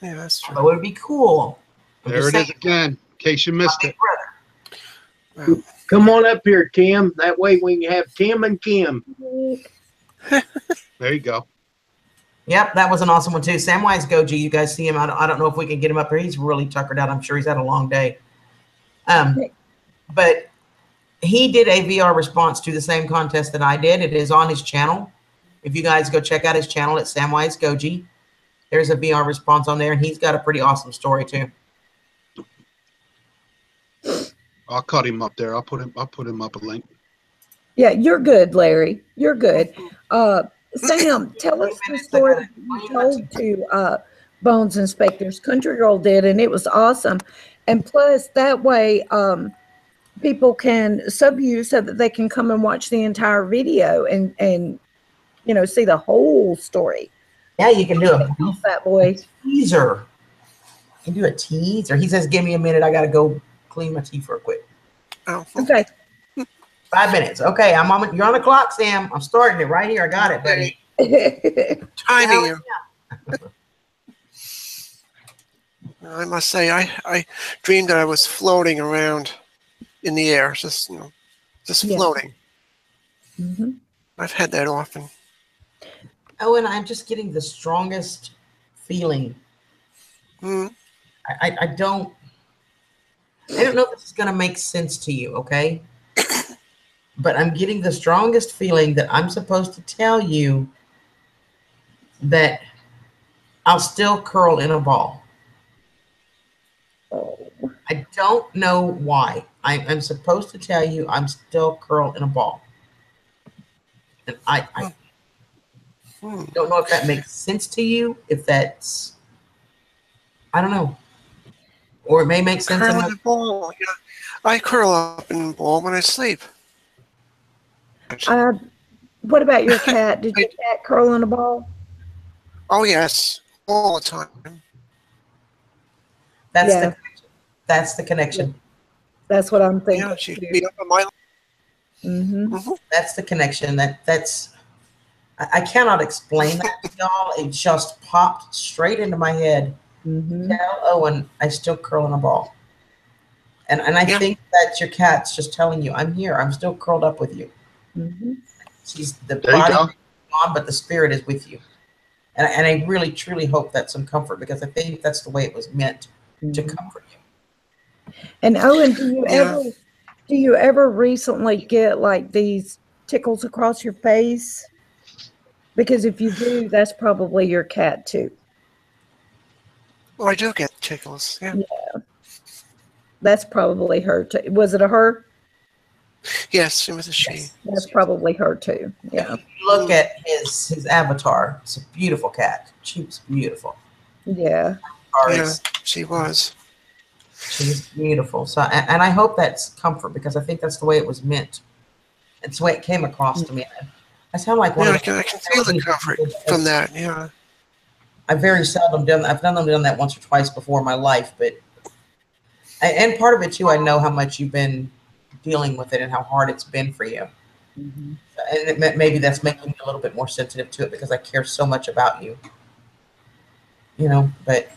Yeah, that's true. That would be cool. There it is again, in case you missed it. Wow. Come on up here, Tim. That way we can have Tim and Kim. There you go. Yep, that was an awesome one too. Samwise Goji, you guys see him. I don't know if we can get him up here. He's really tuckered out. I'm sure he's had a long day. But he did a VR response to the same contest that I did. It is on his channel. If you guys go check out his channel at Samwise Goji, there's a VR response on there, and he's got a pretty awesome story too. I'll cut him up there. I'll put him up a link. Yeah, you're good, Larry. You're good. Sam, tell us the story that you told to Bones Inspectors. Country Girl did, and it was awesome. And plus, that way, people can sub you so that they can come and watch the entire video and see the whole story. Yeah, you can do a fat boy teaser. You can do a teaser. He says, "Give me a minute. I gotta go clean my teeth real quick." Oh, okay. 5 minutes. Okay, you're on the clock, Sam. I'm starting it right here. I got it, buddy. Timing you. I must say, I dreamed that I was floating around in the air, just floating. Mm-hmm. I've had that often. Oh, and I'm just getting the strongest feeling. I don't know if this is going to make sense to you, okay? But I'm getting the strongest feeling that I'm supposed to tell you that I'll still curl in a ball. Oh. I don't know why. I'm supposed to tell you I'm still curled in a ball. And I don't know if that makes sense to you, if that's, I don't know. Or it may make sense. Curl in a ball. Yeah. I curl up in a ball when I sleep. What about your cat? Did your cat curl in a ball? Oh, yes. All the time. That's the connection. That's what I'm thinking. Yeah, she'd be up on my. That's the connection. That's I cannot explain that to y'all. It just popped straight into my head. Tell Owen I still curl in a ball. And I think that your cat's just telling you, I'm here. I'm still curled up with you. She's the body gone, but the spirit is with you. And I really, truly hope that's some comfort, because I think that's the way it was meant to comfort you. And Owen, do you ever recently get like these tickles across your face? Because if you do, that's probably your cat too. Well, I do get tickles. Yeah. That's probably her too. Was it a her? Yes, it was a she. That's probably her too. Yeah. Look at his avatar. It's a beautiful cat. She's beautiful. Yeah. Yeah, she was. She's beautiful. So, and I hope that's comfort, because I think that's the way it was meant. It's the way it came across to me. I sound like one. Yeah, I can feel the comfort from that. Yeah. I've very seldom done. I've done that once or twice before in my life, but and part of it too. I know how much you've been dealing with it and how hard it's been for you. And maybe that's making me a little bit more sensitive to it, because I care so much about you. You know, but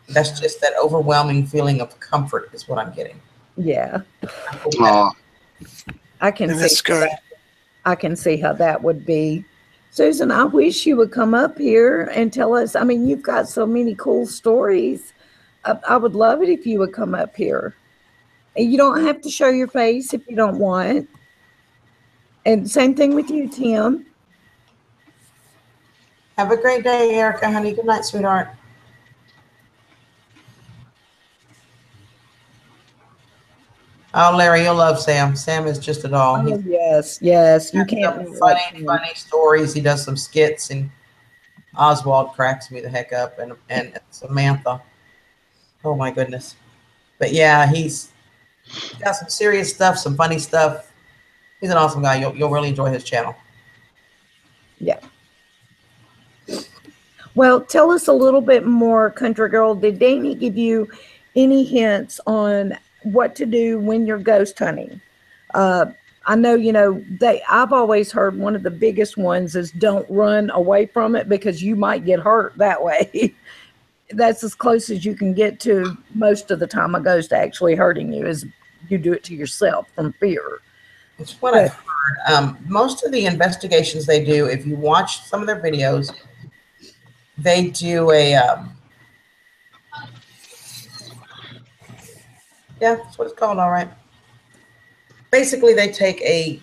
that's just that overwhelming feeling of comfort is what I'm getting. Yeah. I can And see that's good. I can see how that would be. Susan, I wish you would come up here and tell us. I mean, you've got so many cool stories. I would love it if you would come up here. And you don't have to show your face if you don't want. And same thing with you, Tim. Have a great day, Erica, honey. Good night, sweetheart. Oh, Larry, you'll love Sam. Sam is just a doll. Oh, yes. You can't. Funny stories. He does some skits, and Oswald cracks me the heck up, and Samantha. Oh my goodness. But yeah, he's got some serious stuff, some funny stuff. He's an awesome guy. You'll really enjoy his channel. Yeah. Well, tell us a little bit more, Country Girl. Did Danny give you any hints on what to do when you're ghost hunting? I know, I've always heard one of the biggest ones is don't run away from it, because you might get hurt that way. That's as close as you can get to most of the time a ghost actually hurting you, is you do it to yourself from fear. It's what I've heard. Most of the investigations they do, if you watch some of their videos, they do a, yeah, that's what it's called, all right. Basically, they take a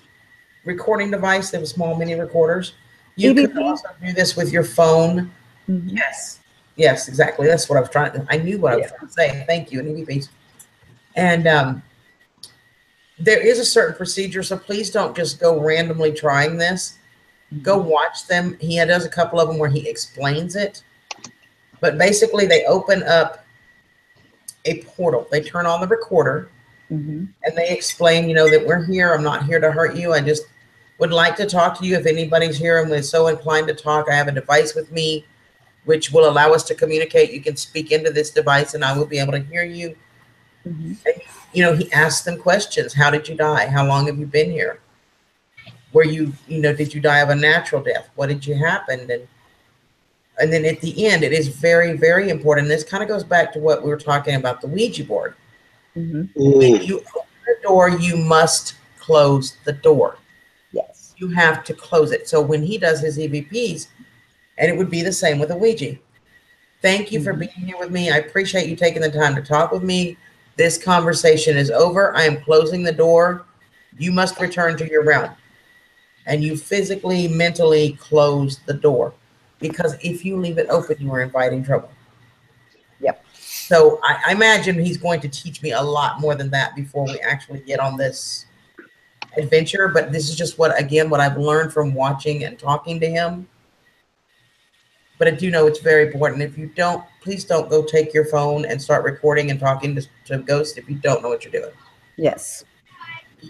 recording device, they have small mini recorders. You can also do this with your phone. Yes, exactly. That's what I was trying to, I knew what I was trying to say. Thank you, an EVPs. And there is a certain procedure, so please don't just go randomly trying this. Go watch them. He does a couple of them where he explains it. But basically, they open up a portal. They turn on the recorder, and they explain, that we're here. I'm not here to hurt you. I just would like to talk to you. If anybody's here and is so inclined to talk, I have a device with me which will allow us to communicate. You can speak into this device, and I will be able to hear you. And, he asks them questions. How did you die? How long have you been here? Were you, did you die of a natural death? What did you happen? And then at the end, it is very, very important. This kind of goes back to what we were talking about, the Ouija board. When you open the door, you must close the door. Yes. You have to close it. So when he does his EVPs, and it would be the same with a Ouija. Thank you for being here with me. I appreciate you taking the time to talk with me. This conversation is over. I am closing the door. You must return to your realm. And you physically, mentally close the door. because if you leave it open, you are inviting trouble. Yep. So I imagine he's going to teach me a lot more than that before we actually get on this adventure. But this is just what I've learned from watching and talking to him. But I do know it's very important. If you don't, please don't go take your phone and start recording and talking to ghosts if you don't know what you're doing. Yes.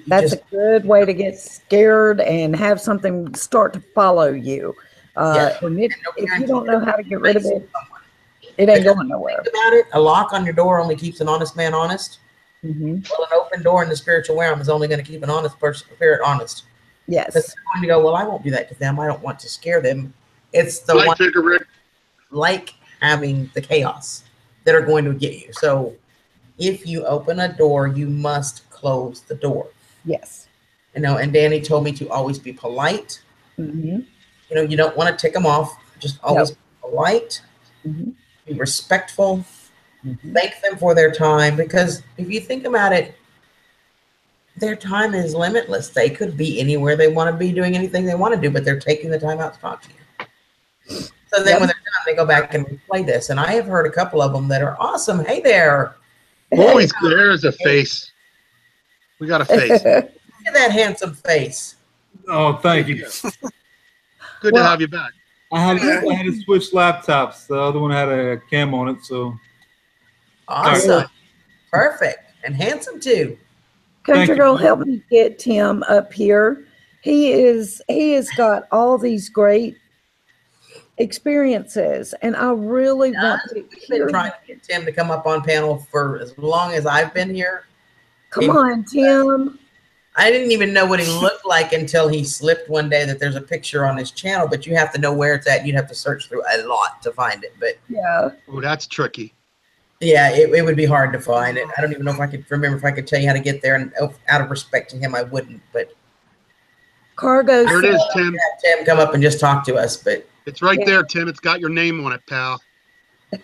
That's a good way to get scared and have something start to follow you. And if you don't know how to get rid of it, it ain't going nowhere. Think about it. A lock on your door only keeps an honest man honest. Mm-hmm. Well, an open door in the spiritual realm is only going to keep an honest spirit honest. Yes. Because they're going to go, well, I won't do that to them. I don't want to scare them. It's the one like having the chaos that are going to get you. So if you open a door, you must close the door. Yes. And Danny told me to always be polite. Mm-hmm. You don't want to tick them off. Just always be polite. Mm-hmm. Be respectful. Mm-hmm. Thank them for their time, because if you think about it, their time is limitless. They could be anywhere they want to be, doing anything they want to do, but they're taking the time out to talk to you. So then when they're done, they go back and replay this. And I have heard a couple of them that are awesome. Hey there. Always there's a face. We got a face. Look at that handsome face. Oh, thank you. Good to have you back. I had to switch laptops. The other one had a cam on it, so. Awesome. Perfect. And handsome too. Country Girl, help me get Tim up here. He has got all these great experiences, and I really want to hear. Been trying to get Tim to come up on panel for as long as I've been here. Come on, Tim. I didn't even know what he looked like until he slipped one day that there's a picture on his channel, but you have to know where it's at. You'd have to search through a lot to find it. But yeah. Oh, that's tricky. Yeah, it would be hard to find it. I don't even know if I could remember if I could tell you how to get there, and out of respect to him, I wouldn't. But Cargo. There it is, Tim. Tim, come up and just talk to us. But it's right there, Tim. It's got your name on it, pal. I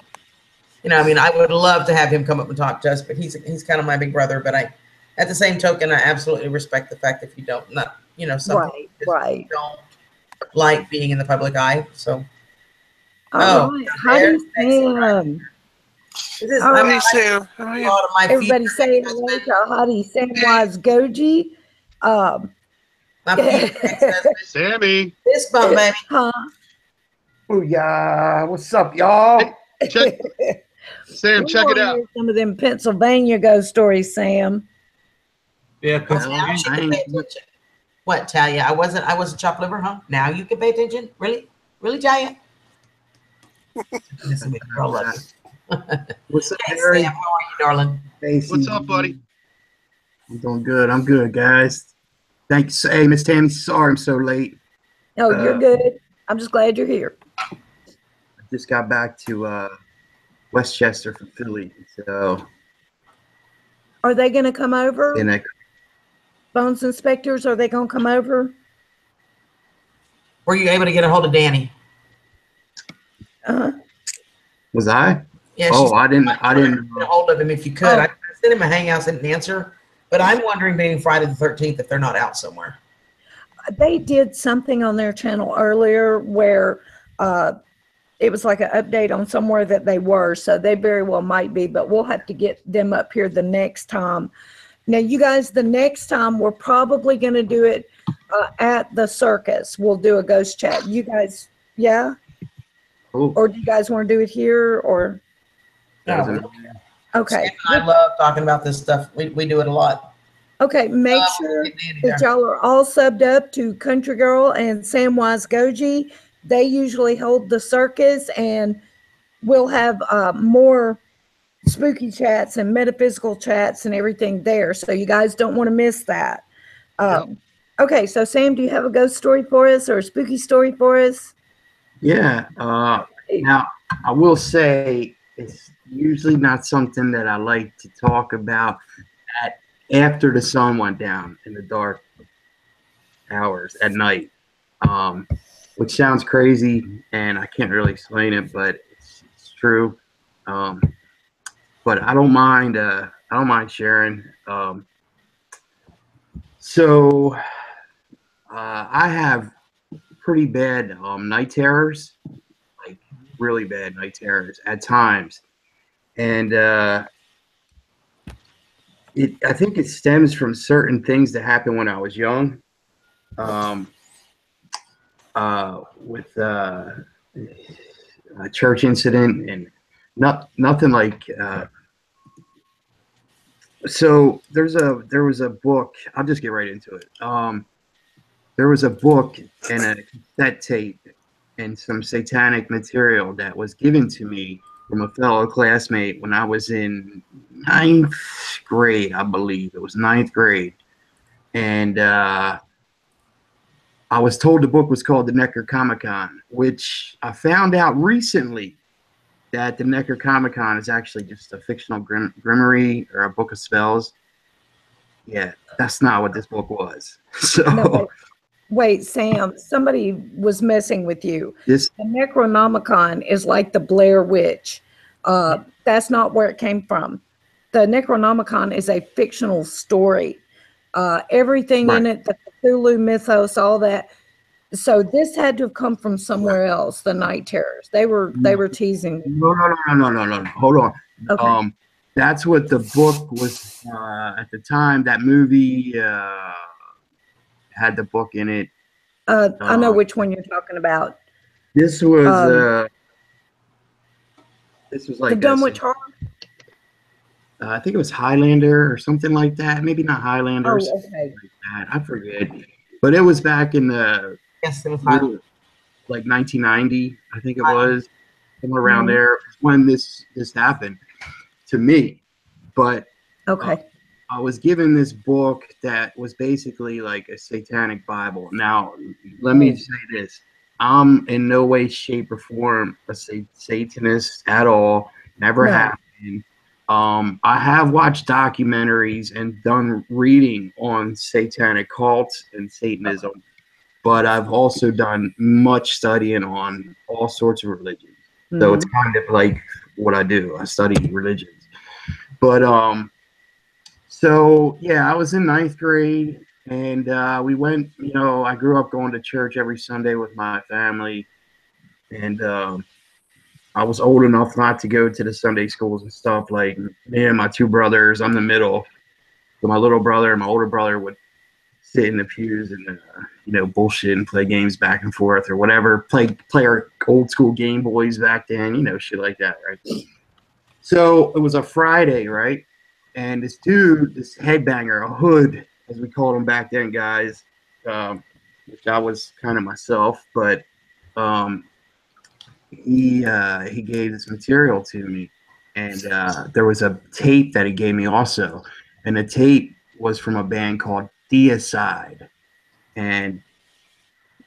mean, I would love to have him come up and talk to us, but he's kind of my big brother. But at the same token, I absolutely respect the fact that if you don't, some people don't like being in the public eye. So, how do you say? Everybody say hello to Hadi Samwise Goji. Sammy. This bump, baby. Huh? Oh yeah. What's up, y'all? Hey, Sam, check it out. Some of them Pennsylvania ghost stories, Sam. Yeah, What, Talia? I wasn't chopped liver, huh? Now you can pay attention? Really, Talia? What's up, hey, Harry? Sam, how are you, darling? Hey, what's up, buddy? I'm doing good. I'm good, guys. Thanks. Hey, Miss Tammy, sorry I'm so late. No, you're good. I'm just glad you're here. I just got back to Westchester from Philly, so. Are they going to come over? And Bones inspectors, are they going to come over? Were you able to get a hold of Danny? Was I? Yeah. I didn't. Get a hold of him if you could. I sent him a hangouts and an answer, but I'm wondering, being Friday the 13th, if they're not out somewhere. They did something on their channel earlier where it was like an update on somewhere that they were, so they very well might be, but we'll have to get them up here the next time. Now, you guys, the next time we're probably going to do it at the circus. We'll do a ghost chat. You guys, yeah? Cool. Or do you guys want to do it here, or? No. Okay. I love talking about this stuff. We do it a lot. Okay, make sure that y'all are all subbed up to Country Girl and Samwise Goji. They usually hold the circus, and we'll have more spooky chats and metaphysical chats and everything there. So you guys don't want to miss that. Okay, so Sam, do you have a ghost story for us or a spooky story for us? Yeah. Now, I will say it's usually not something that I like to talk about after the sun went down in the dark hours at night, which sounds crazy, and I can't really explain it, but it's true. But I don't mind. I don't mind sharing. I have pretty bad night terrors. really bad night terrors at times. And I think it stems from certain things that happened when I was young, with a church incident, and nothing like. So there was a book. I'll just get right into it. There was a book and a cassette tape and some satanic material that was given to me from a fellow classmate when I was in 9th grade, I believe. It was 9th grade. And I was told the book was called The Necronomicon, which I found out recently that the Necronomicon is actually just a fictional grimoire or a book of spells. Yeah, that's not what this book was. So No, wait, Sam, somebody was messing with you. The Necronomicon is like the Blair Witch. That's not where it came from. The Necronomicon is a fictional story. Everything in it, the Cthulhu mythos, all that. So this had to have come from somewhere else. The Night Terrors. They were teasing. No. Hold on. Okay. That's what the book was at the time. That movie had the book in it. I know which one you're talking about. This was like the Dunwich Horror. I think it was Highlander or something like that. Maybe not Highlander. Oh, okay. Like that. I forget. But it was back in the like 1990, I think it was, somewhere around there when this happened to me. But okay, I was given this book that was basically like a satanic Bible. Now, let me say this. I'm in no way, shape, or form a Satanist at all. Never have been. I have watched documentaries and done reading on satanic cults and Satanism, but I've also done much studying on all sorts of religions. So it's kind of like what I do. I study religions. But so yeah, I was in 9th grade, and we went. I grew up going to church every Sunday with my family, and I was old enough not to go to the Sunday schools and stuff. Like me and my two brothers, I'm the middle. So my little brother and my older brother would sit in the pews and bullshit and play games back and forth or whatever. Play our old school Game Boys back then, shit like that, right? So it was a Friday, right? And this dude, this headbanger, a hood, as we called him back then, guys, which I was kind of myself, but he gave this material to me, and there was a tape that he gave me also, and the tape was from a band called Deicide, and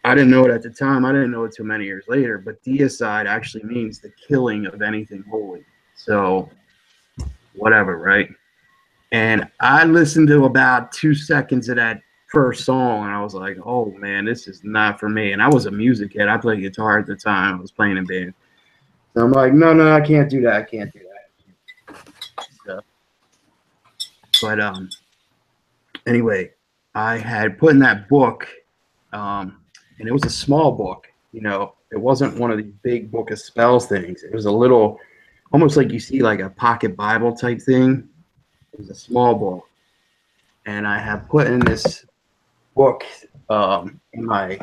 I didn't know it at the time. I didn't know it till many years later, but Deicide actually means the killing of anything holy. So whatever, right? And I listened to about 2 seconds of that first song, and I was like, oh man, this is not for me. And I was a music head. I played guitar at the time. I was playing in band. So I'm like, no, I can't do that. I can't do that. So, but anyway, I had put in that book, and it was a small book. It wasn't one of these big book of spells things. It was a little, almost like you see like a pocket Bible type thing. It was a small book, and I have put in this book in my.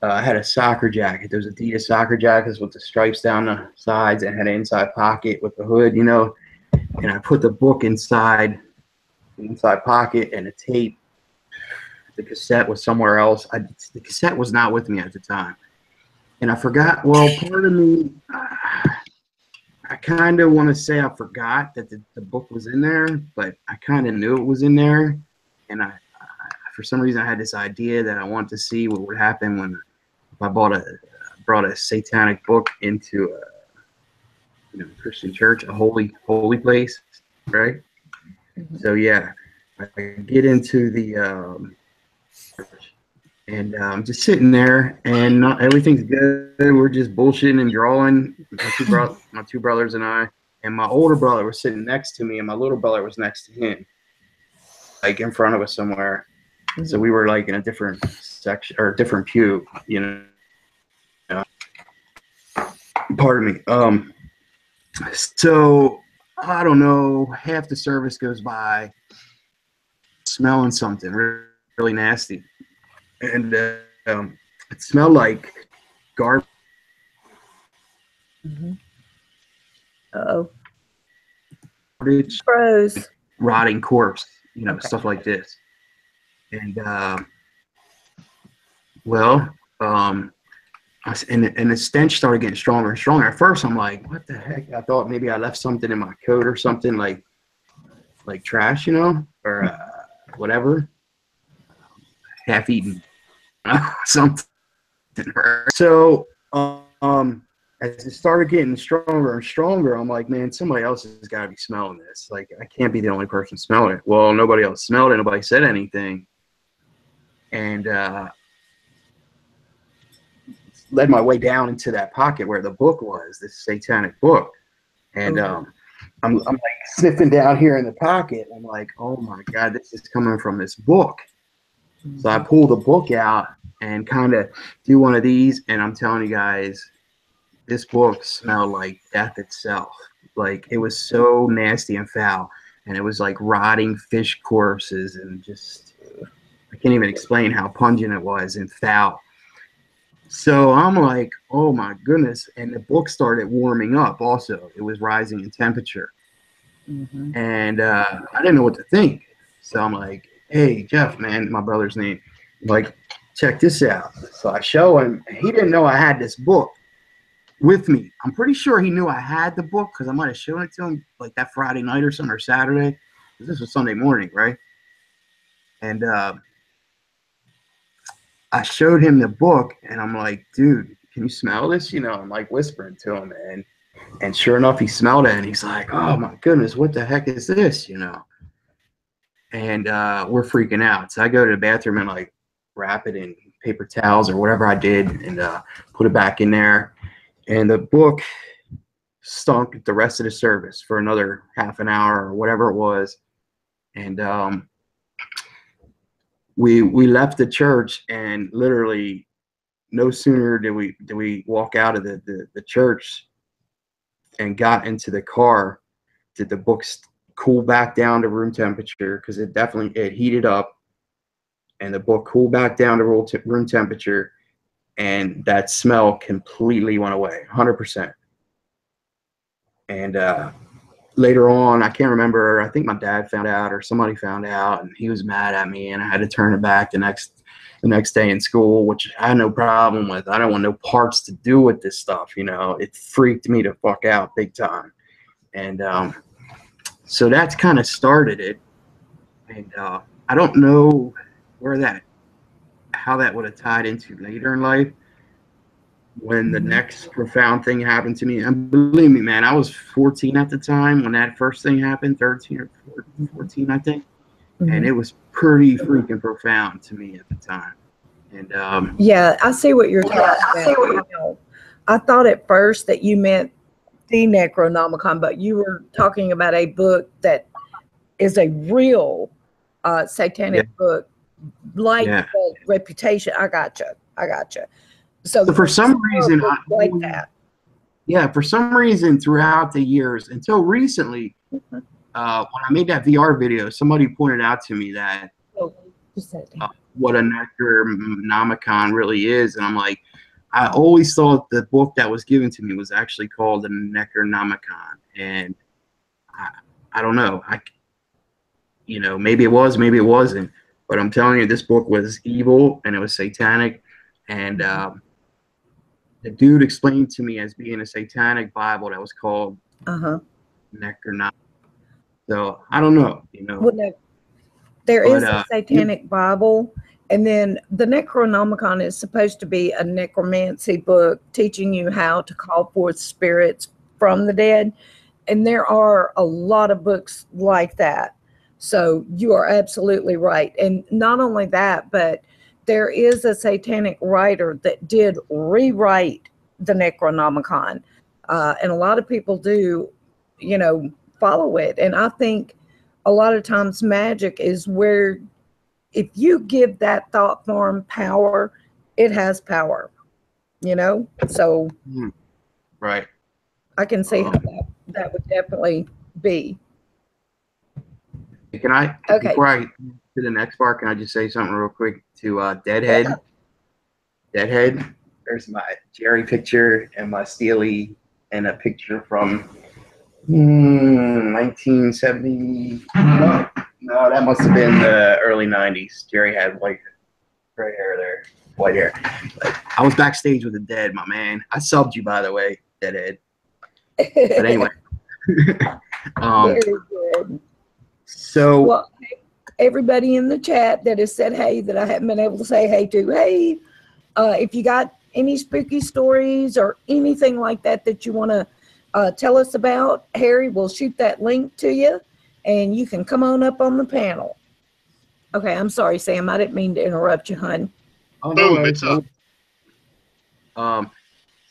I had a soccer jacket. There's Adidas soccer jackets with the stripes down the sides, and had an inside pocket with the hood, And I put the book inside pocket, and the tape. The cassette was somewhere else. The cassette was not with me at the time, and I forgot. Well, part of me. I kind of want to say I forgot that the book was in there, but I kind of knew it was in there. And I for some reason, I had this idea that I wanted to see what would happen if I brought a satanic book into a Christian church, a holy place, right? Mm-hmm. So yeah, I get into the church, and I'm just sitting there, and everything's good. We're just bullshitting and drawing. My two brothers and I, and my older brother was sitting next to me, and my little brother was next to him, like in front of us somewhere. Mm-hmm. So we were like in a different section or different pew, Pardon me. So I don't know. Half the service goes by, smelling something really nasty, and it smelled like garbage. Uh-oh. Garbage, Froze. rotting corpse, Okay. stuff like this. And well, and the stench started getting stronger and stronger. At first, I'm like, what the heck? I thought maybe I left something in my coat or something, like trash, or whatever, half eaten, something. So as it started getting stronger and stronger, I'm like, man, somebody else has got to be smelling this. Like, I can't be the only person smelling it. Well, nobody else smelled it. Nobody said anything. And led my way down into that pocket where the book was, this satanic book. And I'm like sniffing down here in the pocket. I'm like, oh my God, this is coming from this book. So I pull the book out and kind of do one of these, and I'm telling you guys, this book smelled like death itself. Like, it was so nasty and foul, and it was like rotting fish corpses, and just, I can't even explain how pungent it was and foul. So I'm like, oh my goodness. And the book started warming up also. It was rising in temperature. And I didn't know what to think. So I'm like, hey, Jeff, man, my brother's name. I'm like, check this out. So I show him. He didn't know I had this book with me. I'm pretty sure he knew I had the book because I might have shown it to him like that Friday night or something, or Saturday. This was Sunday morning, right? And I showed him the book, and I'm like, dude, can you smell this? I'm like whispering to him, and sure enough, he smelled it, and he's like, oh my goodness, what the heck is this? And we're freaking out. So I go to the bathroom and like wrap it in paper towels or whatever I did, and put it back in there. And the book stunk the rest of the service for another half an hour or whatever it was. And we left the church, and literally no sooner did we walk out of the church and got into the car did the books cool back down to room temperature, because it heated up, and the book cooled back down to room temperature, and that smell completely went away, 100%. And later on, I can't remember, I think my dad found out or somebody found out, and he was mad at me, and I had to turn it back the next day in school, which I had no problem with. I don't want no parts to do with this stuff, It freaked me the fuck out big time. And so that's kind of started it. And I don't know how that would have tied into later in life when the next profound thing happened to me. And believe me, man, I was 14 at the time when that first thing happened, 13 or 14, I think. And it was pretty freaking profound to me at the time. And yeah, I see what you're talking about. I thought at first that you meant the Necronomicon, but you were talking about a book that is a real satanic book, like the Reputation. I gotcha. So for some reason, that. Yeah, for some reason throughout the years until recently, when I made that VR video, somebody pointed out to me that what a Necronomicon really is, and I'm like, I always thought the book that was given to me was actually called the Necronomicon, and I don't know. Maybe it was, maybe it wasn't, but I'm telling you, this book was evil and it was satanic, and the dude explained to me as being a satanic Bible that was called Necronomicon. So I don't know, Well, no, there is a satanic Bible, and then the Necronomicon is supposed to be a necromancy book teaching you how to call forth spirits from the dead. And there are a lot of books like that. So you are absolutely right. And not only that, but there is a satanic writer that did rewrite the Necronomicon. And a lot of people do, follow it. And I think a lot of times magic is where, if you give that thought form power, it has power, so. Right. I can see how that would definitely be. Can I, Okay. before I to the next part, can I just say something real quick to Deadhead? Deadhead. There's my Jerry picture and my Steely, and a picture from 1970. No, that must have been the early 90s. Jerry had white gray hair there, white hair. But I was backstage with the Dead, my man. I subbed you, by the way, Deadhead. But anyway. Very good. So, well, everybody in the chat that has said hey that I haven't been able to say hey to, hey, if you got any spooky stories or anything like that that you want to tell us about, Harry will shoot that link to you and you can come on up on the panel. Okay, I'm sorry, Sam. I didn't mean to interrupt you, hon. Oh, no, it's up.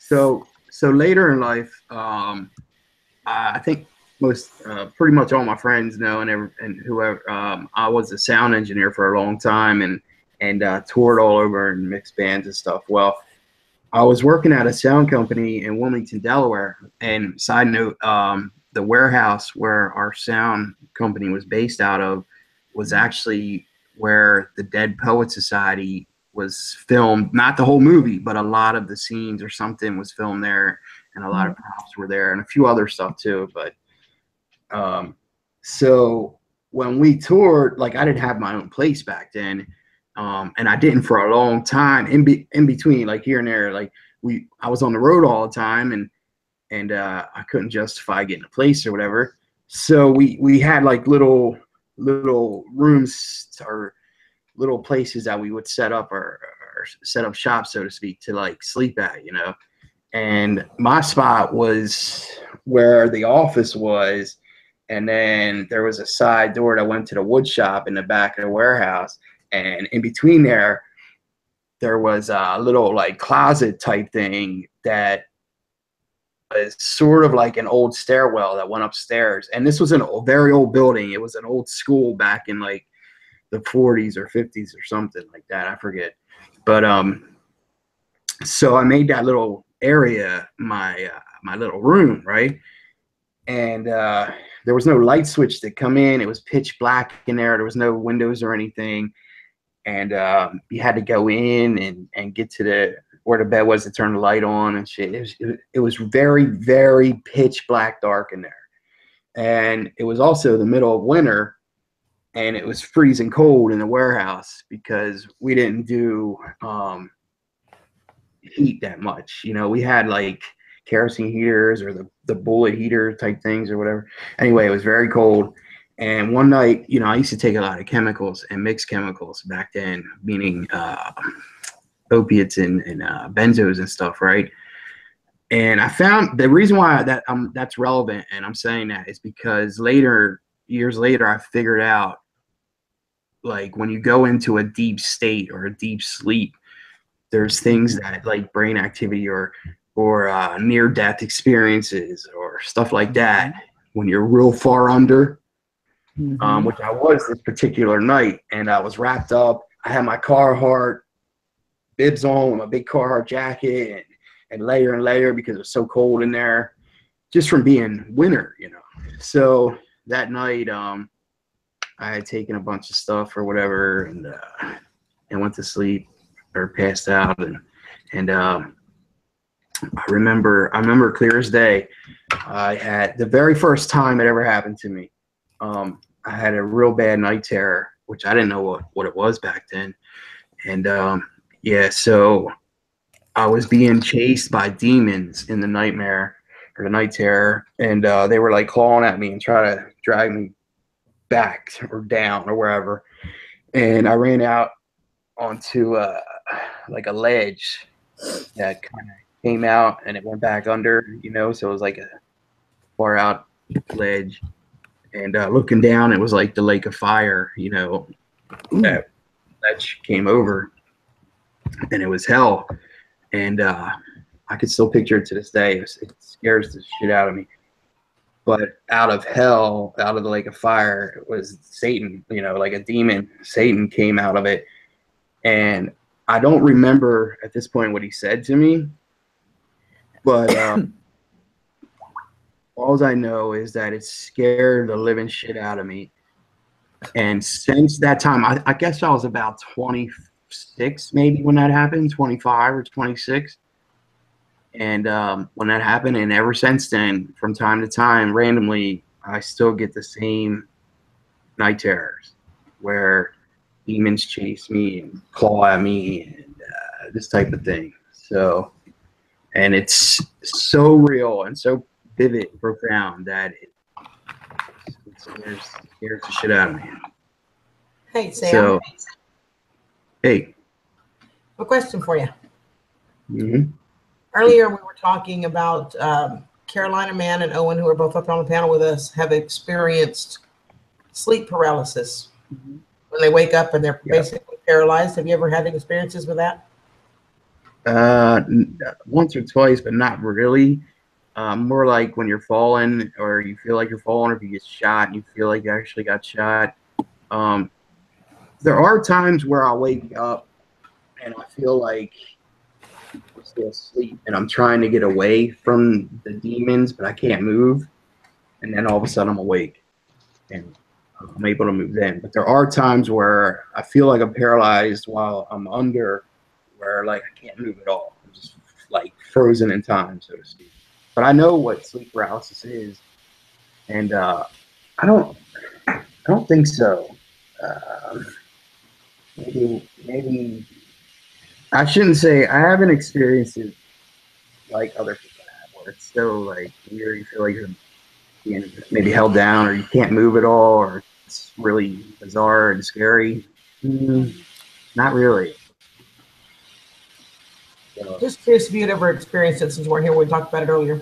So later in life, I think pretty much all my friends know and whoever, I was a sound engineer for a long time and toured all over and mixed bands and stuff. Well, I was working at a sound company in Wilmington, Delaware. And side note, the warehouse where our sound company was based out of was actually where the Dead Poet Society was filmed. Not the whole movie, but a lot of the scenes or something was filmed there, and a lot of props were there, and a few other stuff too. But so when we toured, like I didn't have my own place back then. And I didn't for a long time in between, like here and there, like I was on the road all the time and I couldn't justify getting a place or whatever. So we had like little rooms or little places that we would set up or set up shop, so to speak, to like sleep at, you know. And my spot was where the office was. And then there was a side door that went to the wood shop in the back of the warehouse. And in between there was a little like closet type thing that was sort of like an old stairwell that went upstairs. And this was a very old building. It was an old school back in like the 40s or 50s or something like that. I forget. But so I made that little area my little room, right? And there was no light switch to come in. It was pitch black in there. There was no windows or anything. And you had to go in and get to where the bed was to turn the light on and shit. It was very, very pitch black dark in there. And it was also the middle of winter, and it was freezing cold in the warehouse because we didn't do heat that much. You know, we had like kerosene heaters or the bullet heater type things or whatever. Anyway, it was very cold. And one night, you know, I used to take a lot of chemicals and mix chemicals back then, meaning opiates and benzos and stuff, right? And I found the reason why that's relevant, and I'm saying that, is because years later, I figured out, like, when you go into a deep state or a deep sleep, there's things that like brain activity or near-death experiences or stuff like that when you're real far under. Which I was this particular night, and I was wrapped up. I had my Carhartt bibs on with my big Carhartt jacket and layer because it was so cold in there, just from being winter, you know. So that night, I had taken a bunch of stuff or whatever, and went to sleep or passed out, and I remember clear as day. I had the very first time it ever happened to me. I had a real bad night terror, which I didn't know what it was back then. And yeah, so I was being chased by demons in the nightmare or the night terror. And they were like clawing at me and trying to drag me back or down or wherever. And I ran out onto like a ledge that kind of came out and it went back under, you know, so it was like a far out ledge. And looking down, it was like the lake of fire, you know, that came over, and it was hell. And I could still picture it to this day. It scares the shit out of me. But out of hell, out of the lake of fire, it was Satan, you know, like a demon. Satan came out of it. And I don't remember at this point what he said to me, but All I know is that it scared the living shit out of me. And since that time, I guess I was about 26 maybe when that happened, 25 or 26. And when that happened, and ever since then, from time to time, randomly, I still get the same night terrors where demons chase me and claw at me and this type of thing. So, and it's so real and so vivid, profound that it scares the shit out of me. Hey, Sam. So, hey. A question for you. Mm-hmm. Earlier, we were talking about Carolina Man and Owen, who are both up on the panel with us, have experienced sleep paralysis. When they wake up and they're basically paralyzed. Have you ever had any experiences with that? Once or twice, but not really. More like when you're falling, or you feel like you're falling, or if you get shot and you feel like you actually got shot. There are times where I wake up and I feel like I'm still asleep and I'm trying to get away from the demons, but I can't move. And then all of a sudden I'm awake and I'm able to move then. But there are times where I feel like I'm paralyzed while I'm under, where like I can't move at all. I'm just like frozen in time, so to speak. But I know what sleep paralysis is, and I don't think so. Maybe I shouldn't say I haven't experienced it like other people have, where it's so like weird. You feel like you're being maybe held down, or you can't move at all, or it's really bizarre and scary. Not really. So, Just curious if you'd ever experienced it since we're here. We talked about it earlier.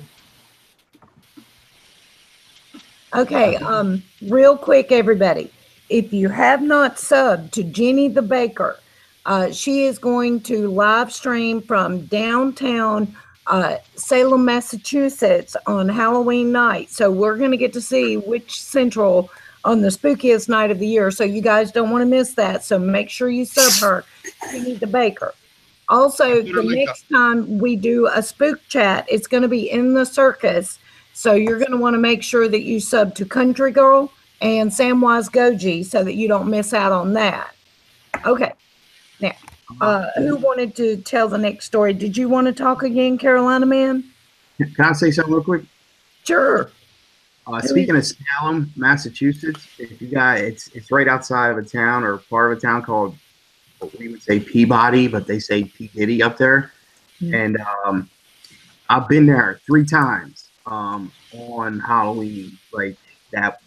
Okay, real quick, everybody. If you have not subbed to Jenny the Baker, she is going to live stream from downtown Salem, Massachusetts on Halloween night. So we're going to get to see Witch Central on the spookiest night of the year. So you guys don't want to miss that. So make sure you sub her, Jenny the Baker. Also, the next time we do a spook chat, it's going to be in the circus. So you're going to want to make sure that you sub to Country Girl and Samwise Goji so that you don't miss out on that. Okay. Now, who wanted to tell the next story? Did you want to talk again, Carolina Man? can I say something real quick? Sure. Speaking of Salem, Massachusetts, if you guys, it's right outside of a town or part of a town called, we would say Peabody, but they say P. Diddy up there. And I've been there 3 times on Halloween, like that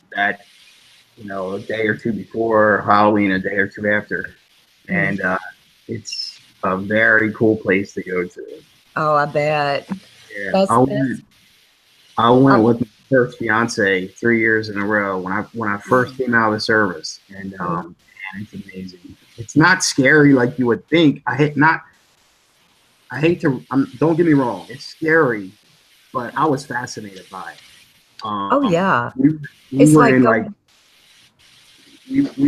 you know, a day or two before Halloween, a day or two after. And it's a very cool place to go to. Oh, I bet. Yeah, I went with my first fiance 3 years in a row when I first came out of the service, and man, it's amazing. It's not scary like you would think. Don't get me wrong, it's scary, but I was fascinated by it. Oh yeah, we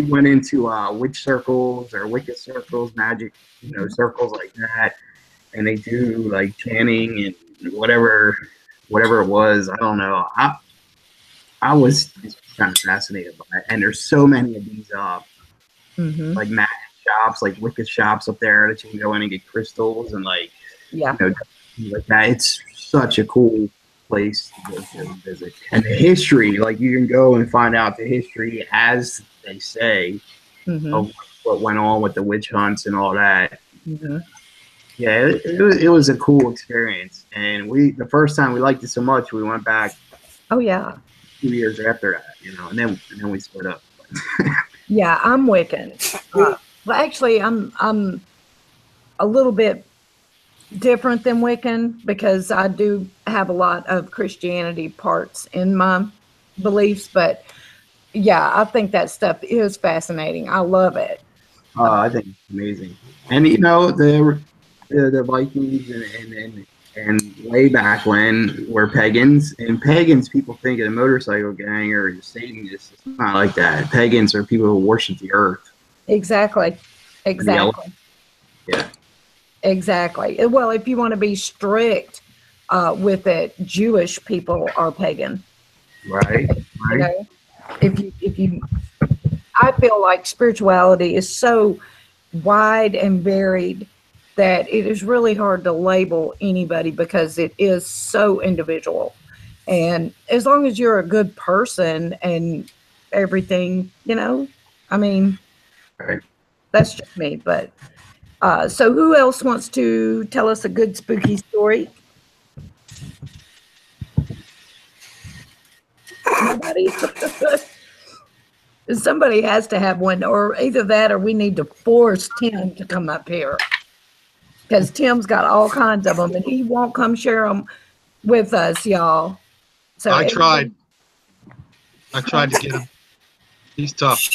went into witch circles or Wicca circles, magic, you know, circles like that, and they do like chanting and whatever it was. I don't know. I was just kind of fascinated by it, and there's so many of these like magic shops, like Wicca shops up there that you can go in and get crystals and like you know, like that. It's such a cool place to go to and visit, and the history, like you can go and find out the history, as they say, of what went on with the witch hunts and all that. Yeah, it was a cool experience, and the first time we liked it so much, we went back. Oh yeah, 2 years after that, you know, and then we split up. Yeah, I'm Wiccan. Well, actually, I'm a little bit different than Wiccan because I do have a lot of Christianity parts in my beliefs, but yeah, I think that stuff is fascinating. I love it. I think it's amazing, and you know the Vikings and way back when were pagans, and pagans, people think of the motorcycle gang or the Satanists. It's not like that. Pagans are people who worship the earth. Exactly. Yeah. Exactly. Well, if you want to be strict with it, Jewish people are pagan. Right. You know, if you, I feel like spirituality is so wide and varied that it is really hard to label anybody because it is so individual. And as long as you're a good person and everything, I mean, Right. that's just me. But so who else wants to tell us a good spooky story? Nobody. Somebody has to have one, or either that or we need to force Tim to come up here because Tim's got all kinds of them and he won't come share them with us, y'all. So I tried to get him. He's tough.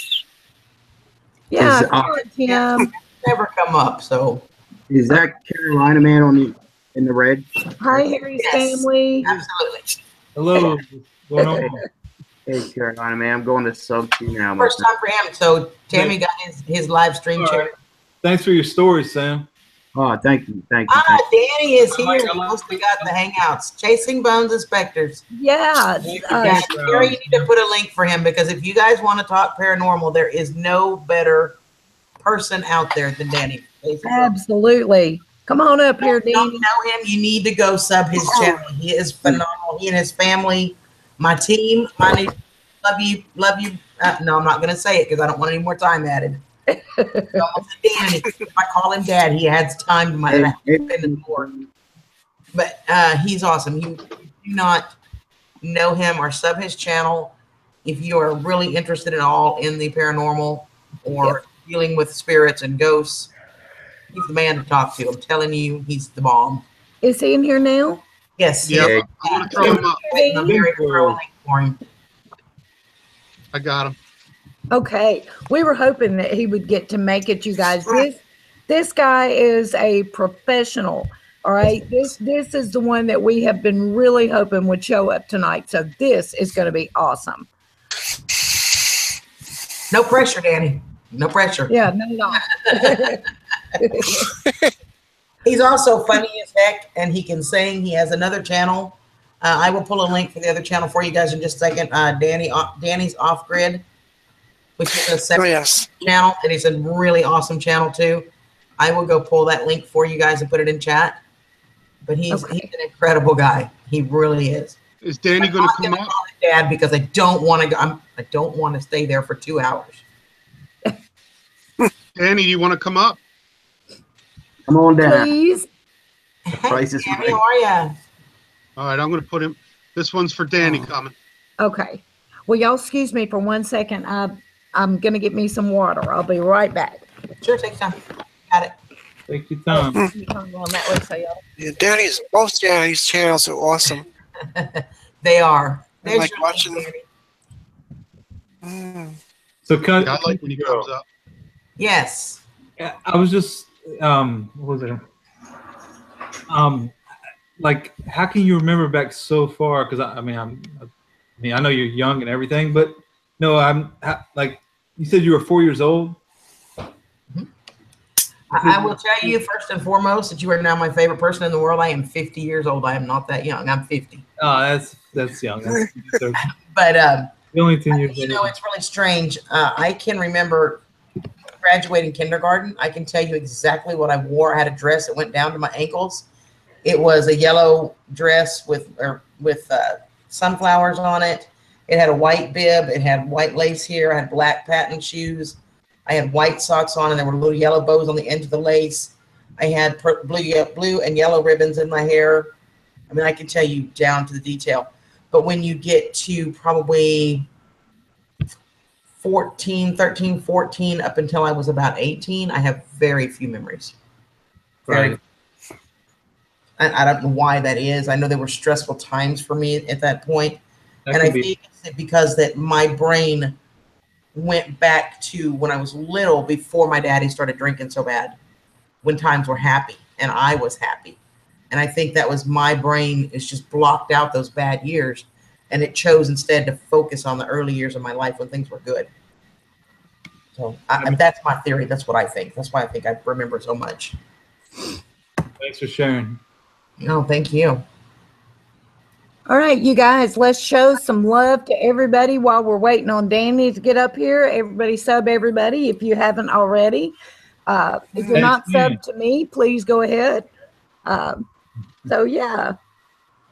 Yeah, come on, Tim. Never come up, so. Is that Carolina man in the red? Hi, Harry's family. Absolutely. Hello. What's going on? Hey, Carolina man, I'm going to sub to you now. First time for him, so Tammy got his live stream chair. Thanks for your story, Sam. Oh, thank you. Danny is here. We also got the Hangouts. Chasing Bones Inspectors. Yeah. Gary, you need to put a link for him because if you guys want to talk paranormal, there is no better person out there than Danny. Absolutely. Come on up here, Danny. If you don't know him, you need to go sub his channel. He is phenomenal. He and his family, my team, love you. No, I'm not going to say it because I don't want any more time added. Danny, if I call him Dad, he adds time to my But he's awesome. You do not know him or sub his channel if you are really interested at all in the paranormal or dealing with spirits and ghosts. He's the man to talk to. I'm telling you, he's the bomb. Is he in here now? Yes. Yeah, I'm gonna throw him up. I'm very throw a link for him. I got him. Okay. We were hoping that he would get to make it, you guys. This guy is a professional. All right. This is the one that we have been really hoping would show up tonight. So this is going to be awesome. No pressure, Danny. No pressure. Yeah, no. He's also funny as heck, and he can sing. He has another channel. I will pull a link for the other channel for you guys in just a second. Danny's Off Grid, which is a separate channel, and it's a really awesome channel too. I will go pull that link for you guys and put it in chat. But he's an incredible guy. He really is. Is Danny going to come up? Dad, because I don't want to go. I don't want to stay there for 2 hours. Danny, do you want to come up? Come on down. Please. Hey, Danny, how are you? All right, I'm going to put him. This one's for Danny coming. Okay. Well, y'all excuse me for 1 second. I'm going to get me some water. I'll be right back. Sure, take time. Got it. Take your time. Both Danny's channels are awesome. They are. I like watching them. So I like when he comes up. Yes. I was just what was it? Like, how can you remember back so far? Because I mean, I know you're young and everything, but no, like you said you were 4 years old. I will tell you first and foremost that you are now my favorite person in the world. I am 50 years old. I am not that young. I'm 50. Oh, that's young. But only 10 years. You know, it's really strange. I can remember graduating kindergarten. I can tell you exactly what I wore. I had a dress that went down to my ankles. It was a yellow dress with sunflowers on it. It had a white bib. It had white lace here. I had black patent shoes. I had white socks on, and there were little yellow bows on the end of the lace. I had blue and yellow ribbons in my hair. I mean, I can tell you down to the detail. But when you get to probably 13, 14, up until I was about 18, I have very few memories. Right. I don't know why that is. I know there were stressful times for me at that point. And I think it's because that my brain went back to when I was little, before my daddy started drinking so bad, when times were happy and I was happy. And I think that was my brain is just blocked out those bad years, and it chose instead to focus on the early years of my life when things were good. So that's my theory. That's what I think. That's why I think I remember so much. Thanks for sharing. No, thank you. All right, you guys, let's show some love to everybody while we're waiting on Danny to get up here. Everybody sub everybody if you haven't already. If you're not subbed to me, please go ahead. So yeah.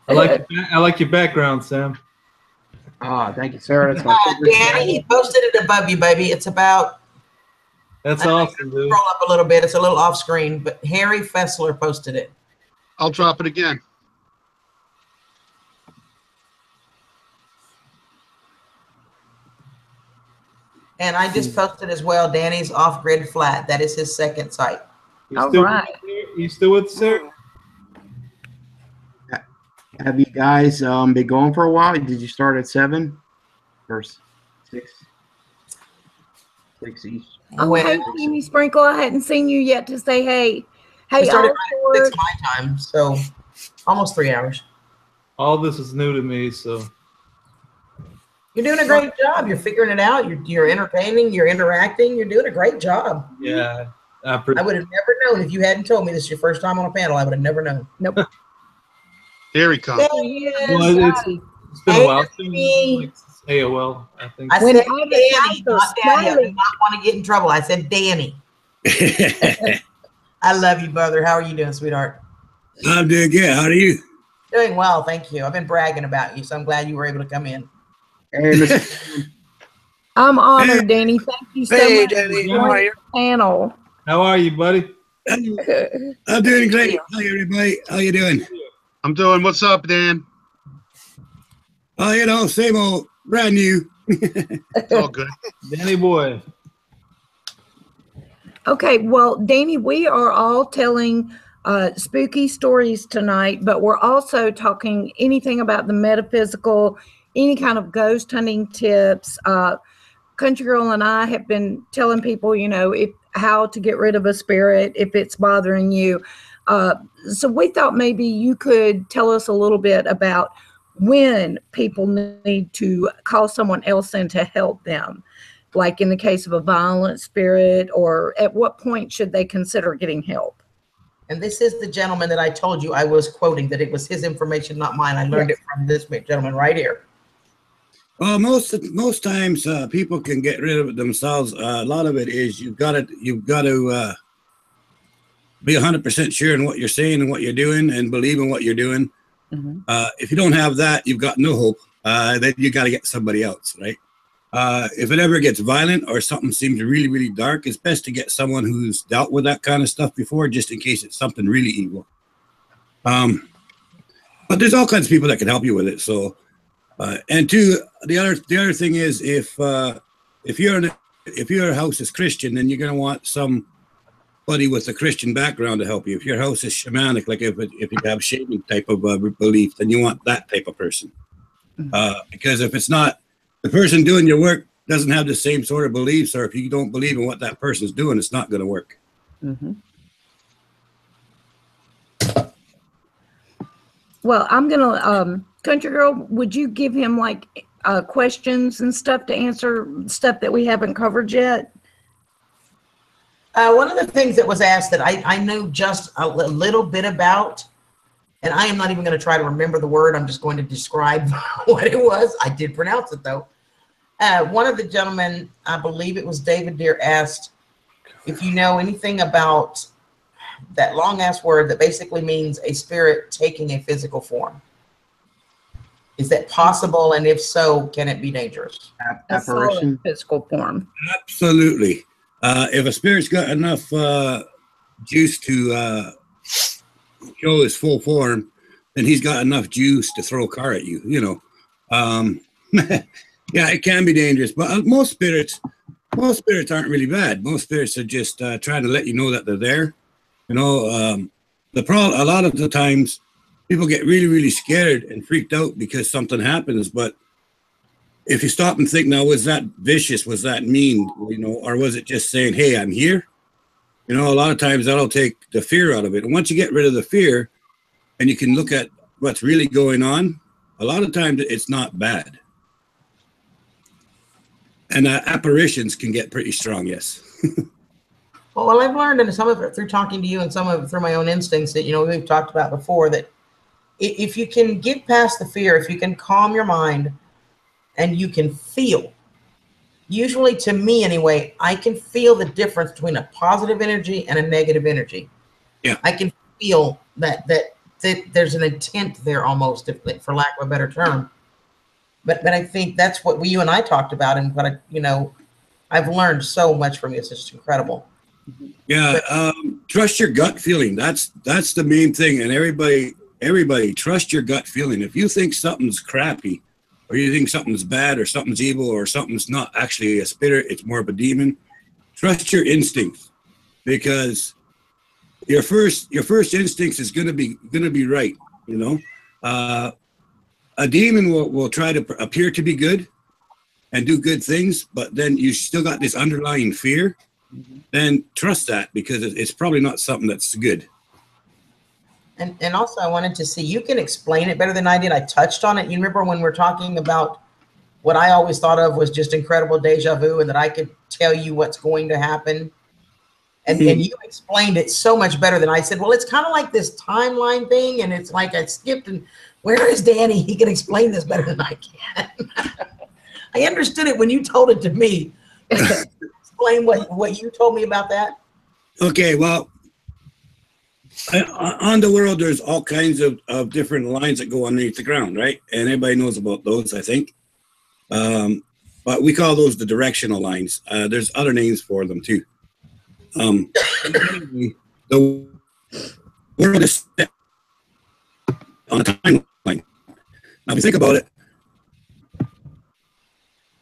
I like your background, Sam. Oh, thank you, sir. That's my Danny, he posted it above you, baby. It's about. That's awesome, dude. Scroll up a little bit. It's a little off screen, but Harry Fessler posted it. I'll drop it again. And I just posted as well, Danny's off-grid flat. That is his second site. All right. You still with us, sir? Have you guys been going for a while? Did you start at 7 or 6? 6 each. Oh, hey, Teeny Sprinkle. I hadn't seen you yet to say hey. Hey, I started all at 6 my time, so almost 3 hours. All this is new to me, so. You're doing a great job. You're figuring it out. You're entertaining. You're interacting. You're doing a great job. Yeah. I would have never known if you hadn't told me this is your first time on a panel. I would have never known. Nope. Here he comes. Well, it's been a while. It's AOL, I think. I said Danny, not Daddy. I did not want to get in trouble. I said Danny. I love you, brother. How are you doing, sweetheart? I'm doing good. How are you? Doing well, thank you. I've been bragging about you, so I'm glad you were able to come in. I'm honored, Danny. Thank you so much Danny, for joining the panel. How are you, buddy? I'm doing great. Hi, everybody. How you doing? I'm doing. What's up, Dan? Oh, you know, same old, brand new. It's all good. Danny boy. Okay, well, Danny, we are all telling spooky stories tonight, but we're also talking anything about the metaphysical, any kind of ghost hunting tips. Country Girl and I have been telling people, you know, how to get rid of a spirit if it's bothering you. So we thought maybe you could tell us a little bit about when people need to call someone else in to help them, like in the case of a violent spirit, or at what point should they consider getting help? And this is the gentleman that I told you I was quoting, that it was his information, not mine. I learned it from this gentleman right here. Well, most times people can get rid of it themselves. A lot of it is you've got to be 100% sure in what you're saying and what you're doing, and believe in what you're doing. Mm-hmm. If you don't have that, you've got no hope. Then you got to get somebody else, right? If it ever gets violent or something seems really, really dark, it's best to get someone who's dealt with that kind of stuff before, just in case it's something really evil. But there's all kinds of people that can help you with it. So, and two, the other thing is if your house is Christian, then you're going to want somebody with a Christian background to help you. If your house is shamanic, like if you have shaming type of belief, then you want that type of person. Because if it's not, the person doing your work doesn't have the same sort of beliefs, or if you don't believe in what that person's doing, it's not going to work. Mm-hmm. Well, I'm gonna Country Girl, would you give him like questions and stuff to answer stuff that we haven't covered yet? One of the things that was asked that I knew just a little bit about, and I am not even going to try to remember the word. I'm just going to describe what it was. I did pronounce it, though. One of the gentlemen, I believe it was David Deere, asked if you know anything about that long-ass word that basically means a spirit taking a physical form. Is that possible? And if so, can it be dangerous? Apparition. Physical form. Absolutely. If a spirit's got enough juice to show his full form, then he's got enough juice to throw a car at you, you know. Yeah, it can be dangerous, but most spirits aren't really bad. Most spirits are just trying to let you know that they're there. You know, a lot of the times people get really, really scared and freaked out because something happens. But if you stop and think, now, was that vicious? Was that mean? You know, or was it just saying, hey, I'm here? You know, a lot of times that'll take the fear out of it. And once you get rid of the fear and you can look at what's really going on, a lot of times it's not bad. And apparitions can get pretty strong, yes. Well, I've learned, and some of it through talking to you and some of it through my own instincts, that, you know, we've talked about before, that if you can get past the fear, if you can calm your mind and you can feel, usually to me anyway, I can feel the difference between a positive energy and a negative energy. Yeah. I can feel that there's an intent there almost, for lack of a better term. But I think that's what you and I talked about, and what I've learned so much from you. It's just incredible. Yeah, trust your gut feeling. That's the main thing. And everybody trust your gut feeling. If you think something's crappy, or you think something's bad, or something's evil, or something's not actually a spirit, it's more of a demon, trust your instincts, because your first instincts is gonna be right. A demon will try to appear to be good and do good things, but then you still got this underlying fear. Then trust that, because it's probably not something that's good. And also, I wanted to see, you can explain it better than I did. I touched on it. You remember when we're talking about what I always thought of was just incredible deja vu, and that I could tell you what's going to happen. And you explained it so much better than I said. Well, it's kind of like this timeline thing, and it's like I skipped. And where is Danny? He can explain this better than I can. I understood it when you told it to me. Explain what you told me about that. Okay, well, on the world, there's all kinds of different lines that go underneath the ground, right? And everybody knows about those, I think. But we call those the directional lines. There's other names for them too. The world is set on a timeline. Now, if you think about it,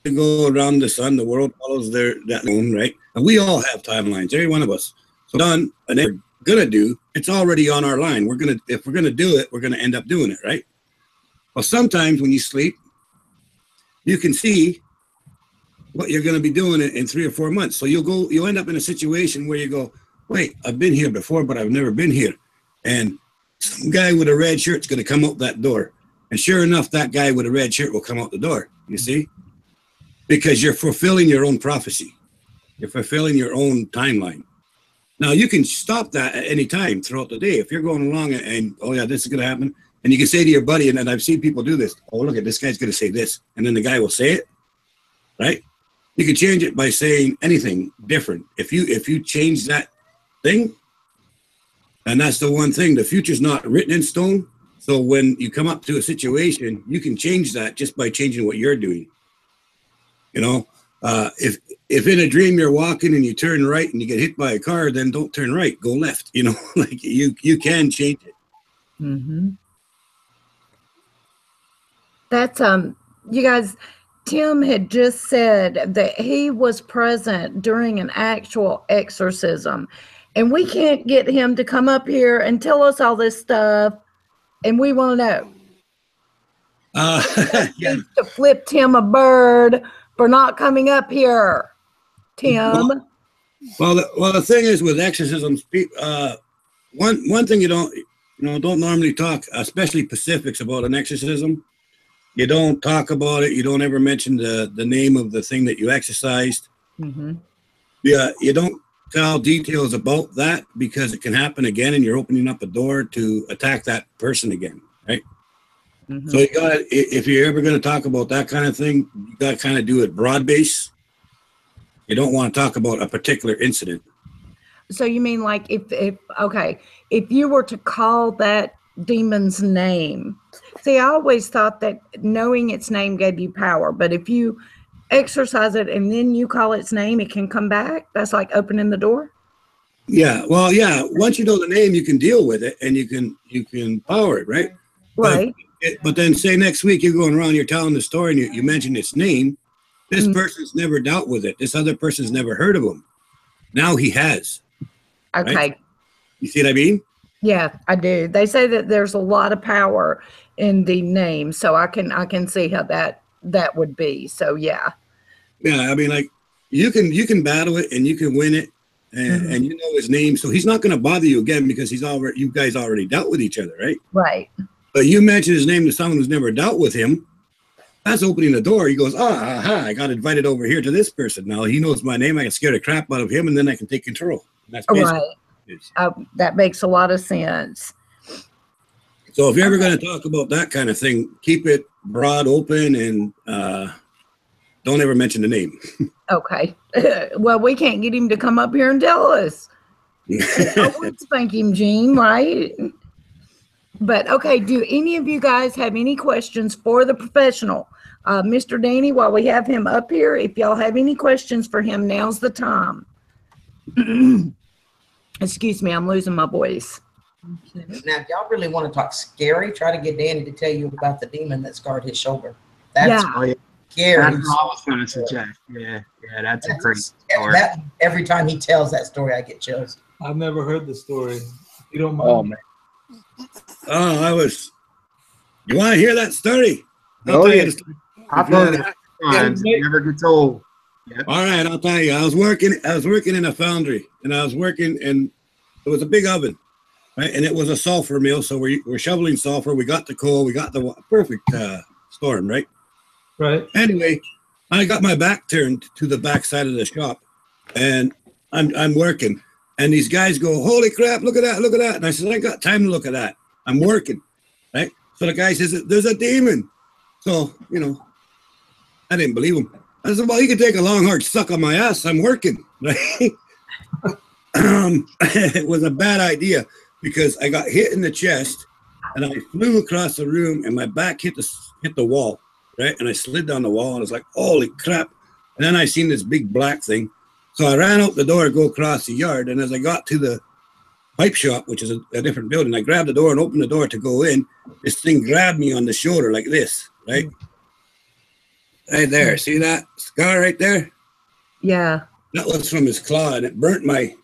to go around the sun, the world follows that moon, right? And we all have timelines, every one of us. So done, and they're gonna do, it's already on our line. If we're gonna do it, we're gonna end up doing it, right? Well, sometimes when you sleep, you can see what you're gonna be doing in 3 or 4 months. So you'll end up in a situation where you go, wait, I've been here before, but I've never been here. And some guy with a red shirt's gonna come out that door. And sure enough, that guy with a red shirt will come out the door, you see? Because you're fulfilling your own prophecy. You're fulfilling your own timeline. Now, you can stop that at any time throughout the day. If you're going along and oh, yeah, this is going to happen. And you can say to your buddy, and I've seen people do this. Oh, look at this guy's going to say this. And then the guy will say it, right? You can change it by saying anything different. If you change that thing, and that's the one thing, the future's not written in stone. So when you come up to a situation, you can change that just by changing what you're doing. If in a dream you're walking and you turn right and you get hit by a car, then don't turn right, go left. Like you can change it. Mm-hmm. That's you guys, Tim had just said that he was present during an actual exorcism, and we can't get him to come up here and tell us all this stuff, and we want to know. Yeah. To flip Tim a bird for not coming up here, Tim. Well, the thing is with exorcisms, one thing you don't normally talk, especially Pacifics, about an exorcism. You don't talk about it. You don't ever mention the name of the thing that you exorcised. Mm-hmm. Yeah, you don't tell details about that, because it can happen again, and you're opening up a door to attack that person again, right? Mm-hmm. So you got, if you're ever going to talk about that kind of thing, you got to kind of do it broad base. You don't want to talk about a particular incident. So you mean like if you were to call that demon's name, see, I always thought that knowing its name gave you power, but if you exercise it and then you call its name, it can come back. That's like opening the door. Yeah. Well, yeah. Once you know the name, you can deal with it, and you can power it, right? Right. But then say next week you're going around, you're telling the story, and you mention its name. This person's never dealt with it. This other person's never heard of him. Now he has. Okay. Right? You see what I mean? Yeah, I do. They say that there's a lot of power in the name, so I can see how that would be. So yeah. Yeah, I mean, like you can battle it and you can win it, and you know his name, so he's not going to bother you again, because you guys already dealt with each other, right? Right. But you mention his name to someone who's never dealt with him. That's opening the door. He goes, I got invited over here to this person. Now he knows my name. I can scare the crap out of him, and then I can take control. That's right. That makes a lot of sense. So if you're ever going to talk about that kind of thing, keep it broad, open, and don't ever mention the name. Okay. Well, we can't get him to come up here and tell us. I would spank him, Gene, right? But okay, do any of you guys have any questions for the professional? Mr. Danny, while we have him up here, if y'all have any questions for him, now's the time. Excuse me, I'm losing my voice. Now, if y'all really want to talk scary, try to get Danny to tell you about the demon that scarred his shoulder. That's scary. That's what I was going to suggest. Yeah, that's a great story. Every time he tells that story, I get chills. I've never heard the story. If you don't mind. Oh, man. Oh, you want to hear that story? Oh, yeah. I've heard it times. It never gets old. Yep. All right, I'll tell you. I was working in a foundry, and it was a big oven, right? And it was a sulfur mill, so we're shoveling sulfur. We got the coal, we got the perfect storm, right? Right. Anyway, I got my back turned to the back side of the shop, and I'm working, and these guys go, "Holy crap! Look at that! Look at that!" And I said, "I ain't got time to look at that. I'm working." Right? So the guy says, "There's a demon." So I didn't believe him. I said, "Well, you can take a long, hard suck on my ass. I'm working." Right? It was a bad idea because I got hit in the chest, and I flew across the room, and my back hit the wall. Right, and I slid down the wall, and I was like, "Holy crap!" And then I seen this big black thing, so I ran out the door to go across the yard. And as I got to the pipe shop, which is a different building, I grabbed the door and opened the door to go in. This thing grabbed me on the shoulder like this, right? Right there. See that scar right there? Yeah. That was from his claw, and it burnt me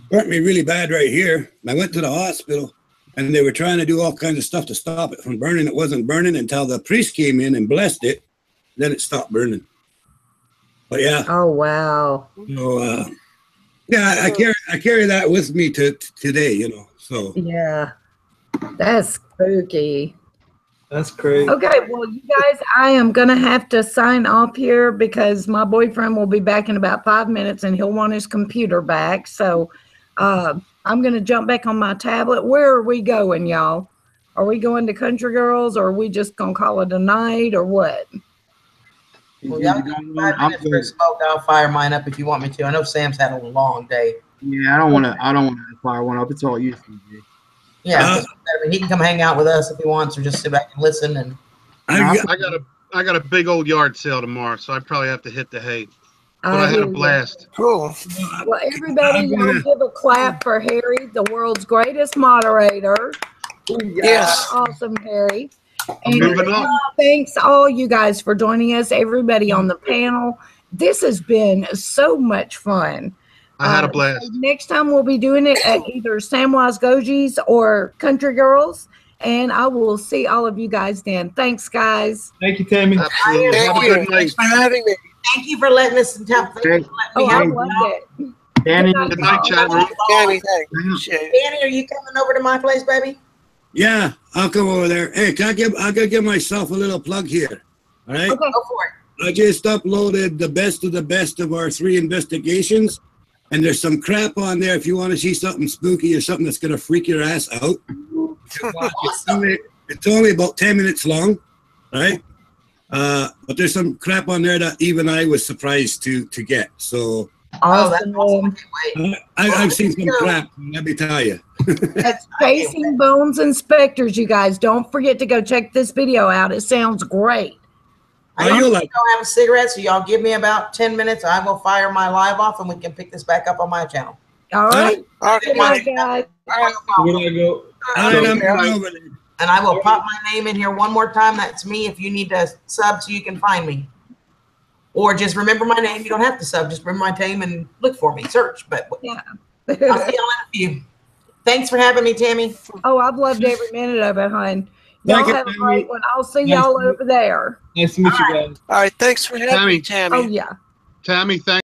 really bad right here. And I went to the hospital, and they were trying to do all kinds of stuff to stop it from burning. It wasn't burning until the priest came in and blessed it. Then it stopped burning. But yeah. Oh wow. So yeah, I carry that with me to today. So yeah, that's spooky. That's crazy. Okay, well, you guys, I am gonna have to sign off here because my boyfriend will be back in about 5 minutes, and he'll want his computer back. So, I'm gonna jump back on my tablet. Where are we going, y'all? Are we going to Country Girls, or are we just gonna call it a night, or what? Well, y'all give me 5 minutes for a smoke. I'll fire mine up if you want me to. I know Sam's had a long day. Yeah, I don't want to fire one up. It's all you. Yeah, he can come hang out with us if he wants, or just sit back and listen. And I got a big old yard sale tomorrow, so I probably have to hit the hay. But I had a blast. Cool. Well, everybody, y'all give a clap for Harry, the world's greatest moderator. Yes. Awesome, Harry. And thanks all you guys for joining us, everybody on the panel. This has been so much fun. I had a blast. So next time we'll be doing it at either Samwise Goji's or Country Girls, and I will see all of you guys then. Thanks, guys. Thank you, Tammy. Absolutely. Have a good night. Thanks for having me. Thank you for letting us have. I loved it. Danny, good night, chat room. Tammy, thanks. Danny, are you coming over to my place, baby? yeah, I'll come over there. Hey, I gotta give myself a little plug here. All right. Okay, go for it. I just uploaded the best of our 3 investigations. And there's some crap on there if you want to see something spooky or something that's going to freak your ass out. It's only about 10 minutes long, right? But there's some crap on there that even I was surprised to get. So Awesome. I've seen some crap, let me tell you. That's Chasing Bones Inspectors, you guys. Don't forget to go check this video out. It sounds great. I don't have a cigarette, so y'all give me about 10 minutes. I will fire my live off, and we can pick this back up on my channel. All right. Okay. Good night, guys. And I will pop my name in here one more time. That's me. If you need to sub, so you can find me, or just remember my name. You don't have to sub. Just remember my name and look for me. Search. But yeah. I'll see y'all in a few. Thanks for having me, Tammy. Oh, I've loved every minute of it, hon. Y'all have a great one. I'll see y'all over there. Nice to meet you guys. All right. Thanks for having me, Tammy. Oh, yeah. Tammy, thanks.